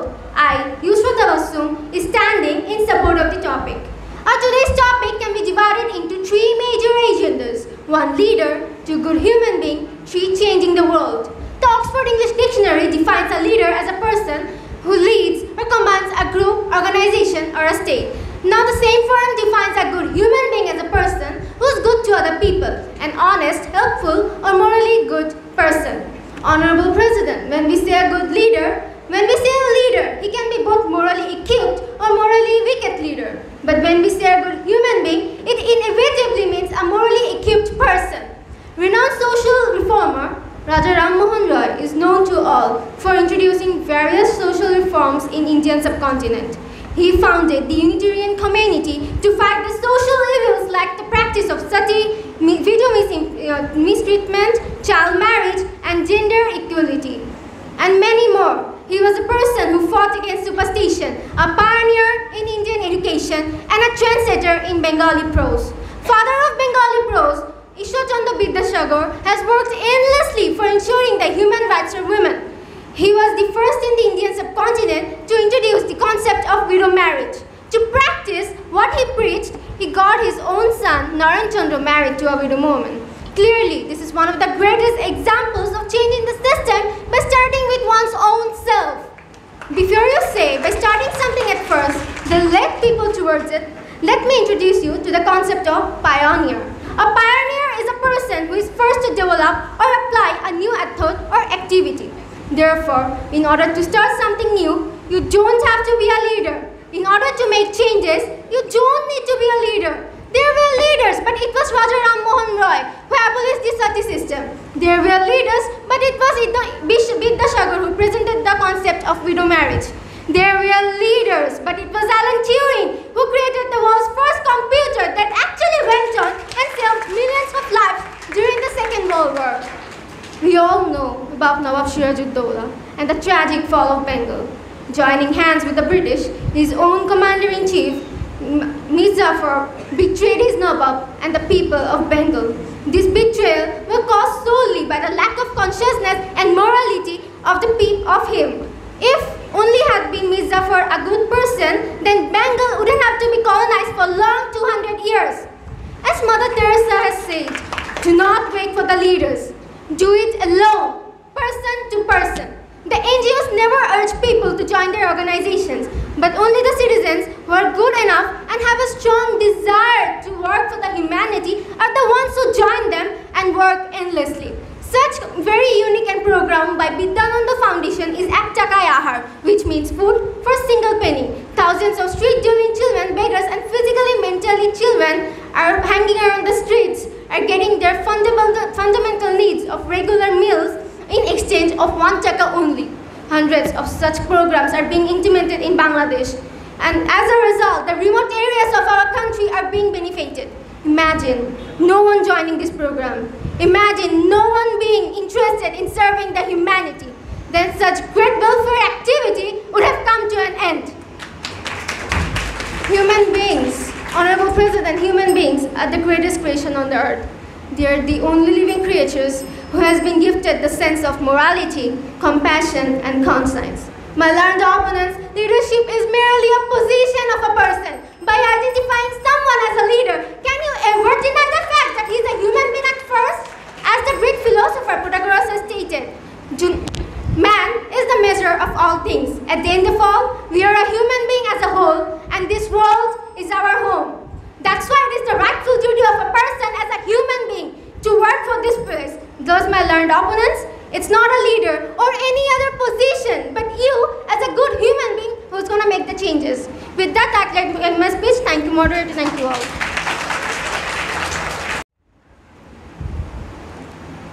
I, Yusra Tabassum, is standing in support of the topic. Our today's topic can be divided into 3 major agendas: 1 leader, 2 good human being, 3 changing the world. The Oxford English Dictionary defines a leader as a person who leads or commands a group, organization, or a state. Now the same firm defines a good human being as a person who is good to other people, an honest, helpful, or morally good person. Honorable President, when we say a good leader, he can be both morally equipped or morally wicked leader. But when we say a good human being, it inevitably means a morally equipped person. Renowned social reformer Raja Ram Mohan Roy is known to all for introducing various social reforms in Indian subcontinent. He founded the Unitarian community to fight the social evils like the practice of sati, video mistreatment, child marriage, and gender equality, and many more. he was a person who fought against superstition, a pioneer in Indian education, and a trendsetter in Bengali prose. Father of Bengali prose, Ishwar Chandra Vidyasagar has worked endlessly for ensuring the human rights of women. He was the first in the Indian subcontinent to introduce the concept of widow marriage. To practice what he preached, he got his own son, Naran Chandra, married to a widow woman. Clearly, this is one of the greatest examples of changing the system by starting with one's own self. Before you say, by starting something at first, then lead people towards it, let me introduce you to the concept of pioneer. A pioneer is a person who is first to develop or apply a new thought or activity. Therefore, in order to start something new, you don't have to be a leader. In order to make changes, you don't need to be a leader. There were leaders, but it was Raja Ram Mohan Roy who abolished the sati system. There were leaders, but it was Bishop Vidyasagar who presented the concept of widow marriage. There were leaders, but it was Alan Turing who created the world's first computer that actually went on and saved millions of lives during the Second World War. We all know about Nawab Siraj-ud-Dowla and the tragic fall of Bengal. Joining hands with the British, his own commander-in-chief, Mir Jafar, betrayed his Nawab and the people of Bengal. This betrayal was caused solely by the lack of consciousness and morality of him. If only had been Mir Jafar a good person, then Bengal wouldn't have to be colonized for long 200 years. As Mother Teresa has said, do not wait for the leaders. Do it alone, person to person. The NGOs never urge people to join their organizations, but only the citizens who are good enough and have a strong desire to work for the humanity are the ones who join them and work endlessly. Such very unique and program by Vidyananda Foundation is Ek Takay Ahar, which means food for a single penny. Thousands of street-dwelling children, beggars and physically, mentally children are hanging around the streets, are getting their fundamental needs of regular meals in exchange of 1 taka only. Hundreds of such programs are being implemented in Bangladesh, and as a result, the remote areas of our country are being benefited. Imagine no one joining this program. Imagine no one being interested in serving the humanity. Then such great welfare activity would have come to an end. Human beings, Honorable President, human beings are the greatest creation on the earth. They are the only living creatures who has been gifted the sense of morality, compassion, and conscience. My learned opponents, leadership is merely a position of a person. By identifying someone as a leader, can you ever deny the fact that he is a human being at first? As the Greek philosopher Protagoras has stated, man is the measure of all things. At the end of all, we are a human being as a whole, and this world is our home. That's why it is the rightful duty of a person as a human being to work for this place. Thus, my learned opponents, it's not a leader or any other position, but you as a good human being who's going to make the changes. With that, I'd like to end my speech. Thank you, moderator. Thank you all.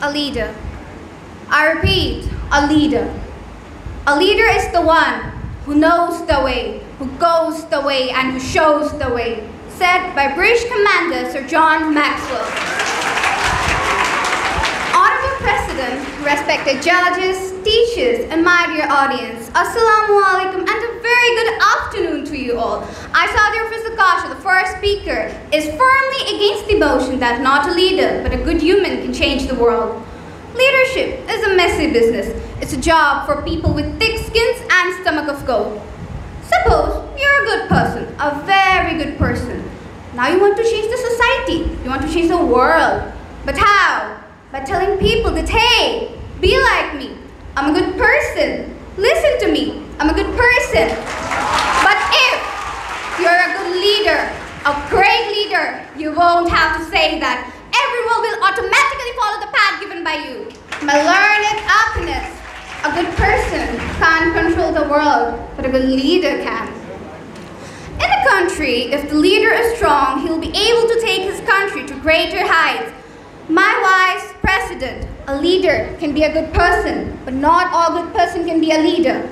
A leader. I repeat, a leader. A leader is the one who knows the way, who goes the way, and who shows the way. Said by British Commander Sir John Maxwell. Honorable President, respected judges, teachers, and my dear audience, Assalamu alaikum and a very good afternoon to you all. I saw the Officer Kasha, the first speaker, is firmly against the notion that not a leader, but a good human can change the world. Leadership is a messy business. It's a job for people with thick skins and stomach of gold. Suppose you're a good person, a very good person. Now you want to change the society, you want to change the world. But how? By telling people that, hey, be like me. I'm a good person. Listen to me. I'm a good person. But if you're a good leader, a great leader, you won't have to say that. Everyone will automatically follow the path given by you. My learned happiness. A good person can't control the world, but a good leader can. In a country, if the leader is strong, he'll be able to take his country to greater heights. My wise president, a leader can be a good person, but not all good person can be a leader.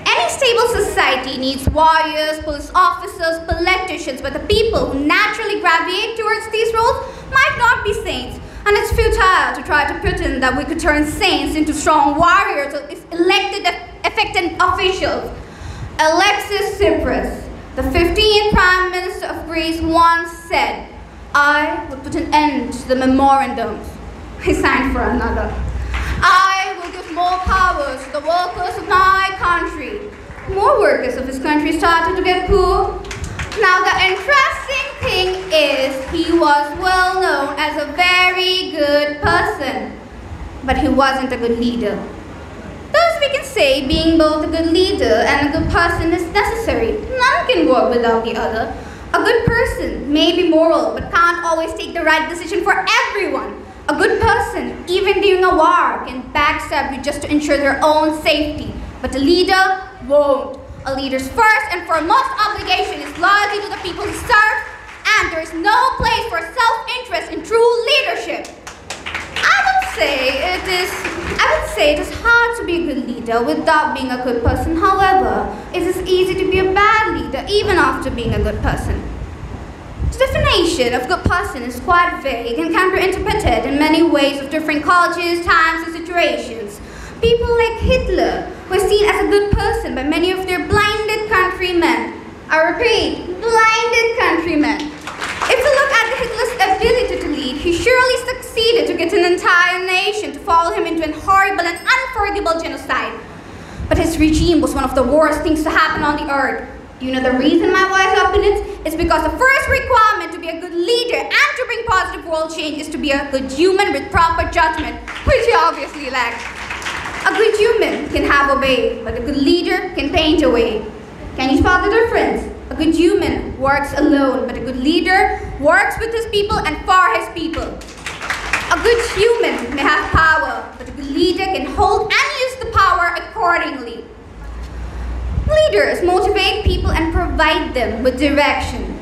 Any stable society needs warriors, police officers, politicians, but the people who naturally gravitate towards these roles might not be saints. And it's futile to try to pretend that we could turn saints into strong warriors if elected affected officials. Alexis Tsipras, the 15th Prime Minister of Greece, once said, "I will put an end to the memorandums." He signed for another. "I will give more powers to the workers of my country." More workers of his country started to get poor. Now the interesting thing is he was well known as a very good person, but he wasn't a good leader. Thus we can say being both a good leader and a good person is necessary. None can work without the other. A good person may be moral but can't always take the right decision for everyone. A good person, even during a war, can backstab you just to ensure their own safety. But a leader won't. A leader's first and foremost obligation is loyalty to the people he serves, and there is no place for self-interest in true leadership. I would say it is hard to be a good leader without being a good person. However, it is easy to be a bad leader even after being a good person. The definition of good person is quite vague and can be interpreted in many ways of different cultures, times, and situations. People like Hitler were seen as a good person by many of their blinded countrymen. I repeat, blinded countrymen. If you look at Hitler's ability to lead, he surely succeeded to get an entire nation to follow him into a horrible and unforgivable genocide. But his regime was one of the worst things to happen on the earth. Do you know the reason, my wise opponents? It's because the first requirement to be a good leader and to bring positive world change is to be a good human with proper judgment, which he obviously lacks. A good human can have a way, but a good leader can paint a way. Can you spot the difference? A good human works alone, but a good leader works with his people and for his people. A good human may have power, but a good leader can hold and use the power accordingly. Leaders motivate people and provide them with direction.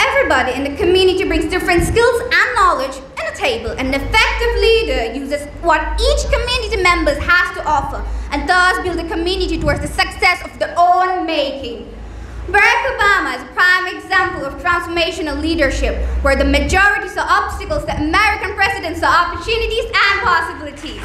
Everybody in the community brings different skills and knowledge on the table. An effective leader uses what each community member has to offer and thus build a community towards the success of their own making. Barack Obama is a prime example of transformational leadership, where the majority saw obstacles, the American president saw opportunities and possibilities.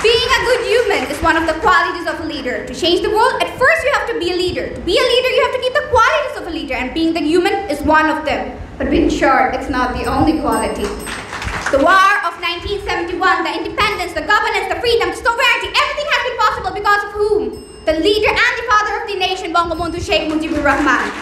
Being a good human is one of the qualities of a leader. To change the world, at first you have to be a leader. To be a leader, you have to keep the qualities of a leader, and being the human is one of them. But in short, it's not the only quality. The war of 1971, the independence, the governance, the freedom, the sovereignty, everything has been possible because of whom? The leader and the father of the nation, Bangabandhu Sheikh Mujibur Rahman.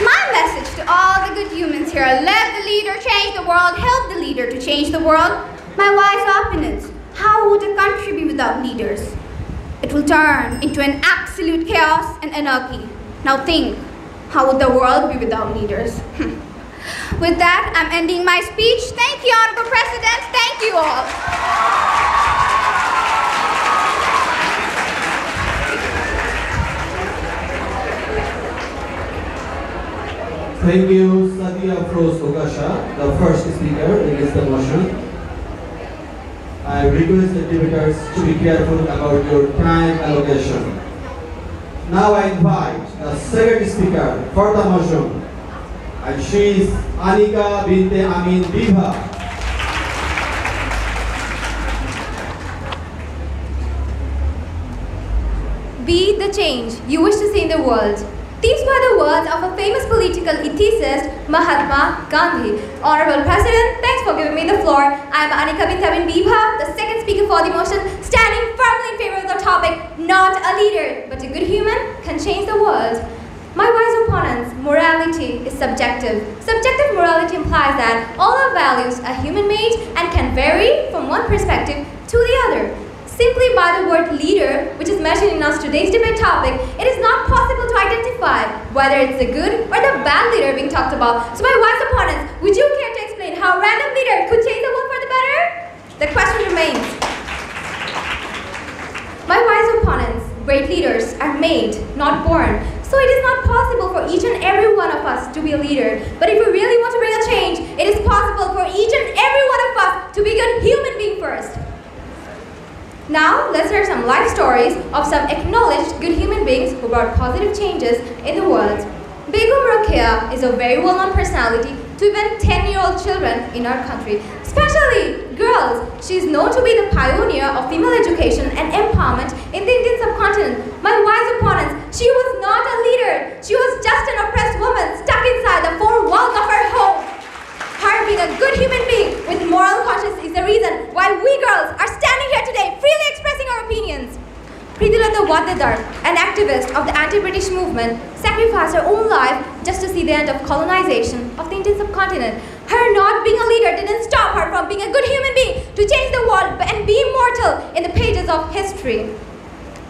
My message to all the good humans here: let the leader change the world, help the leader to change the world. My wise opponents, how would a country be without leaders? It will turn into an absolute chaos and anarchy. Now think, how would the world be without leaders? With that, I'm ending my speech. Thank you, Honorable President. Thank you all. Thank you, Sadia Afroz Ogasha, the first speaker against the motion. I request the debaters to be careful about your time allocation. Now I invite the second speaker for the motion, and she is Anika Binte Amin Biba. Be the change you wish to see in the world. These were the words of a famous political ethicist, Mahatma Gandhi. Honorable President, thanks for giving me the floor. I am Anika Binte Amin Biba, the second speaker for the motion, standing firmly in favor of the topic, not a leader, but a good human can change the world. My wise opponents, morality is subjective. Subjective morality implies that all our values are human-made and can vary from one perspective to the other. Simply by the word leader, which is mentioned in our today's debate topic, it is not possible to identify whether it's the good or the bad leader being talked about. So my wise opponents, would you care to explain how a random leader could change the world for the better? The question remains. My wise opponents, great leaders are made, not born. So it is not possible for each and every one of us to be a leader. But if we really want to bring a change, it is possible for each and every one of us to be a good human being first. Now, let's hear some life stories of some acknowledged good human beings who brought positive changes in the world. Begum Rokeya is a very well-known personality to even 10-year-old children in our country, especially girls. She is known to be the pioneer of female education and empowerment in the Indian subcontinent. My wise opponents, she was not a leader. She was just an oppressed woman stuck inside the four walls of her home. Her being a good human being with moral conscience is the reason why we girls are standing here today, freely expressing our opinions. Prithilatha Wadedar, an activist of the anti-British movement, sacrificed her own life just to see the end of colonization of the Indian subcontinent. Her not being a leader didn't stop her from being a good human being to change the world and be immortal in the pages of history.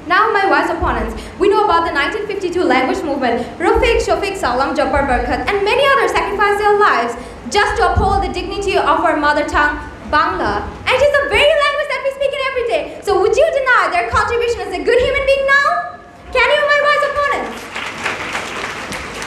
Now, my wise opponents, we know about the 1952 language movement. Rafiq, Shafiq, Salam, Jabbar Barkat, and many others sacrificed their lives just to uphold the dignity of our mother tongue, Bangla. And it is the very language that we speak in every day. So would you deny their contribution as a good human being now? Can you, my wise opponents?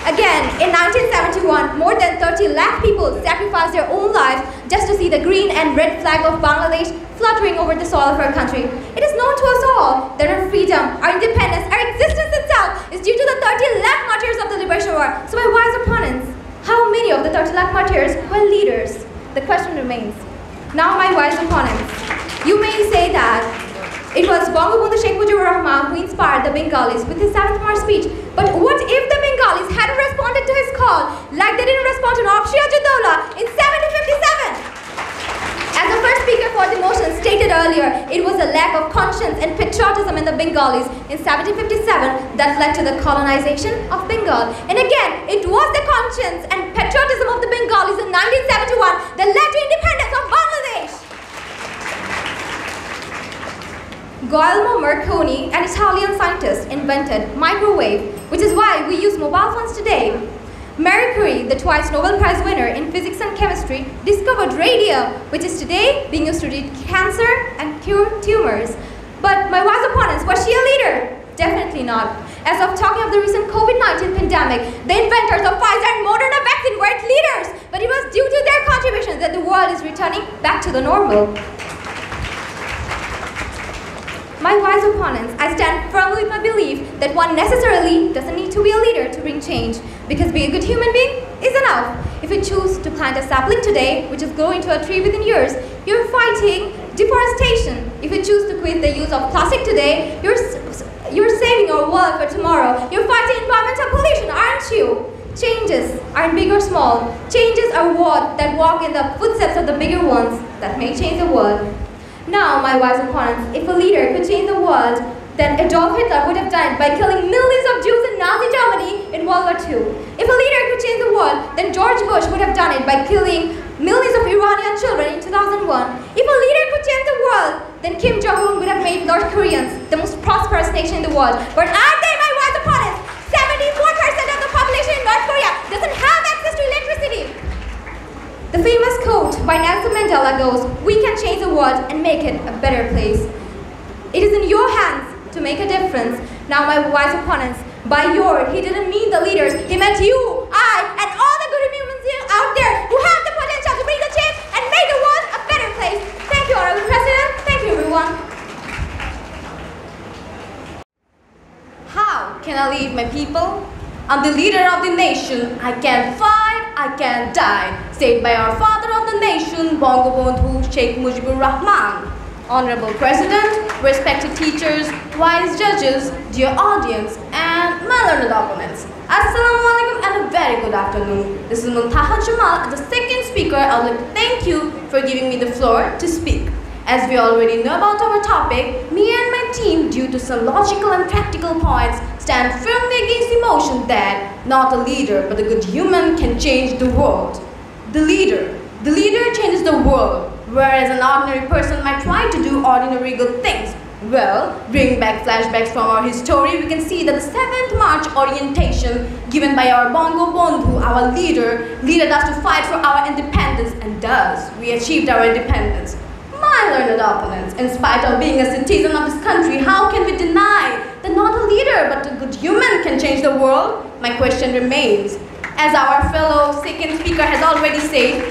Again, in 1971, more than 30 lakh people sacrificed their own lives just to see the green and red flag of Bangladesh fluttering over the soil of our country. It is known to us all that our freedom, our independence, our existence itself is due to the 30 lakh martyrs of the Liberation War. So my wise opponents, how many of the 30 lakh martyrs were leaders? The question remains. Now, my wise opponents, you may say that it was Bangabandhu Sheikh Mujibur Rahman who inspired the Bengalis with his 7th March speech. But what if the Bengalis hadn't responded to his call like they didn't respond to Nawab Siraj-ud-Dawla in 1757? As the first speaker for the motion stated earlier, it was a lack of conscience and patriotism in the Bengalis in 1757 that led to the colonization of Bengal. And again, it was the conscience and patriotism of the Bengalis in 1971 that led to independence of Bangladesh. Guglielmo Marconi, an Italian scientist, invented microwave, which is why we use mobile phones today. Marie Curie, the twice Nobel Prize winner in physics and chemistry, discovered radium, which is today being used to treat cancer and cure tumors. But my wise opponents, was she a leader? Definitely not. As of talking of the recent COVID-19 pandemic, the inventors of Pfizer and Moderna vaccine were leaders, but it was due to their contributions that the world is returning back to the normal. My wise opponents, I stand firmly with my belief that one necessarily doesn't need to be a leader to bring change, because being a good human being is enough. If you choose to plant a sapling today, which is growing to a tree within years, you're fighting deforestation. If you choose to quit the use of plastic today, you're saving our world for tomorrow. You're fighting environmental pollution, aren't you? Changes aren't big or small. Changes are what that walk in the footsteps of the bigger ones that may change the world. Now, my wise opponents, if a leader could change the world, then Adolf Hitler would have done it by killing millions of Jews in Nazi Germany in World War II. If a leader could change the world, then George Bush would have done it by killing millions of Iranian children in 2001. If a leader could change the world, then Kim Jong-un would have made North Koreans the most prosperous nation in the world. But are they, my wise opponents? 74% of the population in North Korea doesn't have access to electricity. The famous quote by Nelson Mandela goes, "We can change the world and make it a better place." It is in your hands to make a difference. Now, my wise opponents, by your, he didn't mean the leaders. He meant you, I, and all the good humans out there who have the potential to bring the change and make the world a better place. Thank you, Honorable President. Thank you, everyone. How can I lead my people? I'm the leader of the nation. I can fight, I can die. Said by our father of the nation, Bangabandhu Sheikh Mujibur Rahman. Honorable President, respected teachers, wise judges, dear audience, and my learned opponents. Assalamu alaikum and a very good afternoon. This is Muntaha Jamal, the second speaker. I would like to thank you for giving me the floor to speak. As we already know about our topic, me and my team, due to some logical and practical points, stand firmly against the motion that not a leader but a good human can change the world. The leader changes the world, whereas an ordinary person might try to do ordinary good things. Well, bring back flashbacks from our history, we can see that the 7th March orientation given by our Bangabandhu, our leader, led us to fight for our independence, and thus we achieved our independence. My learned opponents, in spite of being a citizen of this country, how can we deny that not a leader but a good human can change the world? My question remains. As our fellow second speaker has already said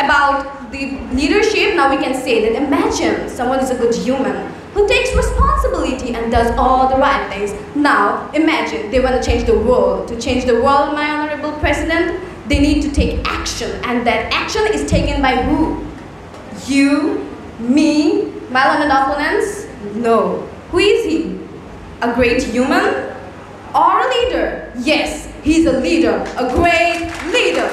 about the leadership, now we can say that imagine someone is a good human who takes responsibility and does all the right things. Now, imagine they want to change the world. To change the world, my Honorable President, They need to take action, and that action is taken by who? You, me, my learned opponents? No. Who is he? A great human? Or a leader? Yes, he's a leader, a great leader.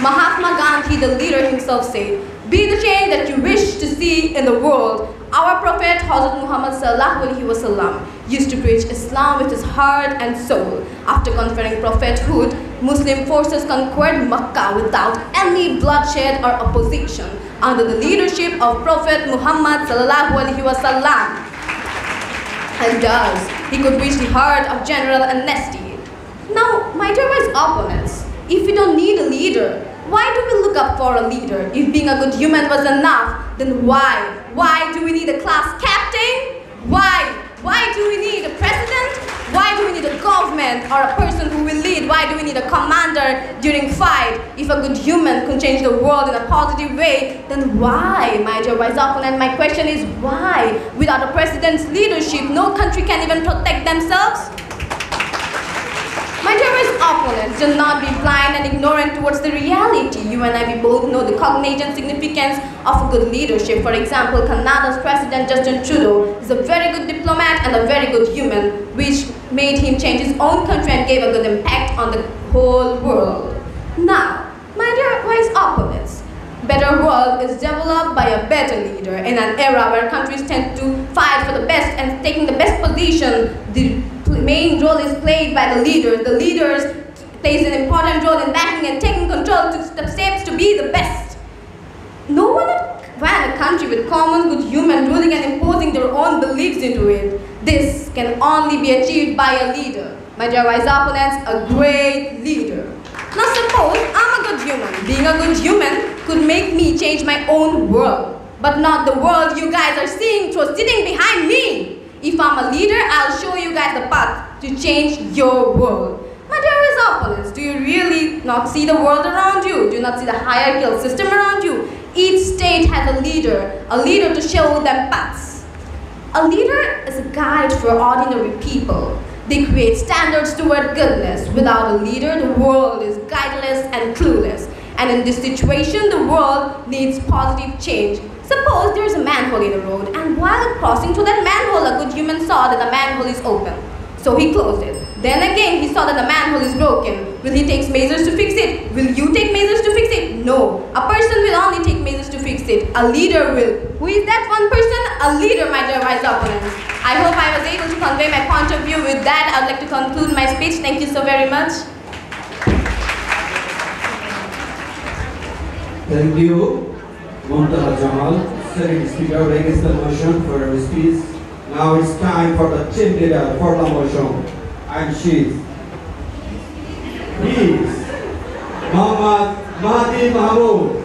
Mahatma Gandhi, the leader himself, said, "Be the change that you wish to see in the world." Our Prophet Hazrat Muhammad sallallahu alaihi wasallam used to preach Islam with his heart and soul. After conferring prophethood, Muslim forces conquered Makkah without any bloodshed or opposition under the leadership of Prophet Muhammad sallallahu alaihi wasallam. And thus, he could reach the heart of general amnesty. Now, my dear opponents, if we don't need a leader, why do we look up for a leader? If being a good human was enough, then why? Why do we need a class captain? Why? Why do we need a president? Why do we need a government or a person who will lead? Why do we need a commander during fight? If a good human can change the world in a positive way, then why, my dear wise opponent? My question is why? Without a president's leadership, no country can even protect themselves? My dear opponents, do not be blind and ignorant towards the reality. You and I, we both know the cognizant significance of a good leadership. For example, Canada's President Justin Trudeau is a very good diplomat and a very good human, which made him change his own country and gave a good impact on the whole world. Now, my dear wise opponents, better world is developed by a better leader. In an era where countries tend to fight for the best and taking the best position, the main role is played by the leaders. The leaders plays an important role in backing and taking control to the steps to be the best. No one ran a country with common good human ruling and imposing their own beliefs into it. This can only be achieved by a leader. My dear wise opponents, a great leader. Now suppose I'm a good human. Being a good human could make me change my own world, but not the world you guys are seeing through sitting behind me. If I'm a leader, I'll show you guys the path to change your world. My dearest opponents, do you really not see the world around you? Do you not see the hierarchical system around you? Each state has a leader to show them paths. A leader is a guide for ordinary people. They create standards toward goodness. Without a leader, the world is guideless and clueless. And in this situation, the world needs positive change. Suppose there is a manhole in the road, and while crossing through that manhole, a good human saw that the manhole is open. So he closed it. Then again, he saw that the manhole is broken. Will he take measures to fix it? Will you take measures to fix it? No. A person will only take measures to fix it. A leader will. Who is that one person? A leader, my dear wise opponents. I hope I was able to convey my point of view. With that, I would like to conclude my speech. Thank you so very much. Thank you, Muntaha Jamal. Second speaker, against the motion for her speech. Now it's time for the chief leader for the motion, and she is Muhammad Mahdi Mahmood.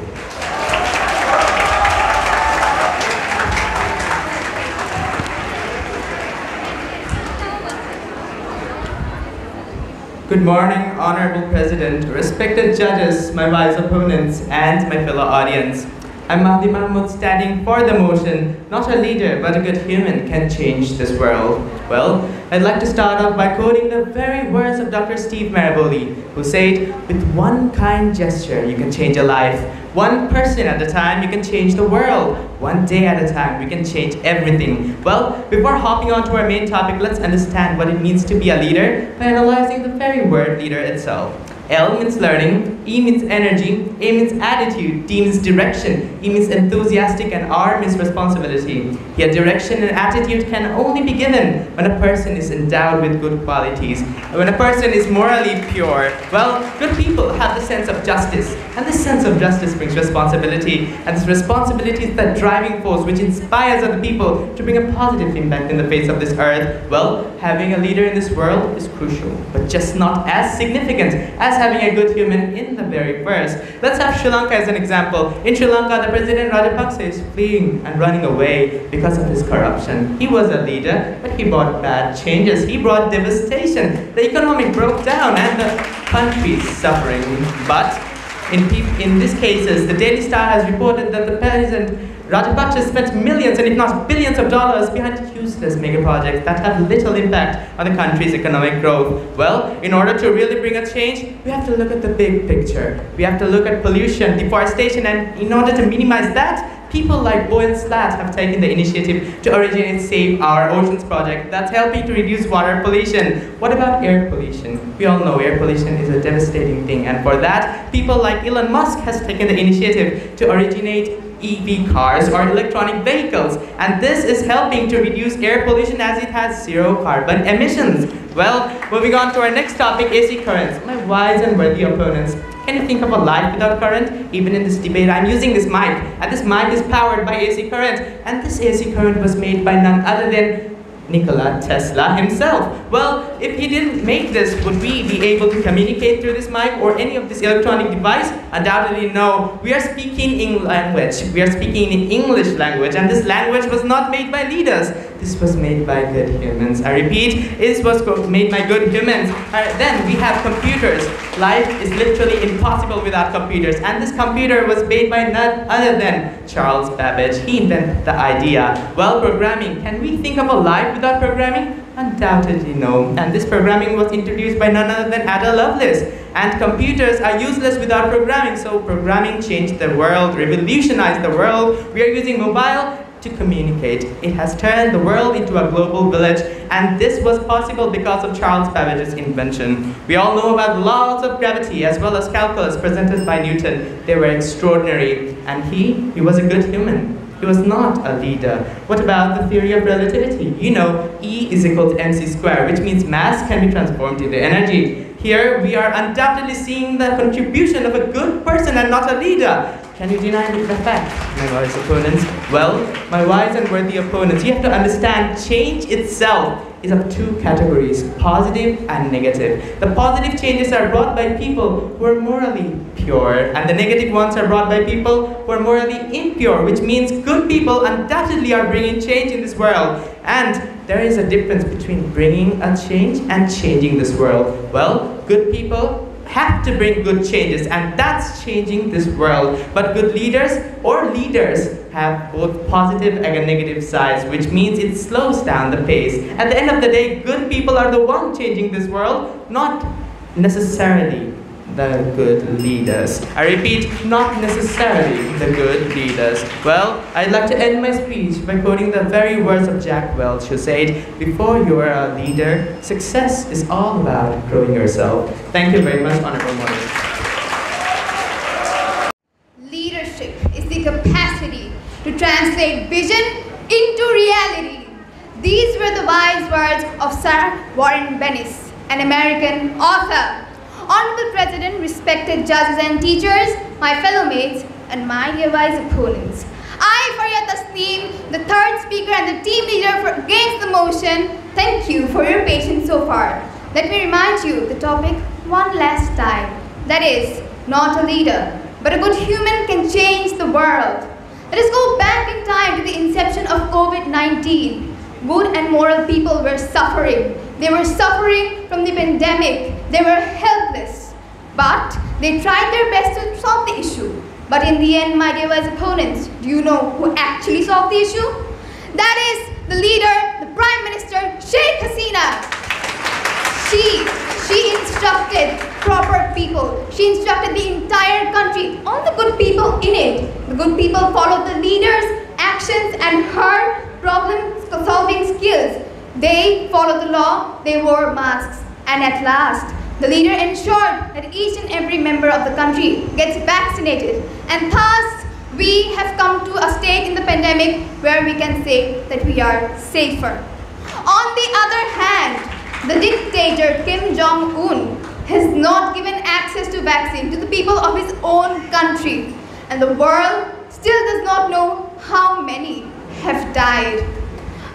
Good morning, Honorable President, respected judges, my wise opponents, and my fellow audience. I'm Mahdi Mahmood, standing for the motion, not a leader, but a good human can change this world. Well, I'd like to start off by quoting the very words of Dr. Steve Maraboli, who said, with one kind gesture, you can change a life. One person at a time, you can change the world. One day at a time, we can change everything. Well, before hopping on to our main topic, let's understand what it means to be a leader by analyzing the very word leader itself. L means learning, E means energy, A means attitude, D means direction, E means enthusiastic, and R means responsibility. Yet direction and attitude can only be given when a person is endowed with good qualities. When a person is morally pure, well, good people have the sense of justice. And this sense of justice brings responsibility. And this responsibility is the driving force which inspires other people to bring a positive impact in the face of this earth. Well, having a leader in this world is crucial, but just not as significant as having a good human in the very first. Let's have Sri Lanka as an example. In Sri Lanka, the President Rajapaksa is fleeing and running away because of his corruption. He was a leader, but he brought bad changes. He brought devastation. The economy broke down and the country is suffering. But in these cases, the Daily Star has reported that the Rajapaksa spent millions and if not billions of dollars behind useless mega projects that have little impact on the country's economic growth. Well, in order to really bring a change, we have to look at the big picture. We have to look at pollution, deforestation, and in order to minimize that, people like Boyle Slat have taken the initiative to originate Save Our Oceans project that's helping to reduce water pollution. What about air pollution? We all know air pollution is a devastating thing, and for that, people like Elon Musk has taken the initiative to originate EV cars or electronic vehicles, and this is helping to reduce air pollution as it has zero carbon emissions. Well, moving on to our next topic, AC currents. My wise and worthy opponents, can you think of a life without current? Even in this debate, I'm using this mic, and this mic is powered by AC current, and this AC current was made by none other than Nikola Tesla himself. Well, if he didn't make this, would we be able to communicate through this mic or any of this electronic device? Undoubtedly no. We are speaking in language. We are speaking in English language, and this language was not made by leaders. This was made by good humans. I repeat, this was made by good humans. Then we have computers. Life is literally impossible without computers, and this computer was made by none other than Charles Babbage. He invented the idea. Well, programming. Can we think of a life without programming? Undoubtedly no. And this programming was introduced by none other than Ada Lovelace. And computers are useless without programming, so programming changed the world, revolutionized the world. We are using mobile to communicate. It has turned the world into a global village, and this was possible because of Charles Babbage's invention. We all know about laws of gravity as well as calculus presented by Newton. They were extraordinary, and he was a good human. He was not a leader. What about the theory of relativity? You know, E is equal to mc squared, which means mass can be transformed into energy. Here, we are undoubtedly seeing the contribution of a good person and not a leader. Can you deny the fact, my wise opponents? Well, my wise and worthy opponents, you have to understand change itself is of two categories, positive and negative. The positive changes are brought by people who are morally pure, and the negative ones are brought by people who are morally impure, which means good people undoubtedly are bringing change in this world. And there is a difference between bringing a change and changing this world. Well, good people have to bring good changes, and that's changing this world. But good leaders or leaders have both positive and negative sides, which means it slows down the pace. At the end of the day, good people are the ones changing this world, not necessarily the good leaders. I repeat, not necessarily the good leaders. Well, I'd like to end my speech by quoting the very words of Jack Welch, who said, "Before you are a leader, success is all about growing yourself." Thank you very much, Honorable Moderator. Leadership is the capacity to translate vision into reality. These were the wise words of Sir Warren Bennis, an American author. Honorable President, respected judges and teachers, my fellow mates, and my dear wise opponents. I, Faryat Tasneem, the third speaker and the team leader against the motion, thank you for your patience so far. Let me remind you the topic one last time. That is, not a leader, but a good human can change the world. Let us go back in time to the inception of COVID-19. Good and moral people were suffering. They were suffering from the pandemic. They were helpless. But they tried their best to solve the issue. But in the end, my dear wise opponents, do you know who actually solved the issue? That is the leader, the Prime Minister, Sheikh Hasina. She instructed proper people. She instructed the entire country, all the good people in it. The good people followed the leader's actions and her problem-solving skills. They followed the law, they wore masks, and at last, the leader ensured that each and every member of the country gets vaccinated. And thus, we have come to a state in the pandemic where we can say that we are safer. On the other hand, the dictator Kim Jong-un has not given access to vaccine to the people of his own country. And the world still does not know how many have died.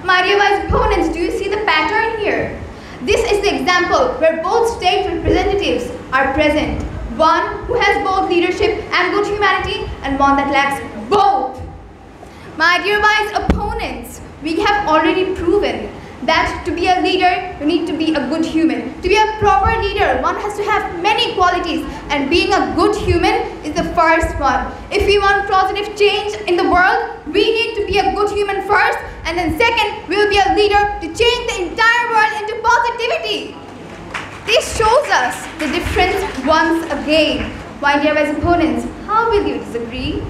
My dear wise opponents, do you see the pattern here? This is the example where both state representatives are present. One who has both leadership and good humanity, and one that lacks both. My dear wise opponents, we have already proven that to be a leader, you need to be a good human. To be a proper leader, one has to have many qualities, and being a good human is the first one. If we want positive change in the world, We need to be a good human first, and then second, we'll be a leader to change the entire world into positivity. This shows us the difference once again. My dear wise opponents, how will you disagree?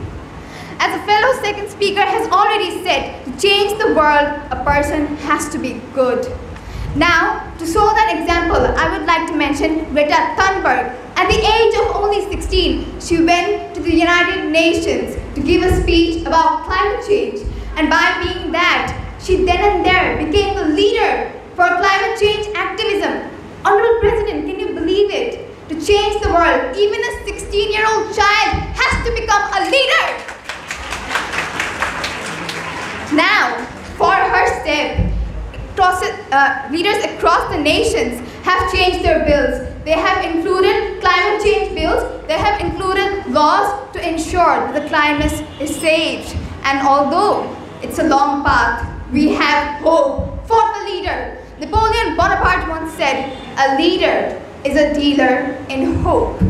As a fellow second speaker has already said, to change the world, a person has to be good. Now, to show that example, I would like to mention Greta Thunberg. At the age of only 16, she went to the United Nations to give a speech about climate change. And by being that, she then and there became the leader for climate change activism. Honorable President, can you believe it? To change the world, even a 16-year-old child has to become a leader. Now, for her step, leaders across the nations have changed their bills. They have included climate change bills. They have included laws to ensure that the climate is saved. And although it's a long path, we have hope for the leader. Napoleon Bonaparte once said, "A leader is a dealer in hope."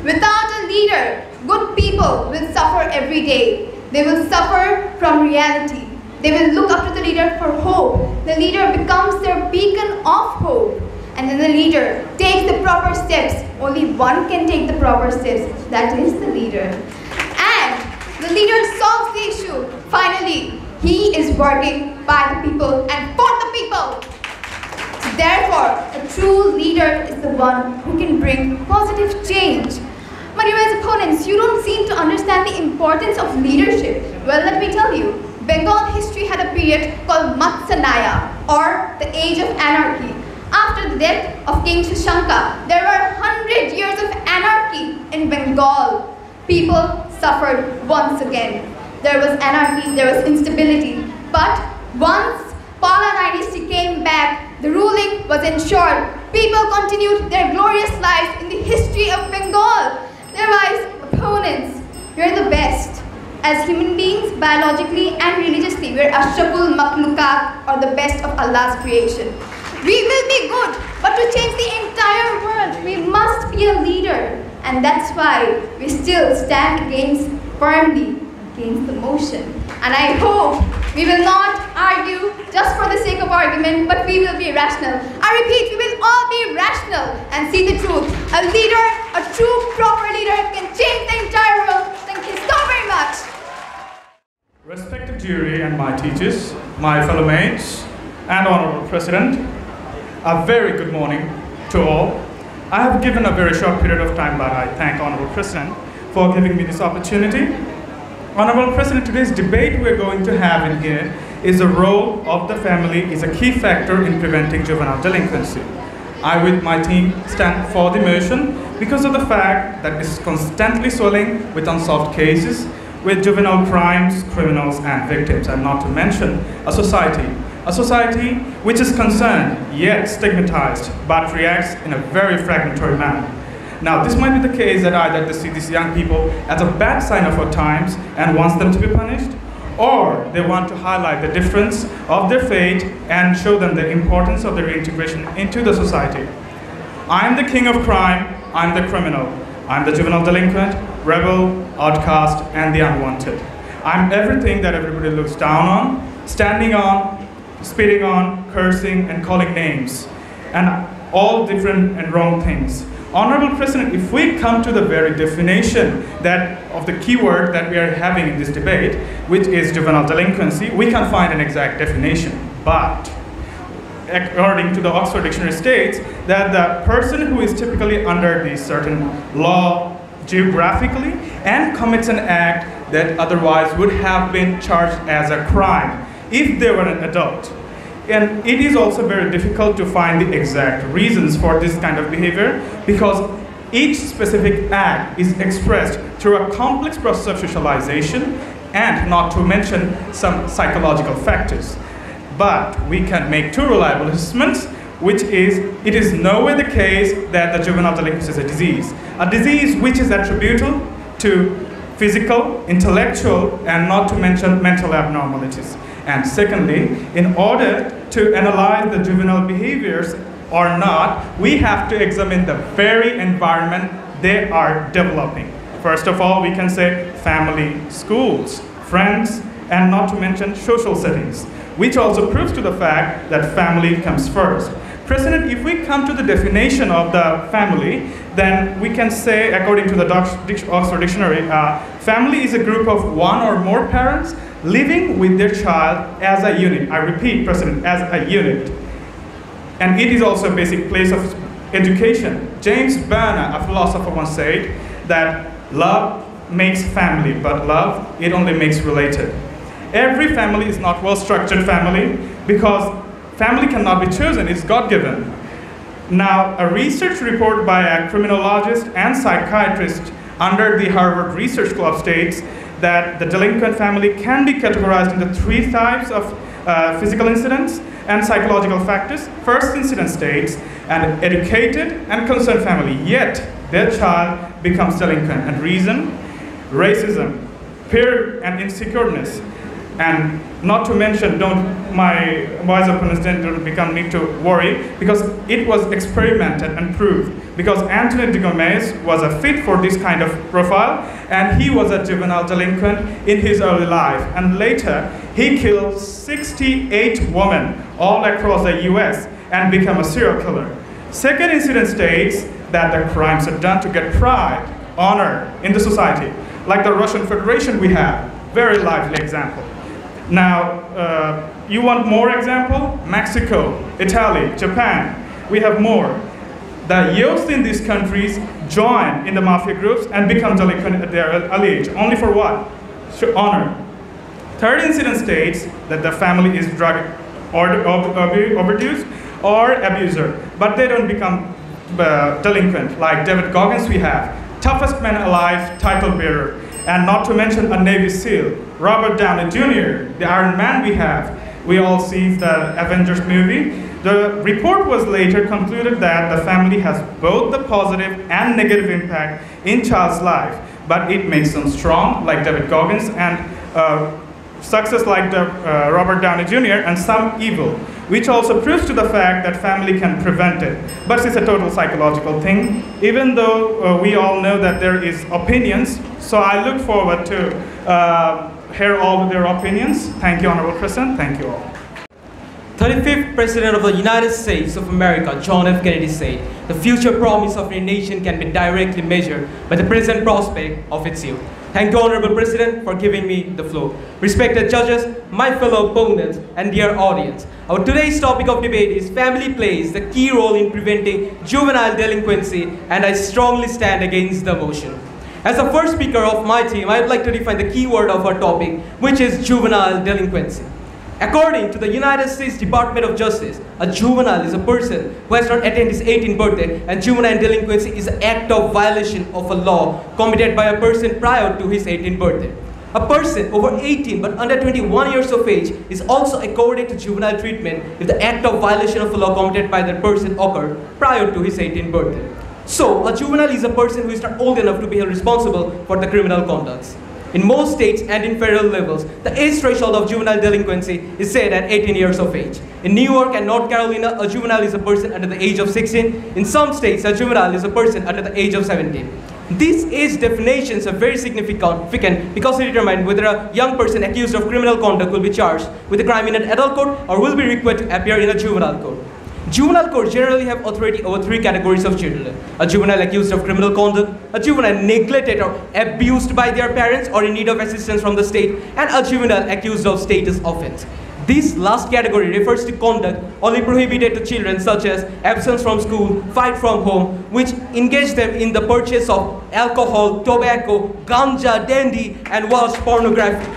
Without a leader, good people will suffer every day. They will suffer from reality. They will look up to the leader for hope. The leader becomes their beacon of hope. And then the leader takes the proper steps. Only one can take the proper steps. That is the leader. And the leader solves the issue. Finally, he is working by the people and for the people. So therefore, a true leader is the one who can bring positive change. My dear opponents, you don't seem to understand the importance of leadership. Well, let me tell you. Bengal history had a period called Matsanaya, or the Age of Anarchy. After the death of King Shashanka, there were 100 years of anarchy in Bengal. People suffered once again. There was anarchy, there was instability. But once Pala dynasty came back, the ruling was ensured. People continued their glorious lives in the history of Bengal. Their wise opponents, you're the best. As human beings, biologically and religiously, we're Ashraful Makhlukat, or the best of Allah's creation. We will be good, but to change the entire world, we must be a leader. And that's why we still stand firmly against the motion. And I hope we will not argue just for the sake of argument, but we will be rational. I repeat, we will all be rational and see the truth. A leader, a true, proper leader can change the entire world. Thank you so very much. Respected jury and my teachers, my fellow mates, and Honorable President, a very good morning to all. I have given a very short period of time, but I thank Honorable President for giving me this opportunity. Honorable President, today's debate we're going to have in here is the role of the family is a key factor in preventing juvenile delinquency. I with my team stand for the motion because of the fact that this is constantly swelling with unsolved cases, with juvenile crimes, criminals, and victims, and not to mention a society which is concerned yet stigmatized but reacts in a very fragmentary manner. Now, this might be the case that either they see these young people as a bad sign of our times and wants them to be punished, or they want to highlight the difference of their fate and show them the importance of their integration into the society. I'm the king of crime, I'm the criminal, I'm the juvenile delinquent, rebel, outcast, and the unwanted. I'm everything that everybody looks down on, standing on, spitting on, cursing, and calling names, and all different and wrong things. Honorable President, if we come to the very definition of the keyword that we are having in this debate, which is juvenile delinquency, we can find an exact definition. But according to the Oxford Dictionary states that the person who is typically under the certain law geographically and commits an act that otherwise would have been charged as a crime if they were an adult. And it is also very difficult to find the exact reasons for this kind of behavior because each specific act is expressed through a complex process of socialization and not to mention some psychological factors. But we can make two reliable assessments, which is, it is nowhere the case that the juvenile delinquency is a disease which is attributable to physical, intellectual, and not to mention mental abnormalities. And secondly, in order to analyze the juvenile behaviors or not, we have to examine the very environment they are developing. First of all, we can say family, schools, friends, and not to mention social settings, which also proves to the fact that family comes first. President, if we come to the definition of the family, then we can say, according to the Oxford Dictionary, family is a group of one or more parents living with their child as a unit. I repeat, President, as a unit. And it is also a basic place of education. James Byrne, a philosopher, once said that love makes family, but love, it only makes related. Every family is not well-structured family because family cannot be chosen, it's God-given. Now, a research report by a criminologist and psychiatrist under the Harvard Research Club states that the delinquent family can be categorized into 3 types of physical incidents and psychological factors. First incident states an educated and concerned family, yet their child becomes delinquent. And reason, racism, fear and insecureness. And not to mention, my wise opponents don't need to worry, because it was experimented and proved. Because Anthony de Gomez was a fit for this kind of profile, and he was a juvenile delinquent in his early life. And later, he killed 68 women all across the US and became a serial killer. Second incident states that the crimes are done to get pride, honor in the society. Like the Russian Federation we have, very lively example. Now, you want more example? Mexico, Italy, Japan, we have more. The youth in these countries join in the mafia groups and become delinquent at their early age. Only for what? Honor. Third incident states that the family is drug overdose or abuser, but they don't become delinquent. Like David Goggins we have, toughest man alive, title bearer. And not to mention a Navy SEAL, Robert Downey Jr., the Iron Man we have. We all see the Avengers movie. The report was later concluded that the family has both the positive and negative impact in child's life, but it makes them strong, like David Goggins, and success like Robert Downey Jr., and some evil, which also proves to the fact that family can prevent it. But it's a total psychological thing, even though we all know that there is opinions. So I look forward to hear all of their opinions. Thank you, Honorable President. Thank you all. 35th President of the United States of America, John F. Kennedy said, "The future promise of a nation can be directly measured by the present prospect of its youth." Thank you, Honorable President, for giving me the floor. Respected judges, my fellow opponents, and dear audience, our today's topic of debate is family plays the key role in preventing juvenile delinquency, and I strongly stand against the motion. As the first speaker of my team, I would like to define the key word of our topic, which is juvenile delinquency. According to the United States Department of Justice, a juvenile is a person who has not attained his 18th birthday, and juvenile delinquency is an act of violation of a law committed by a person prior to his 18th birthday. A person over 18 but under 21 years of age is also accorded to juvenile treatment if the act of violation of a law committed by that person occurred prior to his 18th birthday. So, a juvenile is a person who is not old enough to be held responsible for the criminal conducts. In most states and in federal levels, the age threshold of juvenile delinquency is set at 18 years of age. In New York and North Carolina, a juvenile is a person under the age of 16. In some states, a juvenile is a person under the age of 17. These age definitions are very significant because they determine whether a young person accused of criminal conduct will be charged with a crime in an adult court or will be required to appear in a juvenile court. Juvenile courts generally have authority over 3 categories of children: a juvenile accused of criminal conduct, a juvenile neglected or abused by their parents or in need of assistance from the state, and a juvenile accused of status offense. This last category refers to conduct only prohibited to children, such as absence from school, flight from home, which engage them in the purchase of alcohol, tobacco, ganja, dandy, and watch pornography.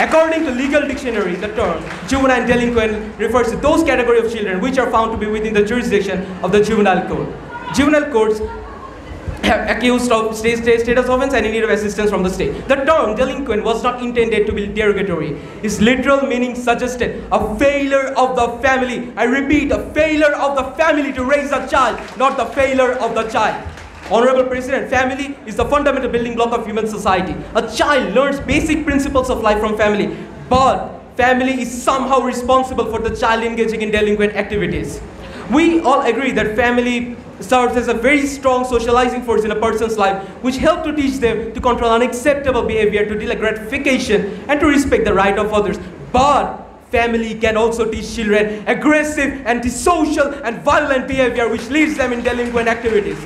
According to legal dictionary, the term juvenile delinquent refers to those category of children which are found to be within the jurisdiction of the juvenile court. Juvenile courts are accused of status offense and in need of assistance from the state. The term delinquent was not intended to be derogatory. Its literal meaning suggested a failure of the family. I repeat, a failure of the family to raise a child, not the failure of the child. Honorable President, family is the fundamental building block of human society. A child learns basic principles of life from family, but family is somehow responsible for the child engaging in delinquent activities. We all agree that family serves as a very strong socializing force in a person's life, which help to teach them to control unacceptable behavior, to delay gratification, and to respect the right of others. But family can also teach children aggressive, antisocial, and violent behavior, which leads them in delinquent activities.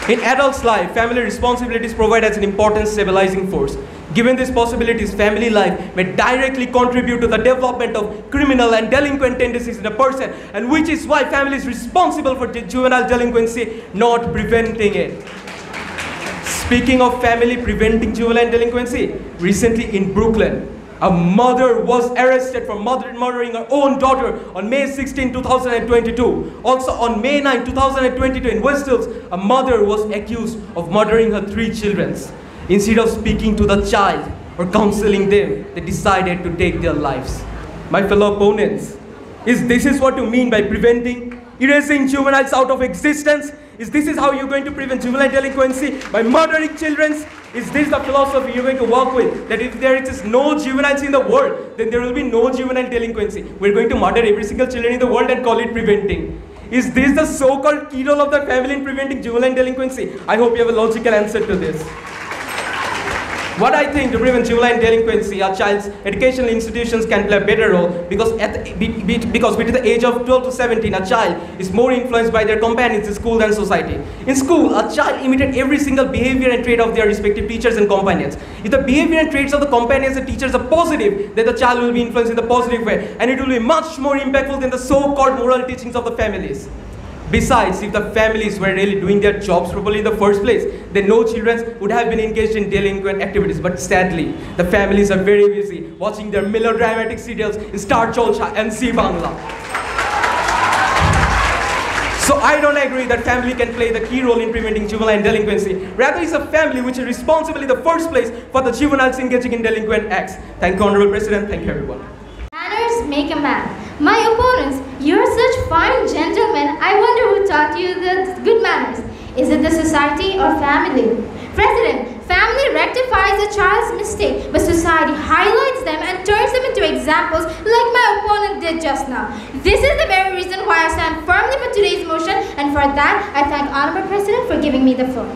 In adults' life, family responsibilities provide as an important stabilizing force. Given these possibilities, family life may directly contribute to the development of criminal and delinquent tendencies in a person, and which is why family is responsible for juvenile delinquency, not preventing it. Speaking of family preventing juvenile delinquency, recently in Brooklyn, a mother was arrested for murdering her own daughter on May 16, 2022. Also on May 9, 2022 in West Hills, a mother was accused of murdering her 3 children. Instead of speaking to the child or counseling them, they decided to take their lives. My fellow opponents, this is what you mean by preventing, erasing juveniles out of existence? Is this how you're going to prevent juvenile delinquency? By murdering children? Is this the philosophy you're going to work with? That if there exists no juveniles in the world, then there will be no juvenile delinquency. We're going to murder every single child in the world and call it preventing. Is this the so-called key role of the family in preventing juvenile delinquency? I hope you have a logical answer to this. What I think to prevent juvenile delinquency, our child's educational institutions can play a better role because between the age of 12 to 17, a child is more influenced by their companions in school than society. In school, a child imitates every single behavior and trait of their respective teachers and companions. If the behavior and traits of the companions and teachers are positive, then the child will be influenced in the positive way, and it will be much more impactful than the so-called moral teachings of the families. Besides, if the families were really doing their jobs properly in the first place, then no children would have been engaged in delinquent activities. But sadly, the families are very busy watching their melodramatic serials in Star Chalcha and Zee Bangla. So I don't agree that family can play the key role in preventing juvenile delinquency. Rather, it's a family which is responsible in the first place for the juveniles engaging in delinquent acts. Thank you, Honorable President. Thank you, everyone. Manners make a man. My opponents, you're such fine gentlemen. I wonder who taught you the good manners. Is it the society or family? President, family rectifies a child's mistake, but society highlights them and turns them into examples like my opponent did just now. This is the very reason why I stand firmly for today's motion, and for that I thank Honorable President for giving me the floor.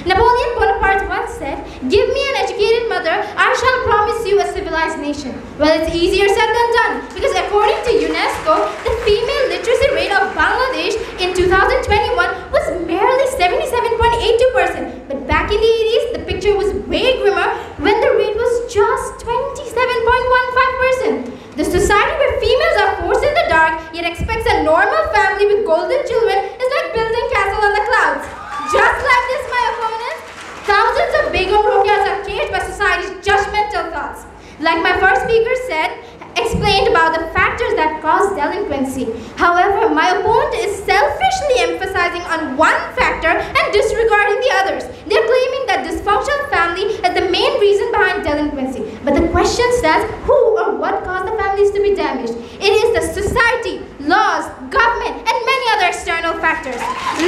Napoleon Bonaparte once said, "Give me an educated mother, I shall promise you a civilized nation." Well, it's easier said than done, because according to UNESCO, the female literacy rate of Bangladesh in 2021 was merely 77.82%. But back in the 80s, the picture was way grimmer when the rate was just 27.15%. The society where females are forced in the dark yet expects a normal family with golden children is like building castle on the clouds. Just like this, my opponents, thousands of Begum Rokeas are caged by society's judgmental thoughts. Like my first speaker said, explained about the factors that cause delinquency. However, my opponent is selfishly emphasizing on one factor and disregarding the others. They're claiming that dysfunctional family is the main reason behind delinquency. But the question stands, who or what caused the families to be damaged? It is the society, laws, government, and many other external factors.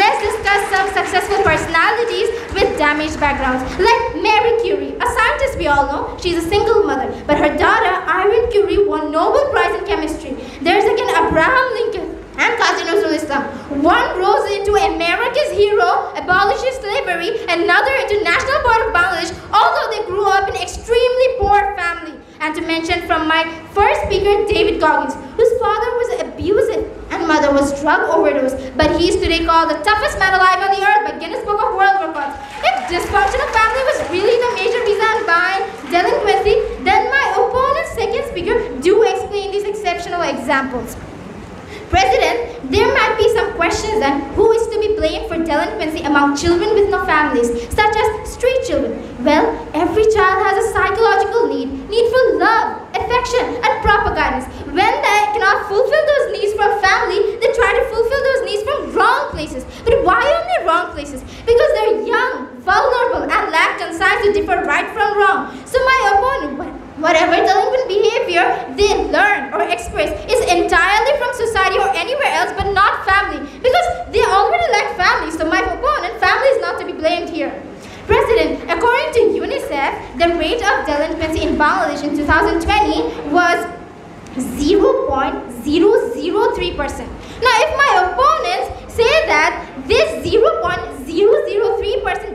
Let's discuss some successful personalities with damaged backgrounds, like Marie Curie, a scientist we all know. She's a single mother, but her daughter, Irene Curie, won Nobel Prize in Chemistry. There's again Abraham Lincoln and Qazi Nazrul Islam. One rose into America's hero, abolishes slavery, another into National Board of Bangladesh, although they grew up in extremely poor family. And to mention from my first speaker, David Goggins, whose father was abusive and mother was drug overdose, but he is today called the toughest man alive on the earth by Guinness Book of World Records. If dysfunctional family was really the major reason behind delinquency, then my opponent's second speaker do explain these exceptional examples. President, there might be some questions then, who is to be blamed for delinquency among children with no families, such as street children? Well, every child has a psychological need for love, affection, and proper guidance. When they cannot fulfill those needs from family, they try to fulfill those needs from wrong places. But why only wrong places? Because they're young, vulnerable, and lack conscience to differ right from wrong. So my opponent, whatever delinquent behavior they learn or express is entirely from society or anywhere else, but not family, because they already lack family. So my opponent, family is not to be blamed here. President, according to UNICEF, the rate of delinquency in Bangladesh in 2020 was 0.003%. Now, if my opponents say that this 0.003%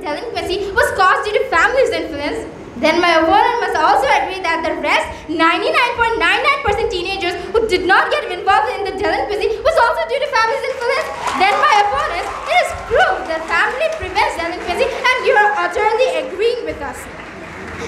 delinquency was caused due to family's influence, then my opponent must also agree that the rest 99.99% teenagers who did not get involved in the delinquency was also due to family's influence. Then my opponent, it is proved that family prevents delinquency, and you are utterly agreeing with us.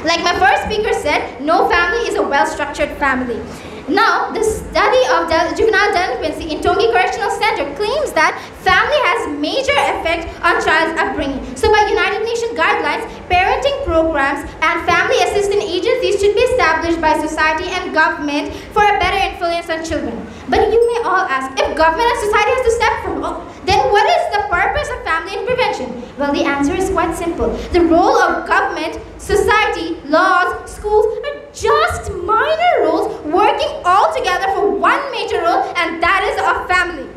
Like my first speaker said, no family is a well-structured family. Now, the study of juvenile delinquency in Tongi Correctional Center claims that family has major effect on child's upbringing. So by United Nations guidelines, parenting programs and family assistance agencies should be established by society and government for a better influence on children. But you may all ask, if government and society has to step forward, then what is the purpose of family and prevention? Well, the answer is quite simple. The role of government, society, laws, schools are just minor roles working all together for one major role, and that is of family.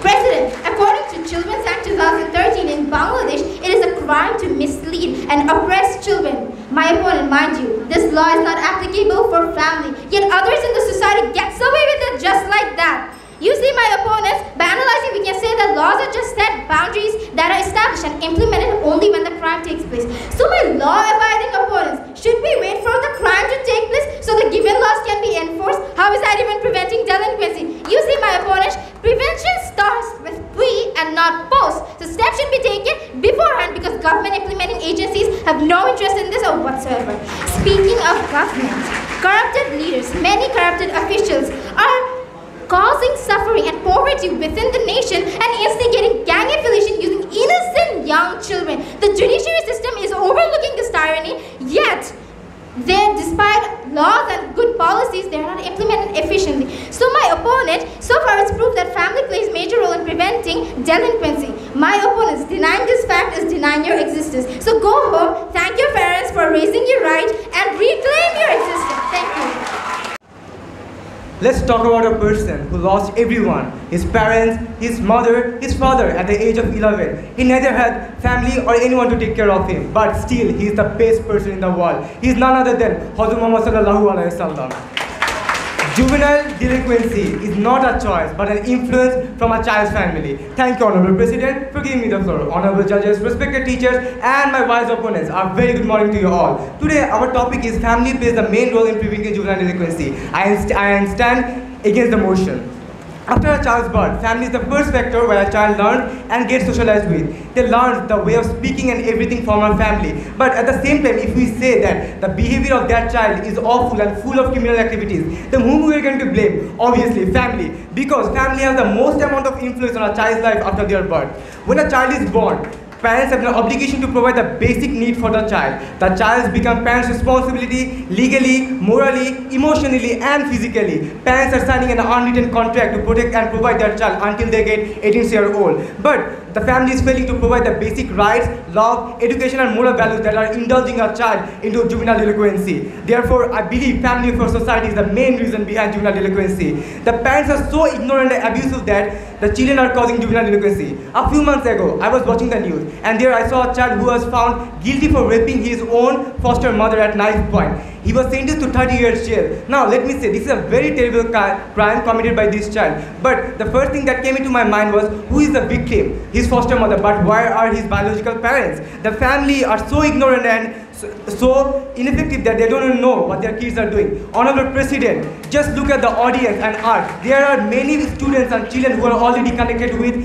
President, according to Children's Act 2013 in Bangladesh, it is a crime to mislead and oppress children. My opponent, mind you, this law is not applicable for family, yet others in the society gets away with it just like that. You see, my opponents, by analyzing, we can say that laws are just set boundaries that are established and implemented only when the crime takes place. So my law-abiding opponents, should we wait for the crime to take place so the given laws can be enforced? How is that even preventing delinquency? You see, my opponents, prevention starts with pre and not post. So steps should be taken beforehand because government implementing agencies have no interest in this or whatsoever. Speaking of government, corrupted leaders, many corrupted officials are causing suffering and poverty within the nation and instigating gang affiliation using innocent young children. The judiciary system is overlooking this tyranny, yet despite laws and good policies, they are not implemented efficiently. So my opponent, so far it's proved that family plays major role in preventing delinquency. My opponents, denying this fact is denying your existence. So go home, thank your parents for raising you right, and reclaim your existence. Thank you. Let's talk about a person who lost everyone, his parents, his mother, his father at the age of 11. He neither had family or anyone to take care of him, but still he is the best person in the world. He is none other than Hazrat Muhammad sallallahu alaihi wasallam. Juvenile delinquency is not a choice, but an influence from a child's family. Thank you, Honorable President, for giving me the floor. Honorable judges, respected teachers, and my wise opponents, a very good morning to you all. Today, our topic is family plays the main role in preventing juvenile delinquency. I stand against the motion. After a child's birth, family is the first factor where a child learns and gets socialized with. They learn the way of speaking and everything from our family. But at the same time, if we say that the behavior of that child is awful and full of criminal activities, then whom we are going to blame? Obviously, family. Because family has the most amount of influence on a child's life after their birth. When a child is born, parents have an obligation to provide the basic need for the child. The child becomes parents' responsibility legally, morally, emotionally, and physically. Parents are signing an unwritten contract to protect and provide their child until they get 18 years old. But the family is failing to provide the basic rights, love, education, and moral values that are indulging a child into juvenile delinquency. Therefore, I believe family for society is the main reason behind juvenile delinquency. The parents are so ignorant and abusive that the children are causing juvenile delinquency. A few months ago, I was watching the news, and there I saw a child who was found guilty for raping his own foster mother at knife point. He was sentenced to 30 years jail. Now let me say, this is a very terrible crime committed by this child. But the first thing that came into my mind was, who is the victim? His foster mother, but where are his biological parents? The family are so ignorant and so ineffective that they don't even know what their kids are doing. Honorable President, just look at the audience and art. There are many students and children who are already connected with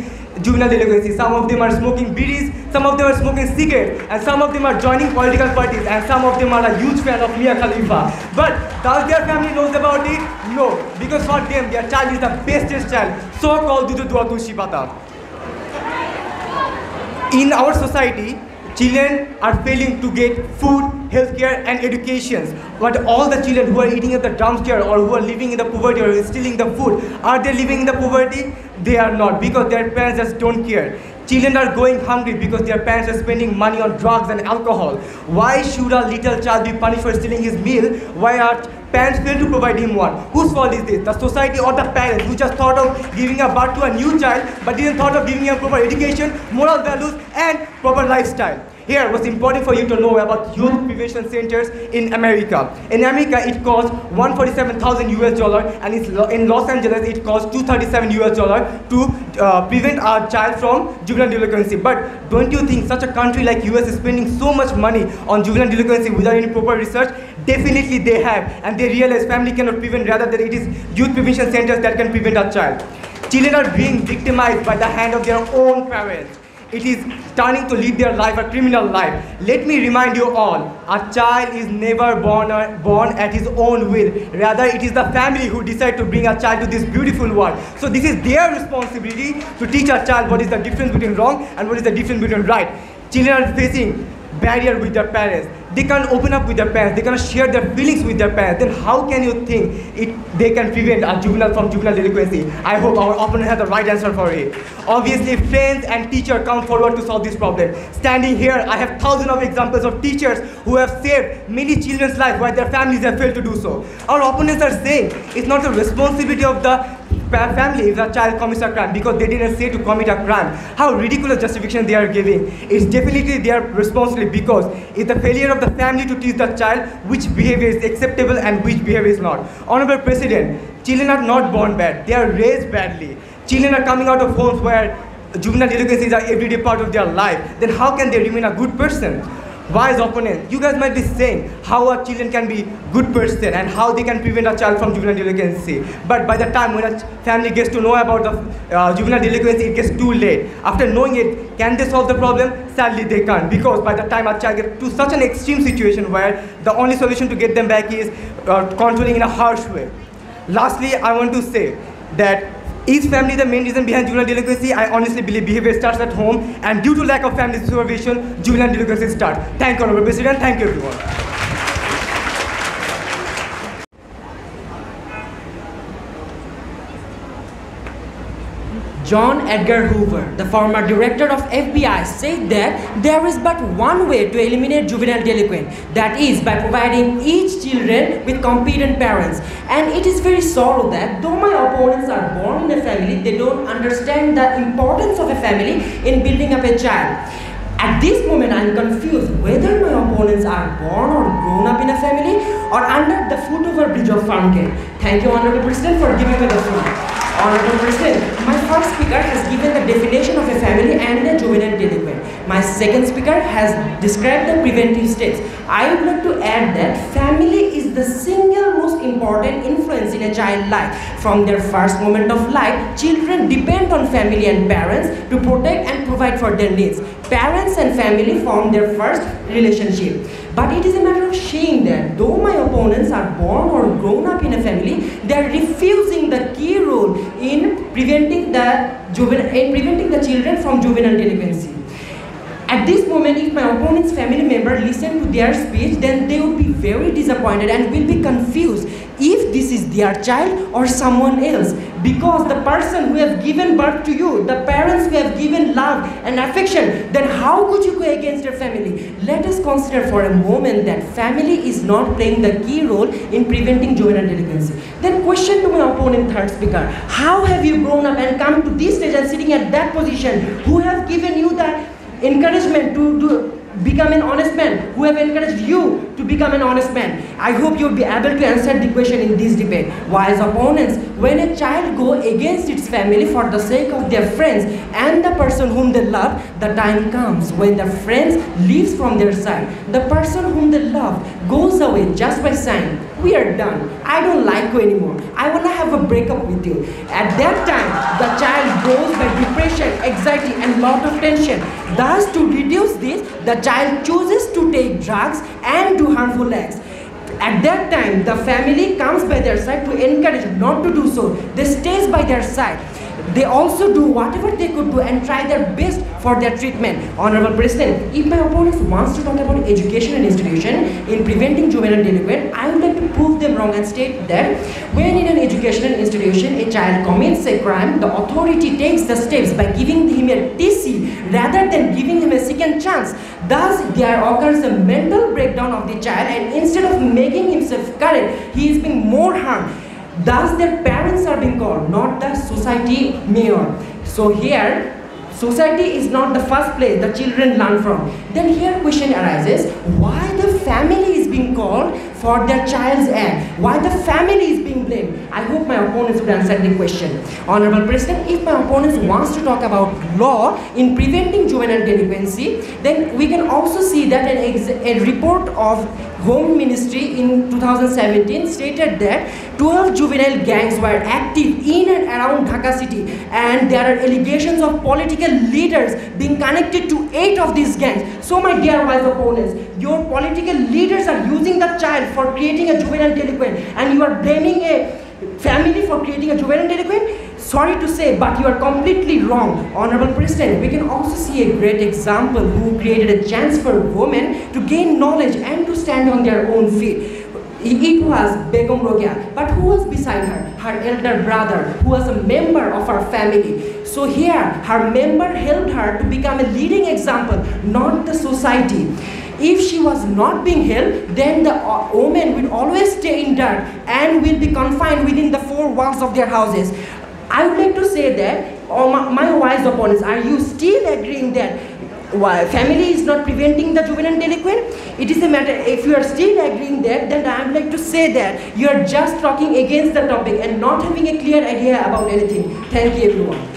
juvenile delinquency. Some of them are smoking bidis, some of them are smoking cigarettes, and some of them are joining political parties, and some of them are a huge fan of Mia Khalifa. But does their family knows about it? No, because for them, their child is the bestest child, so-called Dudu Duatu Shibata. In our society, children are failing to get food, healthcare, and education. But all the children who are eating at the dumpster or who are living in the poverty or stealing the food, are they living in the poverty? They are not, because their parents just don't care. Children are going hungry because their parents are spending money on drugs and alcohol. Why should a little child be punished for stealing his meal? Why are parents fail to provide him one? Whose fault is this? The society or the parents who just thought of giving a birth to a new child but didn't thought of giving him proper education, moral values, and proper lifestyle? Here, what's important for you to know about youth prevention centers in America. In America, it costs $147,000 and in Los Angeles, it costs $237 to prevent a child from juvenile delinquency. But don't you think such a country like US is spending so much money on juvenile delinquency without any proper research? Definitely they have, and they realize family cannot prevent, rather that it is youth prevention centers that can prevent a child. Children are being victimized by the hand of their own parents. It is turning to live their life a criminal life. Let me remind you all, a child is never born at his own will. Rather, it is the family who decide to bring a child to this beautiful world. So this is their responsibility to teach a child what is the difference between wrong and what is the difference between right. Children are facing barrier with their parents. They can't open up with their parents. They cannot share their feelings with their parents. Then how can you think they can prevent a juvenile from juvenile delinquency? I hope our opponent has the right answer for it. Obviously, friends and teachers come forward to solve this problem. Standing here, I have thousands of examples of teachers who have saved many children's lives while their families have failed to do so. Our opponents are saying it's not the responsibility of the family if a child commits a crime because they didn't say to commit a crime. How ridiculous justification they are giving. It's definitely their responsibility because it's the failure of the family to teach the child which behavior is acceptable and which behavior is not. Honorable President, children are not born bad, they are raised badly. Children are coming out of homes where juvenile delinquency is an everyday part of their life. Then how can they remain a good person? Wise opponent, you guys might be saying how a children can be good person and how they can prevent a child from juvenile delinquency. But by the time when a family gets to know about the juvenile delinquency, it gets too late. After knowing it, can they solve the problem? Sadly, they can't, because by the time a child gets to such an extreme situation where the only solution to get them back is controlling in a harsh way. Lastly, I want to say that is family the main reason behind juvenile delinquency? I honestly believe behavior starts at home, and due to lack of family supervision, juvenile delinquency starts. Thank you, Honorable President. Thank you, everyone. John Edgar Hoover, the former director of FBI, said that there is but one way to eliminate juvenile delinquent, that is by providing each children with competent parents. And it is very sorrow that though my opponents are born in a family, they don't understand the importance of a family in building up a child. At this moment, I am confused whether my opponents are born or grown up in a family or under the foot of a bridge of fountain. Thank you, Honorable President, for giving me the floor. Honorable President, my first speaker has given the definition of a family and a juvenile delinquent. My second speaker has described the preventive steps. I would like to add that family is the single most important influence in a child's life. From their first moment of life, children depend on family and parents to protect and provide for their needs. Parents and family form their first relationship. But it is a matter of shame that though my opponents are born or grown up in a family, they are refusing the key role in preventing the children from juvenile delinquency. At this moment, if my opponent's family member listen to their speech, then they would be very disappointed and will be confused if this is their child or someone else. Because the person who have given birth to you, the parents who have given love and affection, then how could you go against your family? Let us consider for a moment that family is not playing the key role in preventing juvenile delinquency. Then question to my opponent, third speaker, how have you grown up and come to this stage and sitting at that position? Who have given you the encouragement to become an honest man? Who have encouraged you to become an honest man? I hope you'll be able to answer the question in this debate. Wise opponents, when a child goes against its family for the sake of their friends and the person whom they love, the time comes when the friends leaves from their side. The person whom they love goes away just by saying, we are done, I don't like you anymore, I want to have a breakup with you. At that time, the child goes by depression, anxiety and lot of tension. Thus, to reduce this, the child chooses to take drugs and do harmful acts. At that time, the family comes by their side to encourage not to do so. They stay by their side. They also do whatever they could do and try their best for their treatment. Honorable President, if my opponents wants to talk about education and institution in preventing juvenile delinquent, I would like to prove them wrong and state that when in an educational institution a child commits a crime, the authority takes the steps by giving him a TC rather than giving him a second chance. Thus, there occurs a mental breakdown of the child, and instead of making himself correct, he is being more harmed. Thus, their parents are being called, not the society mayor. So society is not the first place the children learn from, then here question arises, why the family is being called for their child's end? Why the family is being blamed? I hope my opponents would answer the question. Honorable President, if my opponents wants to talk about law in preventing juvenile delinquency, then we can also see that a report of Home Ministry in 2017 stated that 12 juvenile gangs were active in and around Dhaka city, and there are allegations of political leaders being connected to 8 of these gangs. So my dear wise opponents, your political leaders are using the child for creating a juvenile delinquent, and you are blaming a family for creating a juvenile delinquent? Sorry to say, but you are completely wrong. Honorable President, we can also see a great example who created a chance for women to gain knowledge and to stand on their own feet. It was Begum Rokeya, but who was beside her? Her elder brother, who was a member of her family. So here, her member helped her to become a leading example, not the society. If she was not being helped, then the women will always stay in dark and will be confined within the 4 walls of their houses. I would like to say that, my wise opponents, are you still agreeing that family is not preventing the juvenile delinquent? It is a matter, if you are still agreeing that, then I would like to say that you are just talking against the topic and not having a clear idea about anything. Thank you, everyone.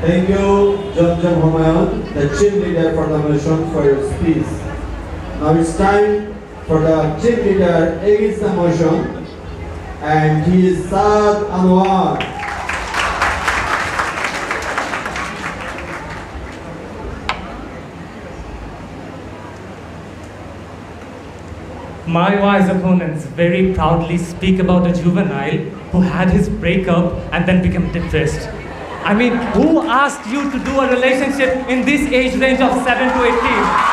Thank you, Jamjam Humayun, the chief leader for the motion, for your speech. Now it's time for the chief leader against the motion, and he is Saad Anwar. My wise opponents very proudly speak about a juvenile who had his breakup and then became depressed. I mean, who asked you to do a relationship in this age range of 7 to 18?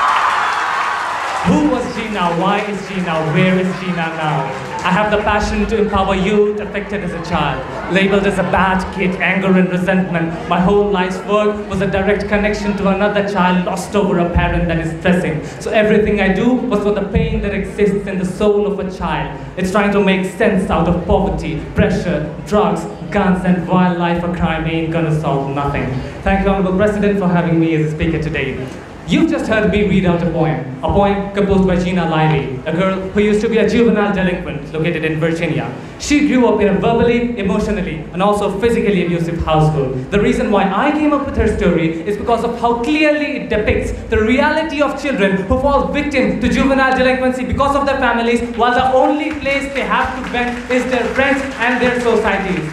Who was Gina? Why is Gina? Where is Gina now? I have the passion to empower youth affected as a child, labeled as a bad kid, anger and resentment. My whole life's work was a direct connection to another child lost over a parent that is stressing. So everything I do was for the pain that exists in the soul of a child. It's trying to make sense out of poverty, pressure, drugs, guns, and wildlife. A crime ain't gonna solve nothing. Thank you, Honorable President, for having me as a speaker today. You've just heard me read out a poem composed by Gina Liley, a girl who used to be a juvenile delinquent located in Virginia. She grew up in a verbally, emotionally, and also physically abusive household. The reason why I came up with her story is because of how clearly it depicts the reality of children who fall victim to juvenile delinquency because of their families, while the only place they have to vent is their friends and their societies.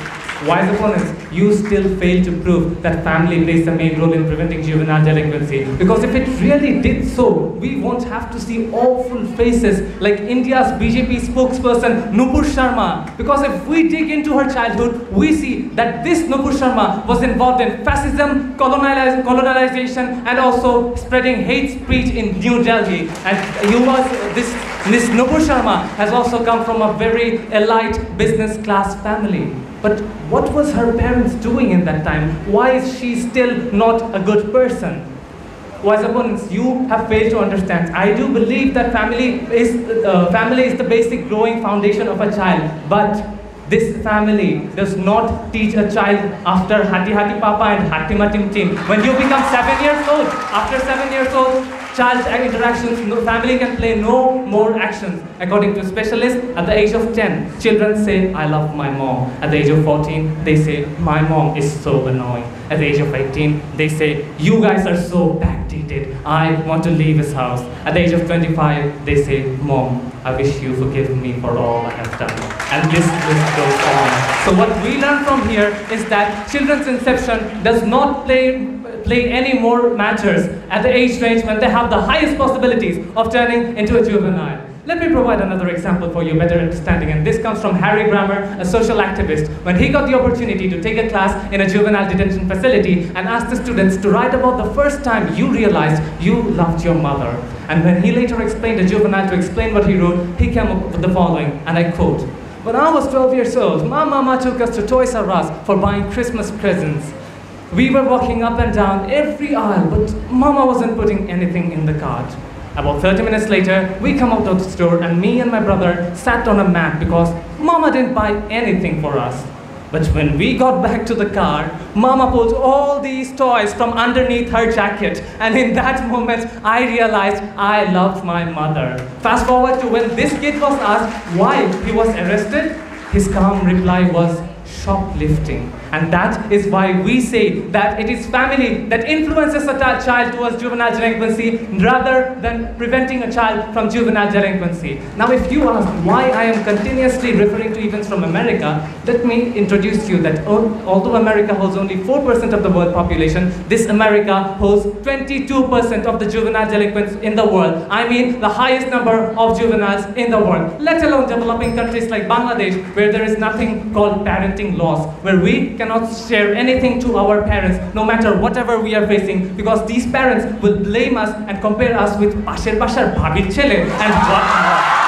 Wise opponents, you still fail to prove that family plays the main role in preventing juvenile delinquency. Because if it really did so, we won't have to see awful faces like India's BJP spokesperson Nupur Sharma. Because if we dig into her childhood, we see that this Nupur Sharma was involved in fascism, colonization, and also spreading hate speech in New Delhi. And this Nupur Sharma has also come from a very elite business class family. But what was her parents doing in that time? Why is she still not a good person? Wise opponents, you have failed to understand. I do believe that family is the basic growing foundation of a child. But this family does not teach a child after Hati Hati Papa and Hati Matim Tim. When you become 7 years old, after 7 years old, child interactions, family can play no more actions. According to specialists, at the age of 10, children say, I love my mom. At the age of 14, they say, my mom is so annoying. At the age of 18, they say, you guys are so backdated. I want to leave his house. At the age of 25, they say, Mom, I wish you forgive me for all I have done. And this list goes on. So what we learn from here is that children's inception does not play any more matters at the age range when they have the highest possibilities of turning into a juvenile. Let me provide another example for your better understanding, and this comes from Harry Grammer, a social activist, when he got the opportunity to take a class in a juvenile detention facility and asked the students to write about the first time you realized you loved your mother. And when he later explained a juvenile to explain what he wrote, he came up with the following, and I quote, when I was 12 years old, my mama took us to Toys R Us for buying Christmas presents. We were walking up and down every aisle, but Mama wasn't putting anything in the cart. About 30 minutes later, we come out of the store and me and my brother sat on a mat because Mama didn't buy anything for us. But when we got back to the car, Mama pulled all these toys from underneath her jacket, and in that moment, I realized I loved my mother. Fast forward to when this kid was asked why he was arrested, his calm reply was shoplifting. And that is why we say that it is family that influences a child towards juvenile delinquency rather than preventing a child from juvenile delinquency. Now, if you ask why I am continuously referring to events from America, let me introduce you that although America holds only 4% of the world population, this America holds 22% of the juvenile delinquents in the world. I mean, the highest number of juveniles in the world, let alone developing countries like Bangladesh, where there is nothing called parenting laws, where we cannot share anything to our parents, no matter whatever we are facing, because these parents will blame us and compare us with Pasher Bashar Bhabir Chele and whatnot.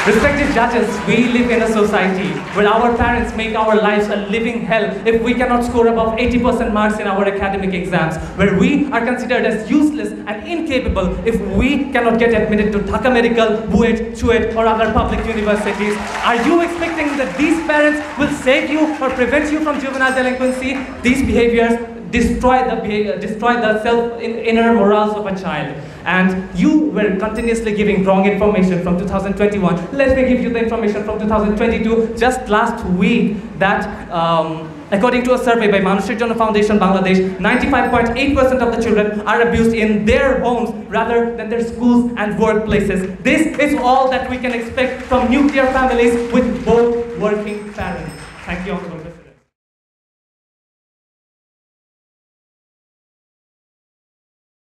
Respected judges, we live in a society where our parents make our lives a living hell if we cannot score above 80% marks in our academic exams, where we are considered as useless and incapable if we cannot get admitted to Dhaka Medical, BUET, CHUET or other public universities. Are you expecting that these parents will save you or prevent you from juvenile delinquency? These behaviors destroy the inner morals of a child. And you were continuously giving wrong information from 2021. Let me give you the information from 2022. Just last week, that according to a survey by Manushir Jonna Foundation Bangladesh, 95.8% of the children are abused in their homes rather than their schools and workplaces. This is all that we can expect from nuclear families with both working parents. Thank you all.